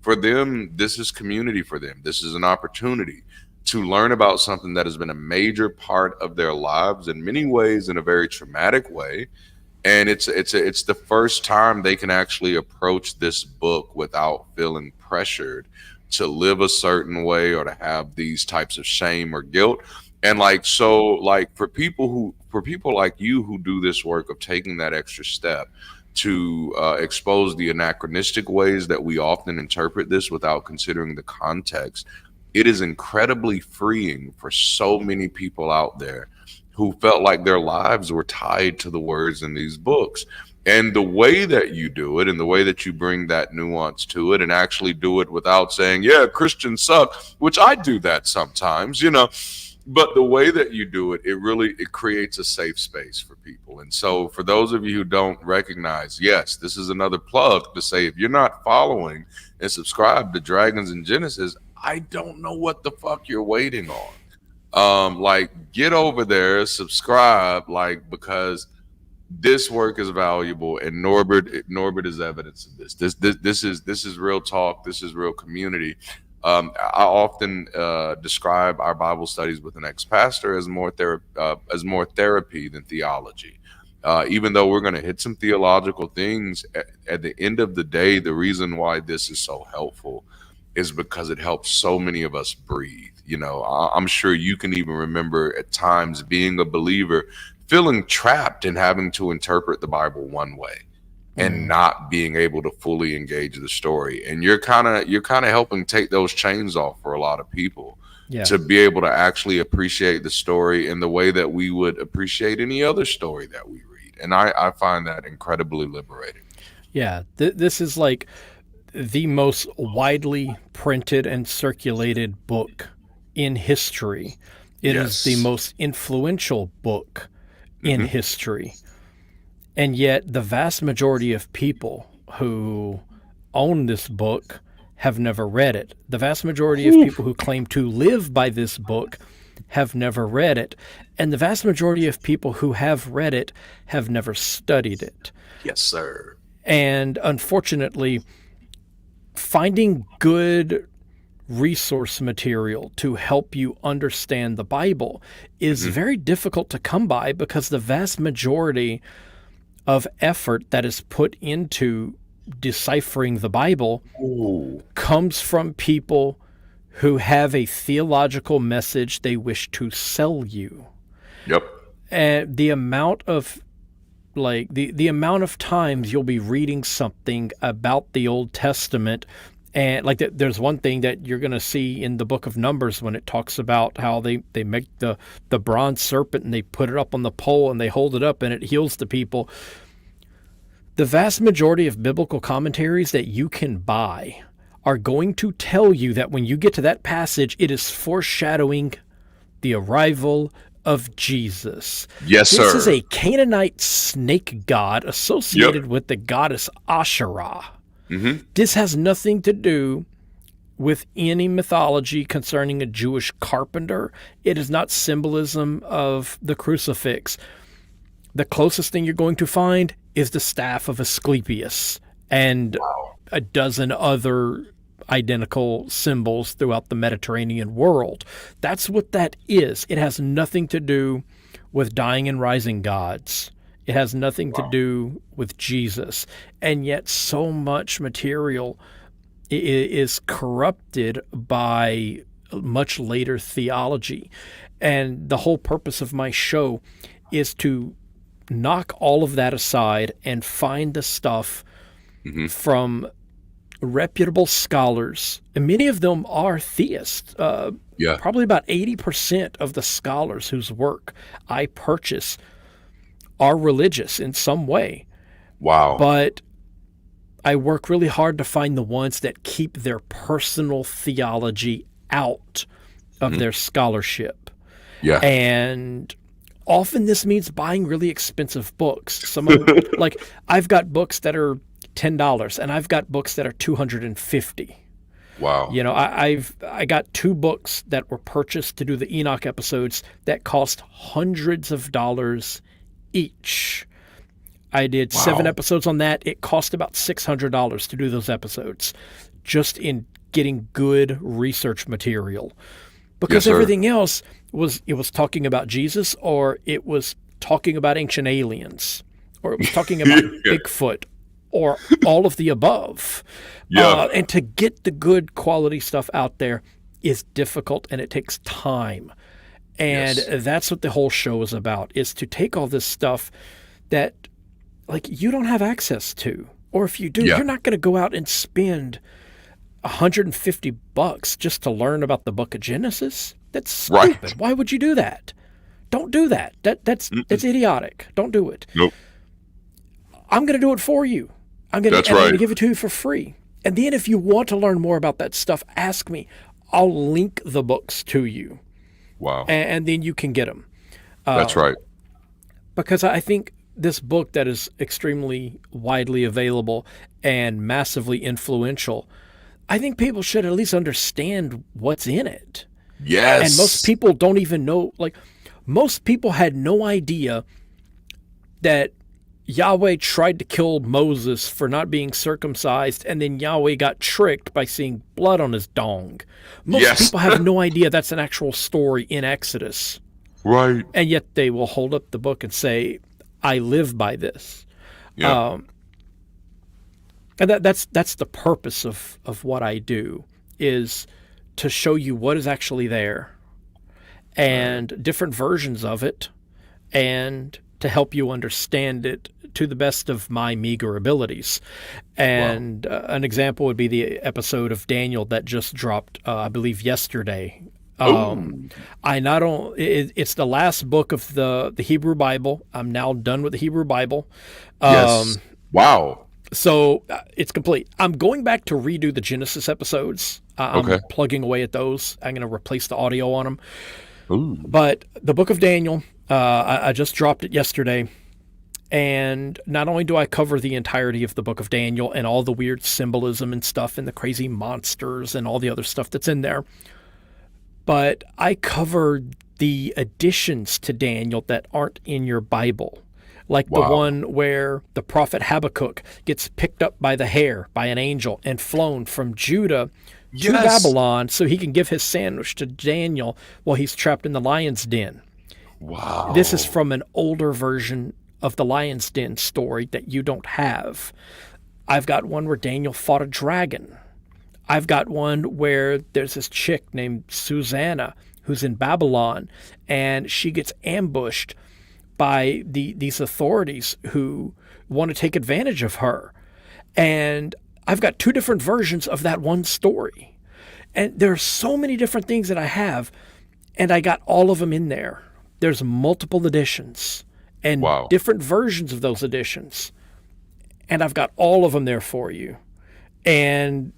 Speaker 1: For them, this is community. For them, this is an opportunity to learn about something that has been a major part of their lives in many ways, in a very traumatic way. And it's the first time they can actually approach this book without feeling pressured to live a certain way or to have these types of shame or guilt. And like so like for people like you who do this work of taking that extra step to expose the anachronistic ways that we often interpret this without considering the context, it is incredibly freeing for so many people out there who felt like their lives were tied to the words in these books. And the way that you do it and the way that you bring that nuance to it and actually do it without saying, yeah, Christians suck, which I do that sometimes, but the way that you do it, it creates a safe space for people. And so for those of you who don't recognize, yes, this is another plug to say, if you're not following and subscribe to Dragons and Genesis, I don't know what the fuck you're waiting on. Like get over there, subscribe, like, because this work is valuable, and Norbert is evidence of this. This is real talk. This is real community. I often describe our Bible studies with an ex-pastor as as more therapy than theology. Even though we're going to hit some theological things, at the end of the day, the reason why this is so helpful is because it helps so many of us breathe. I'm sure you can even remember at times being a believer, feeling trapped and having to interpret the Bible one way and not being able to fully engage the story. And you're kind of helping take those chains off for a lot of people
Speaker 2: Yeah.
Speaker 1: to be able to actually appreciate the story in the way that we would appreciate any other story that we read. And I find that incredibly liberating.
Speaker 2: Yeah. This is like the most widely printed and circulated book in history. It is the
Speaker 1: Yes.
Speaker 2: most influential book in
Speaker 1: Hmm.
Speaker 2: history. And yet, the vast majority of people who own this book have never read it. The vast majority of people who claim to live by this book have never read it. And the vast majority of people who have read it have never studied it.
Speaker 1: Yes, sir.
Speaker 2: And unfortunately, finding good resource material to help you understand the Bible is very difficult to come by, because the vast majority of effort that is put into deciphering the Bible
Speaker 1: Ooh.
Speaker 2: comes from people who have a theological message they wish to sell you.
Speaker 1: Yep.
Speaker 2: And the amount of the amount of times you'll be reading something about the Old Testament, and there's one thing that you're going to see in the book of Numbers when it talks about how they make the bronze serpent and they put it up on the pole and they hold it up and it heals the people. The vast majority of biblical commentaries that you can buy are going to tell you that when you get to that passage, it is foreshadowing the arrival of Jesus.
Speaker 1: Yes,
Speaker 2: This
Speaker 1: sir.
Speaker 2: is a Canaanite snake god associated with the goddess Asherah. This has nothing to do with any mythology concerning a Jewish carpenter. It is not symbolism of the crucifix. The closest thing you're going to find is the staff of Asclepius and a dozen other identical symbols throughout the Mediterranean world. That's what that is. It has nothing to do with dying and rising gods. It has nothing to do with Jesus. And yet so much material is corrupted by much later theology. And the whole purpose of my show is to knock all of that aside and find the stuff from reputable scholars. And many of them are theists.
Speaker 1: Yeah.
Speaker 2: Probably about 80% of the scholars whose work I purchase are religious in some way.
Speaker 1: Wow.
Speaker 2: But I work really hard to find the ones that keep their personal theology out of their scholarship.
Speaker 1: Yeah.
Speaker 2: And often this means buying really expensive books. Some of them, like I've got books that are $10 and I've got books that are $250.
Speaker 1: Wow.
Speaker 2: You know, I got 2 books that were purchased to do the Enoch episodes that cost hundreds of dollars each. I did 7 episodes on that. It cost about $600 to do those episodes, just in getting good research material. Because everything else was talking about Jesus, or it was talking about ancient aliens, or it was talking about Bigfoot, or all of the above.
Speaker 1: Yeah.
Speaker 2: And to get the good quality stuff out there is difficult, and it takes time. And that's what the whole show is about, is to take all this stuff that like you don't have access to. Or if you do, you're not going to go out and spend $150 just to learn about the book of Genesis. That's stupid.
Speaker 1: Right.
Speaker 2: Why would you do that? Don't do that. That's idiotic. Don't do it.
Speaker 1: Nope.
Speaker 2: I'm going to do it for you. I'm going
Speaker 1: That's
Speaker 2: to
Speaker 1: right.
Speaker 2: give it to you for free. And then if you want to learn more about that stuff, ask me. I'll link the books to you.
Speaker 1: Wow.
Speaker 2: And then you can get them.
Speaker 1: That's right.
Speaker 2: Because I think this book that is extremely widely available and massively influential, I think people should at least understand what's in it.
Speaker 1: Yes.
Speaker 2: And most people don't even know, like, most people had no idea that Yahweh tried to kill Moses for not being circumcised, and then Yahweh got tricked by seeing blood on his dong. Most people have no idea that's an actual story in Exodus.
Speaker 1: Right.
Speaker 2: And yet they will hold up the book and say, I live by this.
Speaker 1: Yeah.
Speaker 2: And that's the purpose of what I do, is to show you what is actually there
Speaker 1: Right.
Speaker 2: and different versions of it, and to help you understand it to the best of my meager abilities.
Speaker 1: Wow.
Speaker 2: And an example would be the episode of Daniel that just dropped, I believe, yesterday.
Speaker 1: Oh,
Speaker 2: I not only it's the last book of the Hebrew Bible. I'm now done with the Hebrew Bible,
Speaker 1: yes. Wow.
Speaker 2: so it's complete. I'm going back to redo the Genesis episodes. I'm
Speaker 1: Okay.
Speaker 2: plugging away at those. I'm going to replace the audio on them.
Speaker 1: Ooh.
Speaker 2: But the Book of Daniel, I just dropped it yesterday. And not only do I cover the entirety of the Book of Daniel and all the weird symbolism and stuff and the crazy monsters and all the other stuff that's in there, but I cover the additions to Daniel that aren't in your Bible. Like the
Speaker 1: Wow.
Speaker 2: one where the prophet Habakkuk gets picked up by the hair by an angel and flown from Judah to
Speaker 1: Yes.
Speaker 2: Babylon so he can give his sandwich to Daniel while he's trapped in the lion's den. This is
Speaker 1: Wow.
Speaker 2: from an older version of the lion's den story that you don't have. I've got one where Daniel fought a dragon. I've got one where there's this chick named Susanna who's in Babylon, and she gets ambushed by these authorities who want to take advantage of her. And I've got two different versions of that one story. And there are so many different things that I have, and I got all of them in there. There's multiple editions and
Speaker 1: Wow.
Speaker 2: different versions of those editions, and I've got all of them there for you. And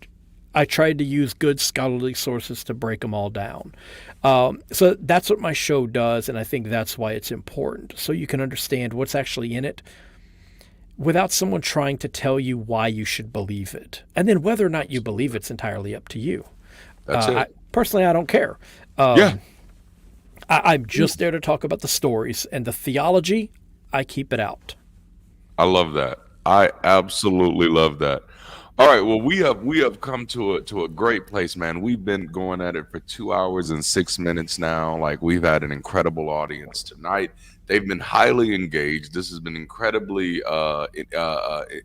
Speaker 2: I tried to use good scholarly sources to break them all down. So that's what my show does, and I think that's why it's important. So you can understand what's actually in it without someone trying to tell you why you should believe it. And then whether or not you believe it's entirely up to you.
Speaker 1: That's it.
Speaker 2: Personally, I don't care.
Speaker 1: Yeah.
Speaker 2: I'm just there to talk about the stories, and the theology, I keep it out.
Speaker 1: I love that. I absolutely love that. All right. Well, we have come to a great place, man. We've been going at it for 2 hours and 6 minutes now. Like, we've had an incredible audience tonight. They've been highly engaged. This has been incredibly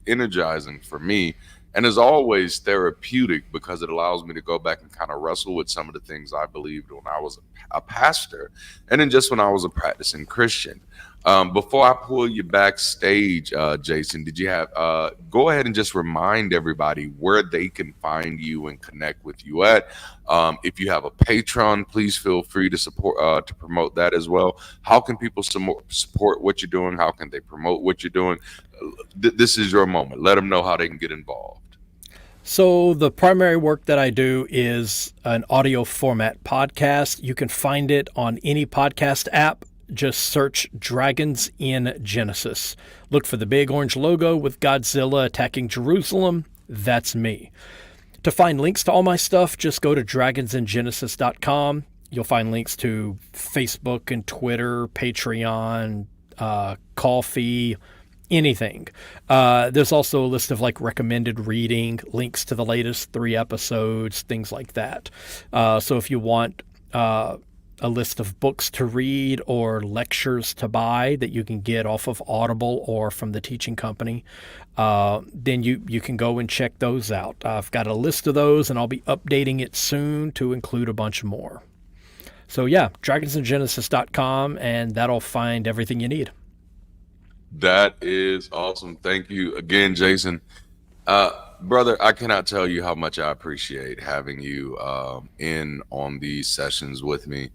Speaker 1: energizing for me, and as always, therapeutic, because it allows me to go back and kind of wrestle with some of the things I believed when I was a pastor, and then just when I was a practicing Christian. Before I pull you backstage, Jason, did you have go ahead and just remind everybody where they can find you and connect with you at? If you have a Patreon, please feel free to support to promote that as well. How can people support what you're doing? How can they promote what you're doing? This is your moment. Let them know how they can get involved.
Speaker 2: So, the primary work that I do is an audio format podcast. You can find it on any podcast app. Just search Dragons in Genesis. Look for the big orange logo with Godzilla attacking Jerusalem. That's me. To find links to all my stuff, just go to dragonsingenesis.com. You'll find links to Facebook and Twitter, Patreon, Ko-fi, anything. There's also a list of like recommended reading, links to the latest 3 episodes, things like that. So if you want a list of books to read or lectures to buy that you can get off of Audible or from the teaching company, then you can go and check those out. I've got a list of those, and I'll be updating it soon to include a bunch more. So yeah, dragonsingenesis.com, and that'll find everything you need.
Speaker 1: That is awesome. Thank you again, Jason. Brother, I cannot tell you how much I appreciate having you in on these sessions with me.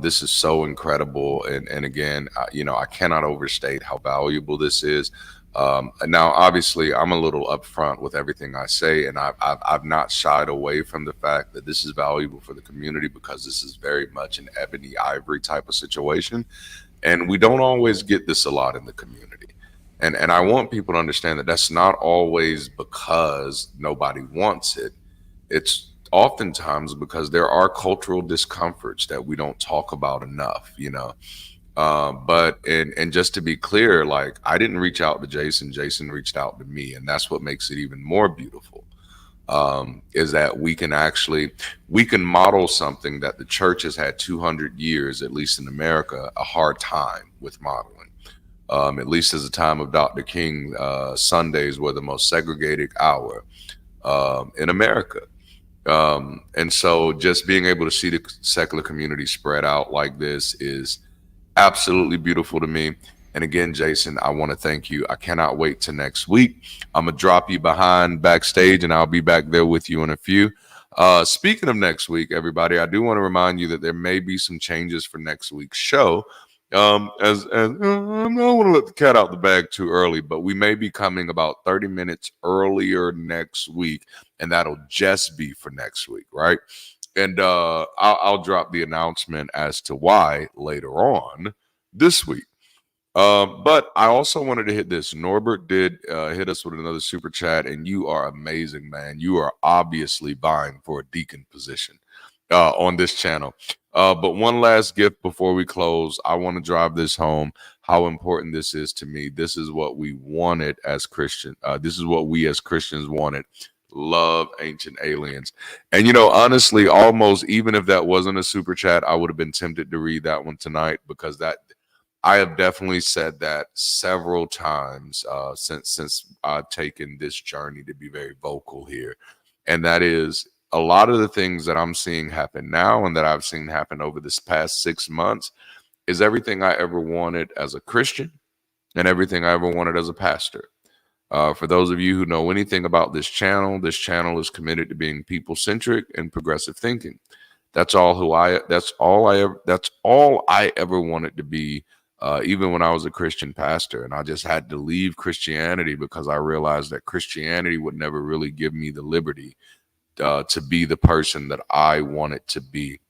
Speaker 1: This is so incredible, and again, I cannot overstate how valuable this is. Now, obviously, I'm a little upfront with everything I say, and I've not shied away from the fact that this is valuable for the community, because this is very much an ebony ivory type of situation, and we don't always get this a lot in the community. And I want people to understand that that's not always because nobody wants it. It's oftentimes because there are cultural discomforts that we don't talk about enough. But just to be clear, like, I didn't reach out to Jason. Jason reached out to me, and that's what makes it even more beautiful. Is that we can model something that the church has had 200 years, at least in America, a hard time with modeling. At least as the time of Dr. King, Sundays were the most segregated hour in America. And so just being able to see the secular community spread out like this is absolutely beautiful to me. And again, Jason, I want to thank you. I cannot wait to next week. I'm gonna drop you behind backstage, and I'll be back there with you in a few. Speaking of next week, everybody, I do want to remind you that there may be some changes for next week's show. As I don't want to let the cat out the bag too early, but we may be coming about 30 minutes earlier next week, and that'll just be for next week, right? And I'll drop the announcement as to why later on this week. But I also wanted to hit this. Norbert did hit us with another super chat, and you are amazing, man. You are obviously vying for a deacon position on this channel. But one last gift before we close. I want to drive this home, how important this is to me. This is what we wanted as Christians. This is what we as Christians wanted. Love ancient aliens. And honestly, almost even if that wasn't a super chat, I would have been tempted to read that one tonight, because that I have definitely said that several times since I've taken this journey to be very vocal here. And that is a lot of the things that I'm seeing happen now and that I've seen happen over this past 6 months is everything I ever wanted as a Christian and everything I ever wanted as a pastor. For those of you who know anything about this channel is committed to being people-centric and progressive thinking. That's all I ever wanted to be, even when I was a Christian pastor. And I just had to leave Christianity because I realized that Christianity would never really give me the liberty to be the person that I wanted to be.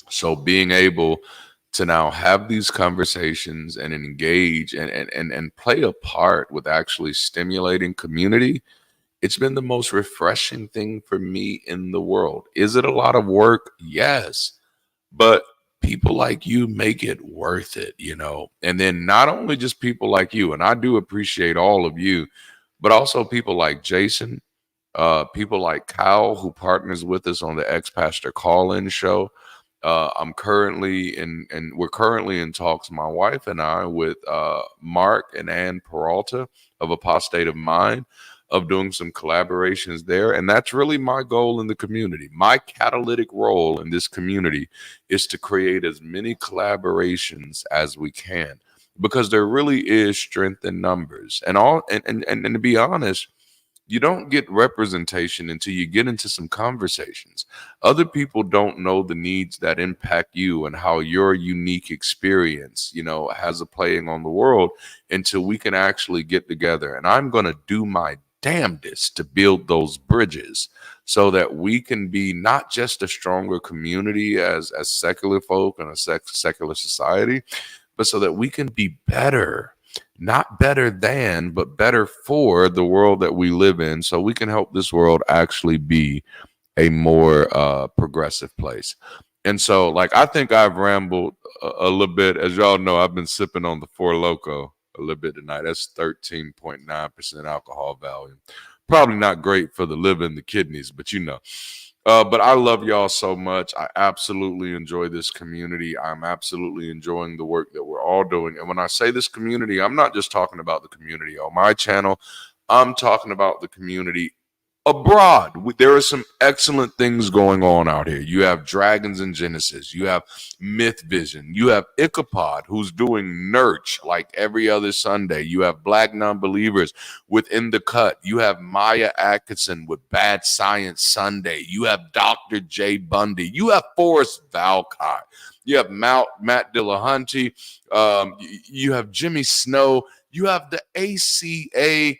Speaker 1: So being able to now have these conversations and engage and play a part with actually stimulating community, it's been the most refreshing thing for me in the world. Is it a lot of work? Yes. But people like you make it worth it, And then not only just people like you, and I do appreciate all of you, but also people like Jason, people like Kyle, who partners with us on the Ex-Pastor Call-In show. I'm currently we're currently in talks, my wife and I, with Mark and Ann Peralta of Apostate of Mind, of doing some collaborations there. And that's really my goal in the community. My catalytic role in this community is to create as many collaborations as we can, because there really is strength in numbers. And to be honest, you don't get representation until you get into some conversations. Other people don't know the needs that impact you and how your unique experience, has a playing on the world, until we can actually get together. And I'm going to do my damnedest to build those bridges so that we can be not just a stronger community as secular folk and a secular society, but so that we can be better. Not better than, but better for the world that we live in, so we can help this world actually be a more progressive place. And so, I think I've rambled a little bit. As y'all know, I've been sipping on the Four Loko a little bit tonight. That's 13.9% alcohol volume. Probably not great for the liver and the kidneys, but But I love y'all so much. I absolutely enjoy this community. I'm absolutely enjoying the work that we're all doing. And when I say this community, I'm not just talking about the community on my channel. I'm talking about the community abroad. There are some excellent things going on out here. You have Dragons in Genesis. You have Myth Vision. You have Ichabod, who's doing Nurch like every other Sunday. You have Black Non-Believers within the Cut. You have Maya Atkinson with Bad Science Sunday. You have Dr. J. Bundy. You have Forrest Valcott. You have Matt Dillahunty. You have Jimmy Snow. You have the ACA.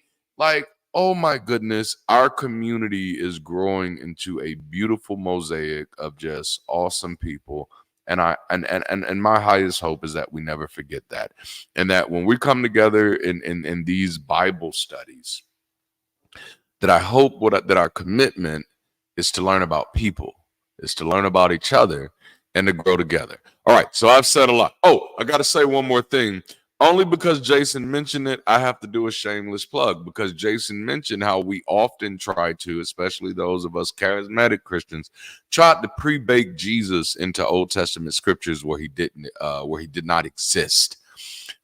Speaker 1: Oh my goodness, our community is growing into a beautiful mosaic of just awesome people. And my highest hope is that we never forget that. And that when we come together in these Bible studies, that I hope that our commitment is to learn about people, is to learn about each other, and to grow together. All right, so I've said a lot. Oh, I got to say one more thing. Only because Jason mentioned it, I have to do a shameless plug, because Jason mentioned how we often try to, especially those of us charismatic Christians, tried to pre-bake Jesus into Old Testament scriptures where he did not exist.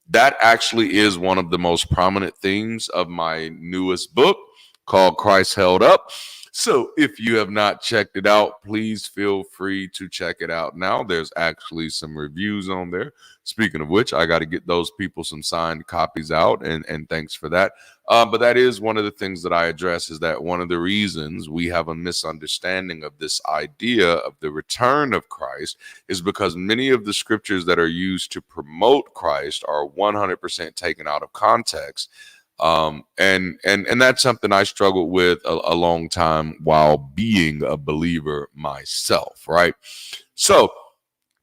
Speaker 1: That actually is one of the most prominent themes of my newest book called Christ Held Up. So if you have not checked it out, please feel free to check it out now. There's actually some reviews on there. Speaking of which, I got to get those people some signed copies out, and thanks for that. But that is one of the things that I address, is that one of the reasons we have a misunderstanding of this idea of the return of Christ is because many of the scriptures that are used to promote Christ are 100% taken out of context. And that's something I struggled with a long time while being a believer myself, right? So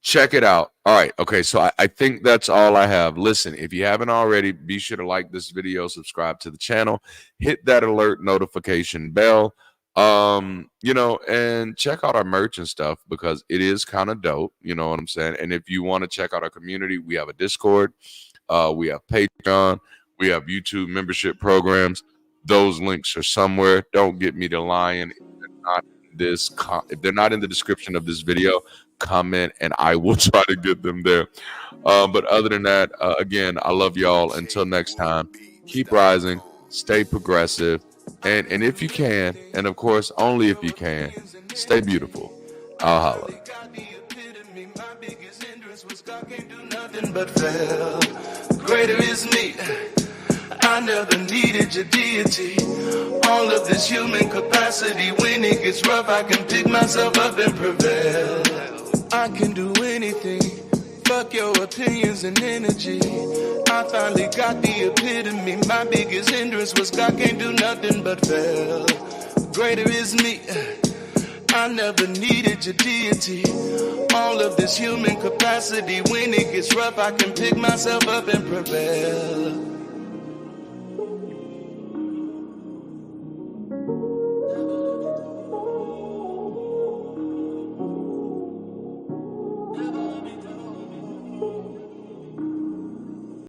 Speaker 1: check it out. All right. Okay. So I think that's all I have. Listen, if you haven't already, be sure to like this video, subscribe to the channel, hit that alert notification bell, and check out our merch and stuff, because it is kind of dope. You know what I'm saying? And if you want to check out our community, we have a Discord, we have Patreon, we have YouTube membership programs. Those links are somewhere. Don't get me to lying. If they're not in the description of this video, comment and I will try to get them there. But other than that, again, I love y'all. Until next time, keep rising, stay progressive, and if you can, and of course only if you can, stay beautiful. I'll holla.
Speaker 3: Greater is me. I never needed your deity. All of this human capacity. When it gets rough, I can pick myself up and prevail. I can do anything. Fuck your opinions and energy. I finally got the epitome. My biggest hindrance was God can't do nothing but fail. Greater is me. I never needed your deity. All of this human capacity. When it gets rough, I can pick myself up and prevail.